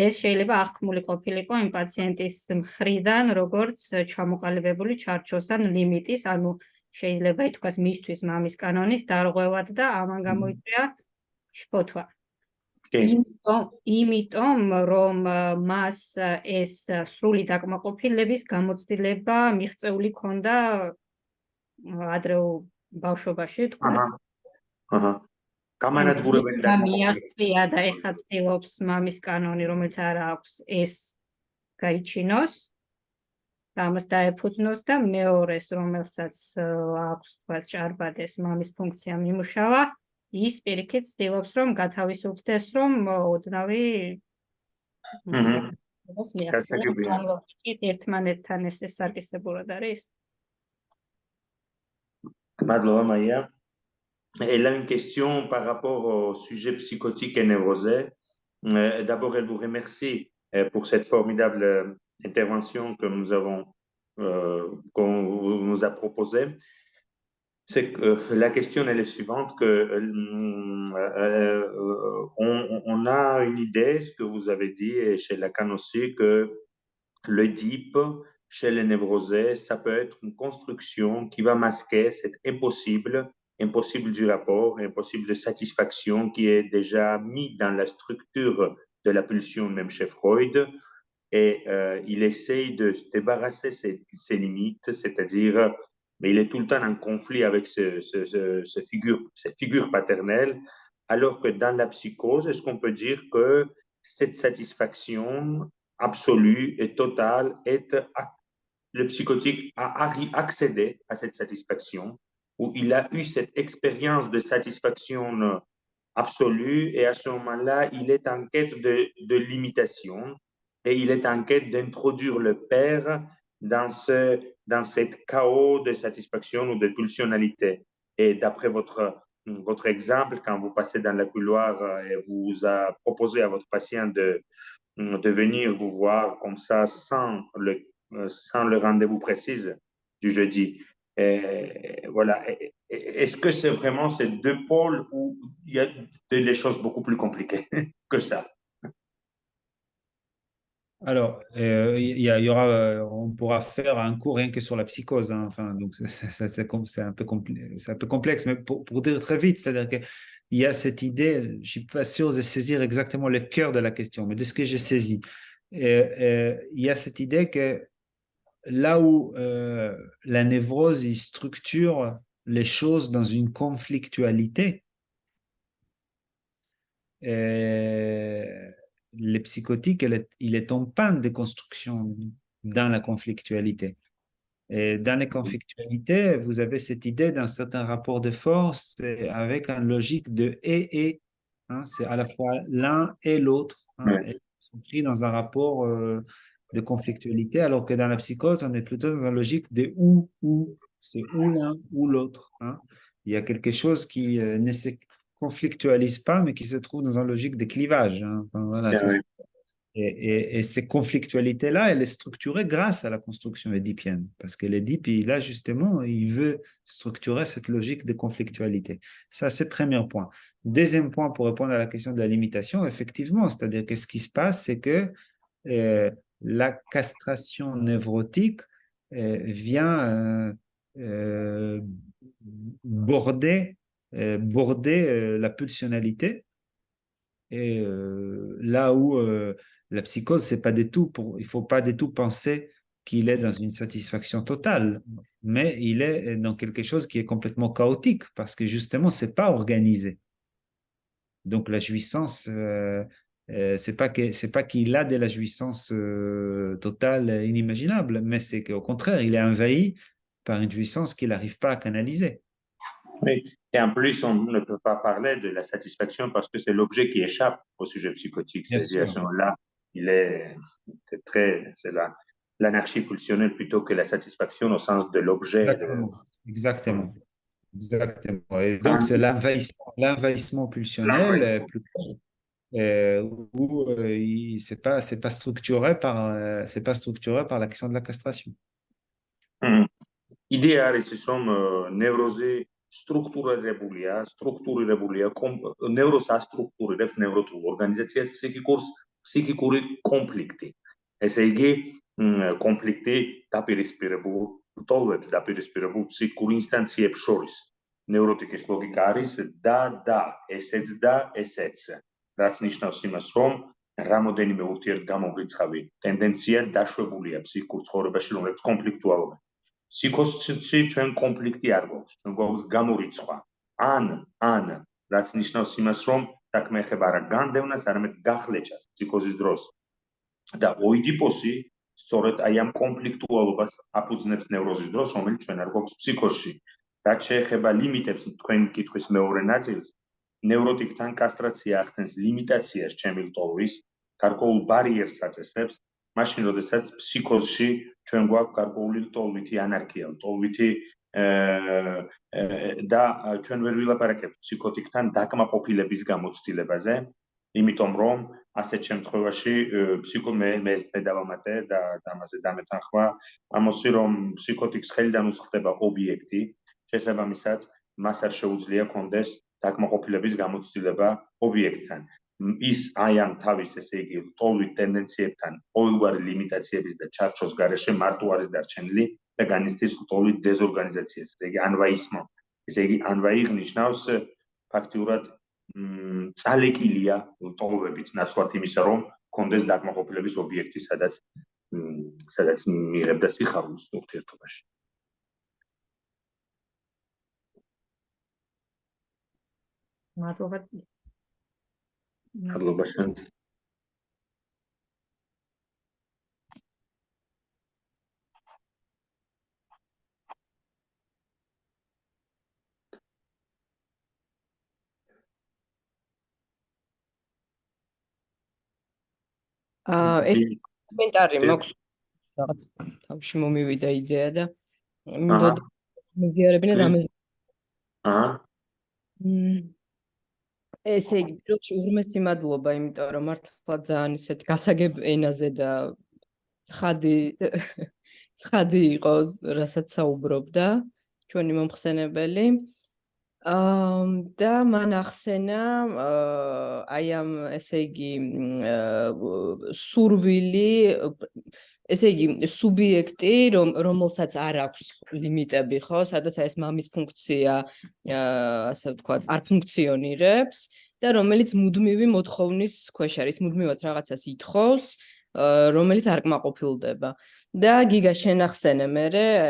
Speaker 6: ეს შეიძლება აღქმული ყოფილიყო იმ პაციენტის მხრიდან, როგორც ჩამოყალიბებული ჩარჩოს ან ლიმიტის, ანუ შეიძლება ითქვას მისთვის მამის კანონის დარღვევად და ამან გამოიწვია შფოთვა. იმიტომ რომ მას ეს სრული დაკმაყოფილების გამოცდილება მიღწეული ქონდა ადრეულ ბავშვობაში, თქვა.
Speaker 1: გამანადგურებელი
Speaker 6: და მიაღწია და ეხლა ცდილობს მამის კანონი, რომელიც არ აქვს ეს გაიჩინოს და ამას დაეფუძნოს და მეორეს, რომელსაც აქვს თქვა ჭარბადეს მამის ფუნქცია მიმუშავა, ის პირიქით ცდილობს რომ გათავისუფლდეს, რომ ოდნავი ერთმანეთთან ეს სარკისებურად არის.
Speaker 1: მადლობა მაია. Elle a une question par rapport au sujet psychotique et névrosé. D'abord, elle vous remercie pour cette formidable intervention que qu'on nous a proposée. C'est que la question elle est suivante que on a une idée, ce que vous avez dit et chez Lacan aussi, que l'Oedipe chez les névrosés, ça peut être une construction qui va masquer cet impossible du rapport, impossible de satisfaction qui est déjà mis dans la structure de la pulsion, même chez Freud. Et il essaye de se débarrasser ses limites, c'est-à-dire, il est tout le temps en conflit avec cette figure paternelle, alors que dans la psychose, est-ce qu'on peut dire que cette satisfaction absolue et totale le psychotique a accédé à cette satisfaction, où il a eu cette expérience de satisfaction absolue, et à ce moment-là, il est en quête de limitation, et il est en quête d'introduire le père dans cette chaos de satisfaction ou de pulsionalité. Et d'après votre exemple, quand vous passez dans le couloir et vous a proposé à votre patient de venir vous voir comme ça sans le rendez-vous précis du jeudi. Voilà. Est-ce que c'est vraiment ces deux pôles où il y a des choses beaucoup plus compliquées que ça?
Speaker 2: Alors, il y aura, on pourra faire un cours rien que sur la psychose, hein. Enfin, donc c'est un peu c'est un peu complexe, mais pour dire très vite, c'est-à-dire qu'il y a cette idée, je suis pas sûr de saisir exactement le cœur de la question, mais de ce que j'ai saisi, il y a cette idée que là où la névrose il structure les choses dans une conflictualité, les psychotiques, il est en panne de construction dans la conflictualité. Et dans les conflictualités, vous avez cette idée d'un certain rapport de force avec une logique de et. Hein, c'est à la fois l'un et l'autre. Hein, et ils sont pris dans un rapport de conflictualité, alors que dans la psychose, on est plutôt dans une logique de ou. C'est ou l'un ou l'autre. Hein. Il y a quelque chose qui ne se conflictualise pas, mais qui se trouve dans une logique de clivage. Hein. Enfin, voilà, c'est ça. Et ces conflictualités-là, elle est structurée grâce à la construction édipienne. Parce que l'Édipe, là, justement, il veut structurer cette logique de conflictualité. Ça, c'est le premier point. Deuxième point, pour répondre à la question de la limitation, effectivement, c'est-à-dire que ce qui se passe, c'est que la castration névrotique vient border la pulsionalité. Et là où la psychose, c'est pas du tout il faut pas du tout penser qu'il est dans une satisfaction totale, mais il est dans quelque chose qui est complètement chaotique parce que justement, c'est pas organisé. Donc la jouissance, c'est pas qu'il a de la jouissance totale, inimaginable, mais c'est qu'au contraire, il est envahi par une jouissance qu'il n'arrive pas à canaliser.
Speaker 1: Oui. Et en plus, on ne peut pas parler de la satisfaction parce que c'est l'objet qui échappe au sujet psychotique.
Speaker 2: Bien
Speaker 1: C'est-à-dire, à ce
Speaker 2: sûr.
Speaker 1: moment-là, c'est l'anarchie pulsionnelle plutôt que la satisfaction au sens de l'objet.
Speaker 2: Exactement. Et donc, c'est l'envahissement pulsionnel où c'est pas structuré par l'action de la castration.
Speaker 1: Იდეა არის ის, რომ ნევროზი სტრუქტურირებულია, ნევროს ასტრუქტურირებს ნევროტულ ორგანიზაციას ფსიქიკური კონფლიქტი. ესე იგი, კონფლიქტი დაპირისპირებულ რტოლვებს, დაპირისპირებულ ფსიქიკურ ინსტანციებს შორის. ნევროტიკის ლოგიკა არის და, ესეც და ესეც. რაც ნიშნავს იმას, რომ რამოდენიმე ურთიერთგამომრიცხავი ტენდენცია დაშვებულია ფსიქიკურ ცხოვრებაში, რომლებიც კონფლიქტუალობენ. Psikhosში ჩვენ კონფლიქტი არ გვაქვს, ჩვენ გვაქვს გამორიცხვა. ან რაც ნიშნავს იმას, რომ საქმე ეხება არა განდევნას, არამედ გახლეჭას ფსიქოზის დროს. და ოიდიპოსი სწორედ აი ამ კონფლიქტუალობას აფუძნებს ნევროზის დროს, რომელიც ჩვენ არ გვაქვს ფსიქოსში. რაც შეეხება ლიმიტებს, თქვენი კითხვის მეორე ნაწილს, ნევროტიკთან კასტრაცია ახდენს ლიმიტაციას ჩემი ლტოლვის, გარკვეულ ბარიერს აწესებს. მაშინ, როდესაც ფსიქოზში ჩვენ გვაქვს გარკვეული ლტოლვითი ანარქია, ლტოლვითი და ჩვენ ვერ ვილაპარაკებთ ფსიქოტიკთან დაკმაყოფილების გამოცდილებაზე, იმიტომ რომ ასეთ შემთხვევაში მე დავამატე და ამაზე დამეთანხმა ამოსი, რომ ფსიქოტიკს ხელიდან უწყდება ობიექტი, შესაბამისად, მას არ შეუძლია კონდეს დაკმაყოფილების გამოცდილება ობიექტთან. ის აი ამ თავის, ესე იგი, ლტოლვით ტენდენციებთან ყოველგვარი ლიმიტაციების და ჩარჩოს გარეშე მარტო არის დარჩენილი და განიცდის ლტოლვით დეზორგანიზაციას. ესე იგი, ანვაისმო. ესე იგი, ანვაი ნიშნავს ფაქტიურად წალეკილია ლტოლვებით, ნაცვლად იმისა, რომ კონდეს დაკმაყოფილების ობიექტი, სადაც მიიღებდა სიხარულს ურთიერთობაში.
Speaker 6: მადლობა.
Speaker 1: მადლობა შენს.
Speaker 7: ერთი კომენტარი მაქვს, რაღაც თავში მომივიდა იდეა და მინდოდა მეზიარებინა და ესე იგი, პირველში უღრმესი მადლობა, იმიტომ რომ მართლა ძალიან ისეთ გასაგებ ენაზე და ცხადი იყო, რასაც საუბრობდა ჩვენი მომხსენებელი. და მან ახსენა აი ამ ესე იგი სურვილი ესე იგი სუბიექტი რომელსაც არ აქვს ლიმიტები ხო სადაც ეს მამის ფუნქცია ასე ვთქვათ არ ფუნქციონირებს და რომელიც მუდმივი მოთხოვნის ქვეშ არის მუდმივად რაღაცას ითხოვს რომელიც არ კმაყოფილდება და გიგა შენახსენე მე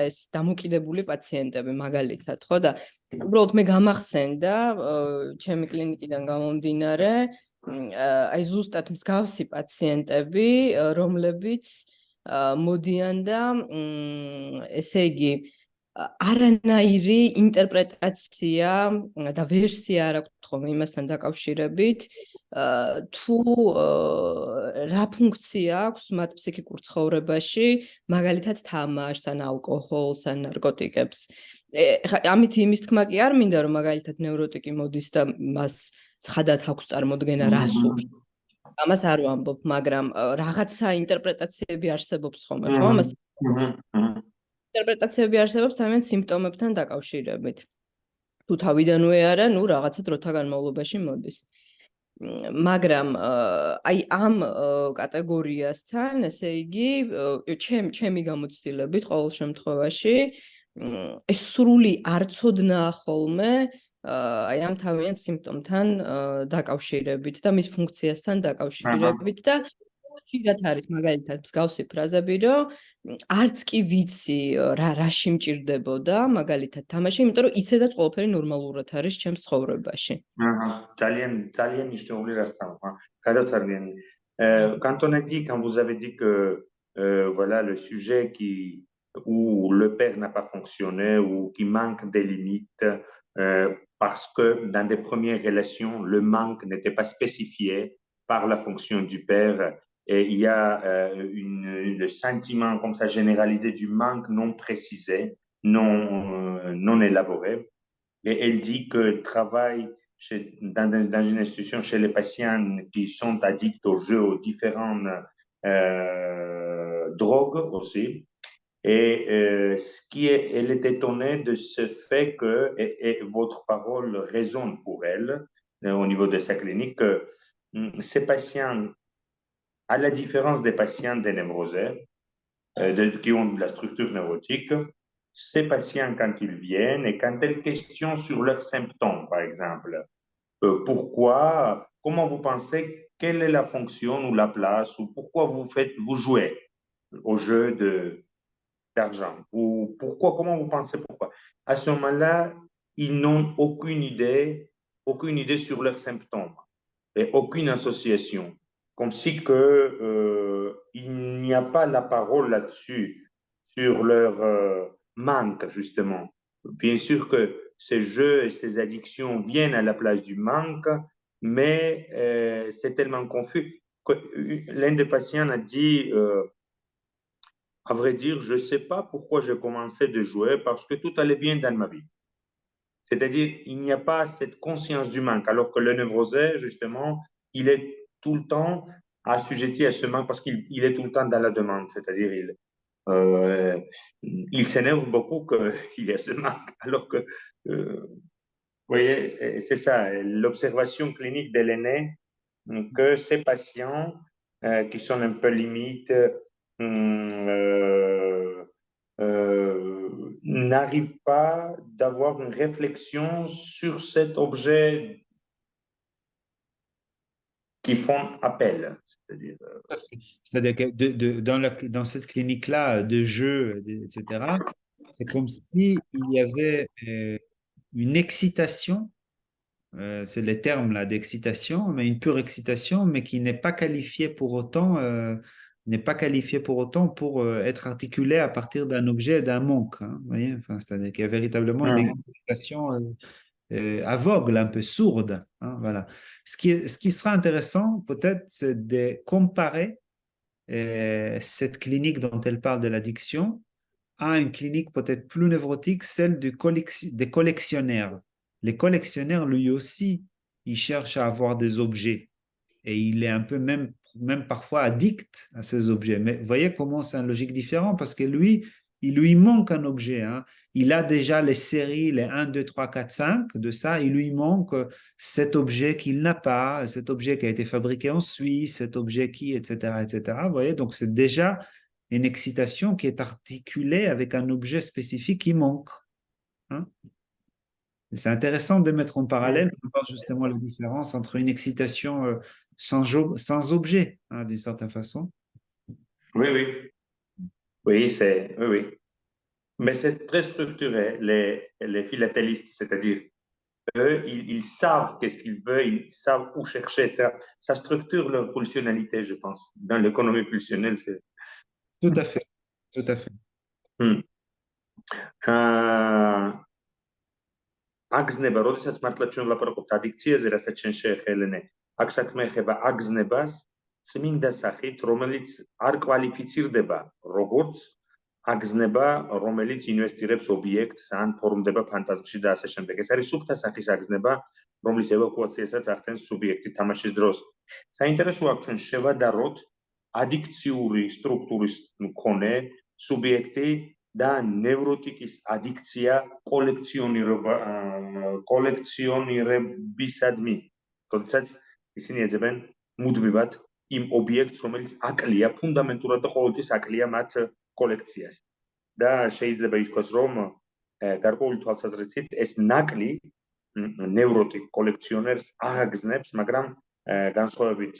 Speaker 7: ეს დამოკიდებული პაციენტები მაგალითად ხო და უბრალოდ მე გამახსენდა ჩემი კლინიკიდან გამომდინარე აი ზუსტად მსგავსი პაციენტები რომლებიც მოდიან და ესე იგი არანაირი ინტერპრეტაცია და ვერსია არ აქვს ხოლმე იმასთან დაკავშირებით თუ რა ფუნქცია აქვს მათ ფსიქიკურ ცხოვრებაში მაგალითად თამაშს ან ალკოჰოლს ან ნარკოტიკებს ამით იმის თქმა კი არ მინდა რომ მაგალითად ნევროტიკი მოდის და მას ცხადად აქვს წარმოდგენა რა სურს ამას არ ვამბობ მაგრამ რაღაცა ინტერპრეტაციები არსებობს ხოლმე ხო ამას ინტერპრეტაციები არსებობს თავიანთ სიმპტომებთან დაკავშირებით თუ თავიდანვე არა ნუ რაღაცა დროთა განმავლობაში მოდის მაგრამ აი ამ კატეგორიასთან ესე იგი ჩემი გამოცდილებით ყოველ შემთხვევაში ეს სრული არცოდნა ხოლმე აი ამ თავიანთ სიმპტომთან დაკავშირებით და მის ფუნქციასთან დაკავშირებით და ხშირად არის მაგალითად მსგავსი ფრაზები რომ არც კი ვიცი რაში მჭირდებოდა მაგალითად თამაში იმიტომ რომ ისედაც ყველაფერი ნორმალურად არის ჩემს ცხოვრებაში
Speaker 1: ძალიან მნიშვნელოვანი რასთან გადავთარგმნი quand on a dit quand vous avez dit que voilà le sujet où le père n'a pas fonctionné ou qui manque des limites parce que dans des premières relations le manque n'était pas spécifié par la fonction du père et il y a le sentiment comme ça généralisé du manque non précisé, non élaboré. Et elle dit qu'elle travaille dans une institution chez les patients qui sont addicts aux jeux, aux différentes drogues aussi. Et elle est étonnée de ce fait que, et votre parole résonne pour elle au niveau de sa clinique, que ces patients à la différence des patients des névrosés, qui ont de la structure neurotique, ces patients, quand ils viennent et quand elles questionnent sur leurs symptômes, par exemple, pourquoi, comment vous pensez, quelle est la fonction ou la place, ou pourquoi vous jouez au jeu d'argent, ou pourquoi, comment vous pensez pourquoi. À ce moment-là, ils n'ont aucune idée sur leurs symptômes et aucune association. Comme si il n'y a pas la parole là-dessus, sur leur manque, justement. Bien sûr que ces jeux et ces addictions viennent à la place du manque, mais c'est tellement confus. L'un des patients a dit, à vrai dire, je ne sais pas pourquoi j'ai commencé de jouer, parce que tout allait bien dans ma vie. C'est-à-dire, il n'y a pas cette conscience du manque, alors que le névrosé, justement, il est tout le temps assujetti à ce manque parce qu'il est tout le temps dans la demande, c'est-à-dire il s'énerve beaucoup qu'il y a ce manque, alors que, vous voyez, c'est ça, l'observation clinique de l'aîné, que ces patients qui sont un peu limites n'arrivent pas d'avoir une réflexion sur cet objet qui font appel.
Speaker 2: C'est-à-dire que dans cette clinique-là de jeu, etc., c'est comme s'il y avait une excitation, c'est les termes là d'excitation, mais une pure excitation, mais qui n'est pas qualifiée pour autant pour être articulée à partir d'un objet, d'un manque. Hein, vous voyez, enfin, c'est-à-dire qu'il y a véritablement une excitation aveugle, un peu sourde. Hein, voilà. Ce qui sera intéressant, peut-être, c'est de comparer cette clinique dont elle parle de l'addiction à une clinique peut-être plus névrotique, celle des collectionneurs. Les collectionneurs, lui aussi, il cherche à avoir des objets et il est un peu même parfois addict à ces objets. Mais vous voyez comment c'est une logique différente parce que lui, il lui manque un objet. Hein. Il a déjà les séries, les 1, 2, 3, 4, 5 de ça. Il lui manque cet objet qu'il n'a pas, cet objet qui a été fabriqué en Suisse, cet objet qui, etc., etc. Vous voyez, donc c'est déjà une excitation qui est articulée avec un objet spécifique qui manque. Hein. C'est intéressant de mettre en parallèle pour voir justement la différence entre une excitation sans objet, hein, d'une certaine façon.
Speaker 1: Oui, oui. Oui, oui, oui. Mais c'est très structuré, les philatélistes, c'est-à-dire, eux, ils savent qu'est-ce qu'ils veulent, ils savent où chercher. Ça structure leur pulsionalité, je pense. Dans l'économie pulsionnelle, c'est.
Speaker 2: Tout à fait, tout à fait.
Speaker 1: აგზნება, როდესაც მართლაც ჩვენ ვლაპარაკობთ ადიქციაზე, რასაც ჩვენ შეეხელენე, აქ საქმე ეხება აგზნებას წმინდა სახით, რომელიც არ კვალიფიცირდება როგორც აგზნება, რომელიც ინვესტირებს ობიექტს ან ფორმდება ფანტაზმში და ასე შემდეგ. ეს არის სუფთა სახის აგზნება, რომლის ევაკუაციასაც ახდენს სუბიექტი თამაშის დროს. საინტერესოა აქ ჩვენ შევადაროთ ადიქციური სტრუქტურის მქონე სუბიექტი და ნევროტიკის ადიქცია კოლექციონირებისადმი. როდესაც ისინი ეძებენ მუდმივად იმ ობიექტს, რომელიც აკლია, ფუნდამენტურად და ყოველთვის აკლია მათ კოლექციას. და შეიძლება ითქვას, რომ გარკვეული თვალსაზრისით ეს ნაკლი ნევროტიკ კოლექციონერს აღგზნებს, მაგრამ განსხვავებით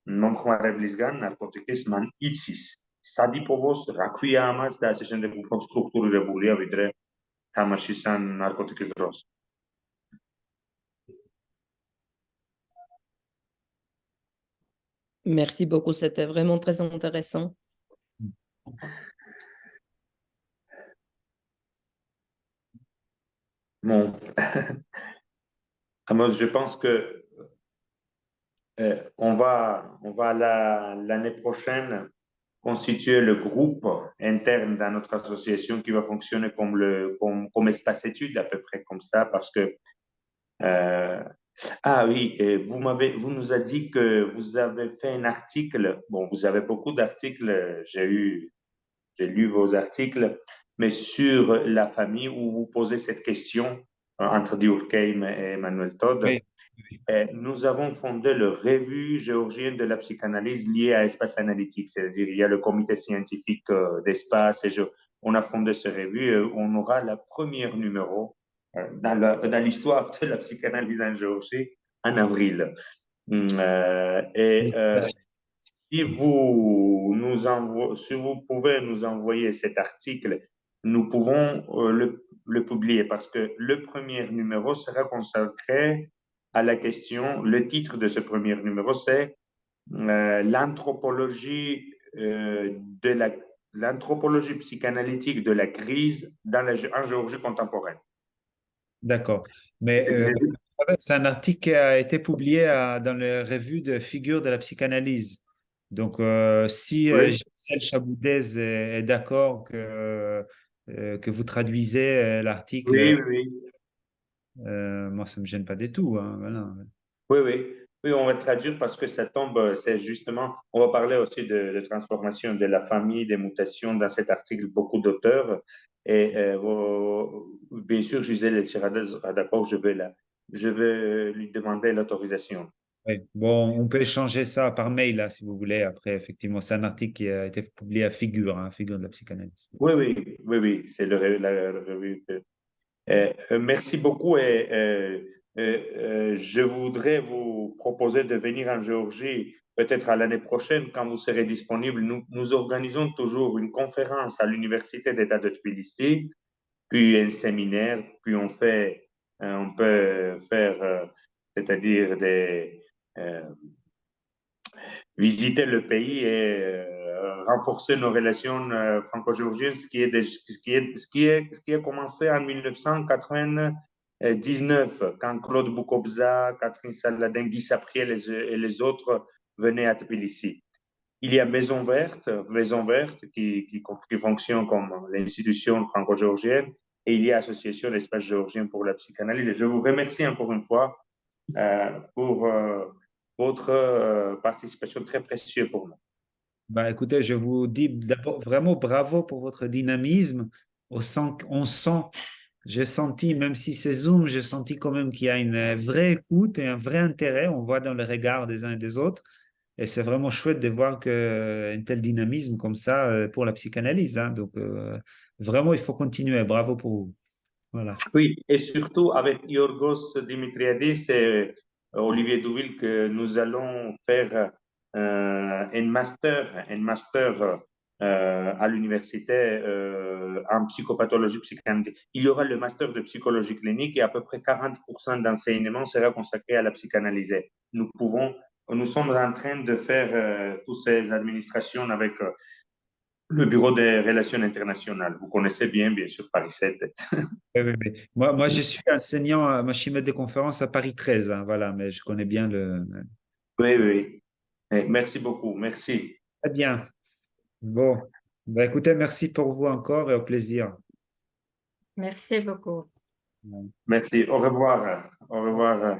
Speaker 1: მომხმარებლისგან ნარკოტიკის მან იცის სადიპოვოს, რა ქვია ამას და ასე შემდეგ უფრო სტრუქტურირებულია ვიდრე თამაშის ან ნარკოტიკის დროს.
Speaker 7: Merci beaucoup, c'était vraiment très intéressant.
Speaker 1: Bon. Amos, je pense que on va l'année prochaine constituer le groupe interne dans notre association qui va fonctionner comme espace études, à peu près comme ça, parce que ah oui, vous nous avez dit que vous avez fait un article. Bon, vous avez beaucoup d'articles, j'ai lu vos articles, mais sur la famille où vous posez cette question entre Durkheim et Emmanuel Todd.
Speaker 2: Oui.
Speaker 1: Nous avons fondé le revue géorgienne de la psychanalyse liée à Espace Analytique, c'est-à-dire il y a le comité scientifique d'Espace et on a fondé ce revue. On aura la première numéro dans l'histoire de la psychanalyse en Géorgie en avril. Si vous pouvez nous envoyer cet article, nous pouvons le publier parce que le premier numéro sera consacré à la question. Le titre de ce premier numéro, c'est l'anthropologie l'anthropologie psychanalytique de la crise en Géorgie contemporaine.
Speaker 2: D'accord. Mais c'est un article qui a été publié dans la revue de figures de la psychanalyse. Donc, si Gisèle Chaboudez est d'accord que vous traduisez l'article, moi, ça ne me gêne pas du tout. Hein, voilà.
Speaker 1: Oui, on va traduire parce que ça tombe, c'est justement, on va parler aussi de transformation de la famille, des mutations dans cet article, beaucoup d'auteurs. Et bien sûr, Gisèle sera d'accord, je vais lui demander l'autorisation.
Speaker 2: Oui. Bon, on peut échanger ça par mail, là, si vous voulez. Après, effectivement, c'est un article qui a été publié à Figure, hein, Figure de la psychanalyse.
Speaker 1: Oui, c'est la revue. Merci beaucoup et je voudrais vous proposer de venir en Géorgie peut-être à l'année prochaine quand vous serez disponible. Nous organisons toujours une conférence à l'Université d'État de Tbilissi, puis un séminaire, puis on peut faire, c'est-à-dire visiter le pays et renforcer nos relations franco-géorgiennes, ce qui a commencé en 1999, quand Claude Boukobza, Catherine Saladin, Guy Sapriel et les autres venaient à Tbilissi. Il y a Maison Verte qui fonctionne comme l'institution franco-géorgienne, et il y a Association d'Espace Géorgien pour la psychanalyse. Et je vous remercie encore une fois pour votre participation très précieuse pour nous.
Speaker 2: Bah, écoutez, je vous dis d'abord vraiment bravo pour votre dynamisme. On sent, j'ai senti, même si c'est Zoom, j'ai senti quand même qu'il y a une vraie écoute et un vrai intérêt. On voit dans le regard des uns et des autres. Et c'est vraiment chouette de voir un tel dynamisme comme ça pour la psychanalyse, hein. Donc, vraiment, il faut continuer. Bravo pour vous. Voilà.
Speaker 1: Oui, et surtout avec Yorgos Dimitriadis et Olivier Douville que nous allons faire un master à l'université en psychopathologie psychanalytique. Il y aura le master de psychologie clinique et à peu près 40% d'enseignement sera consacré à la psychanalyse. Nous sommes en train de faire toutes ces administrations avec le Bureau des relations internationales. Vous connaissez bien sûr, Paris 7.
Speaker 2: Oui, oui, oui. Moi, je suis enseignant à maître de conférence à Paris 13, hein, voilà, mais je connais bien le.
Speaker 1: Oui, oui. Merci beaucoup. Merci.
Speaker 2: Très bien. Bon, bah, écoutez, merci pour vous encore et au plaisir.
Speaker 6: Merci beaucoup.
Speaker 1: Merci. Au revoir. Au revoir.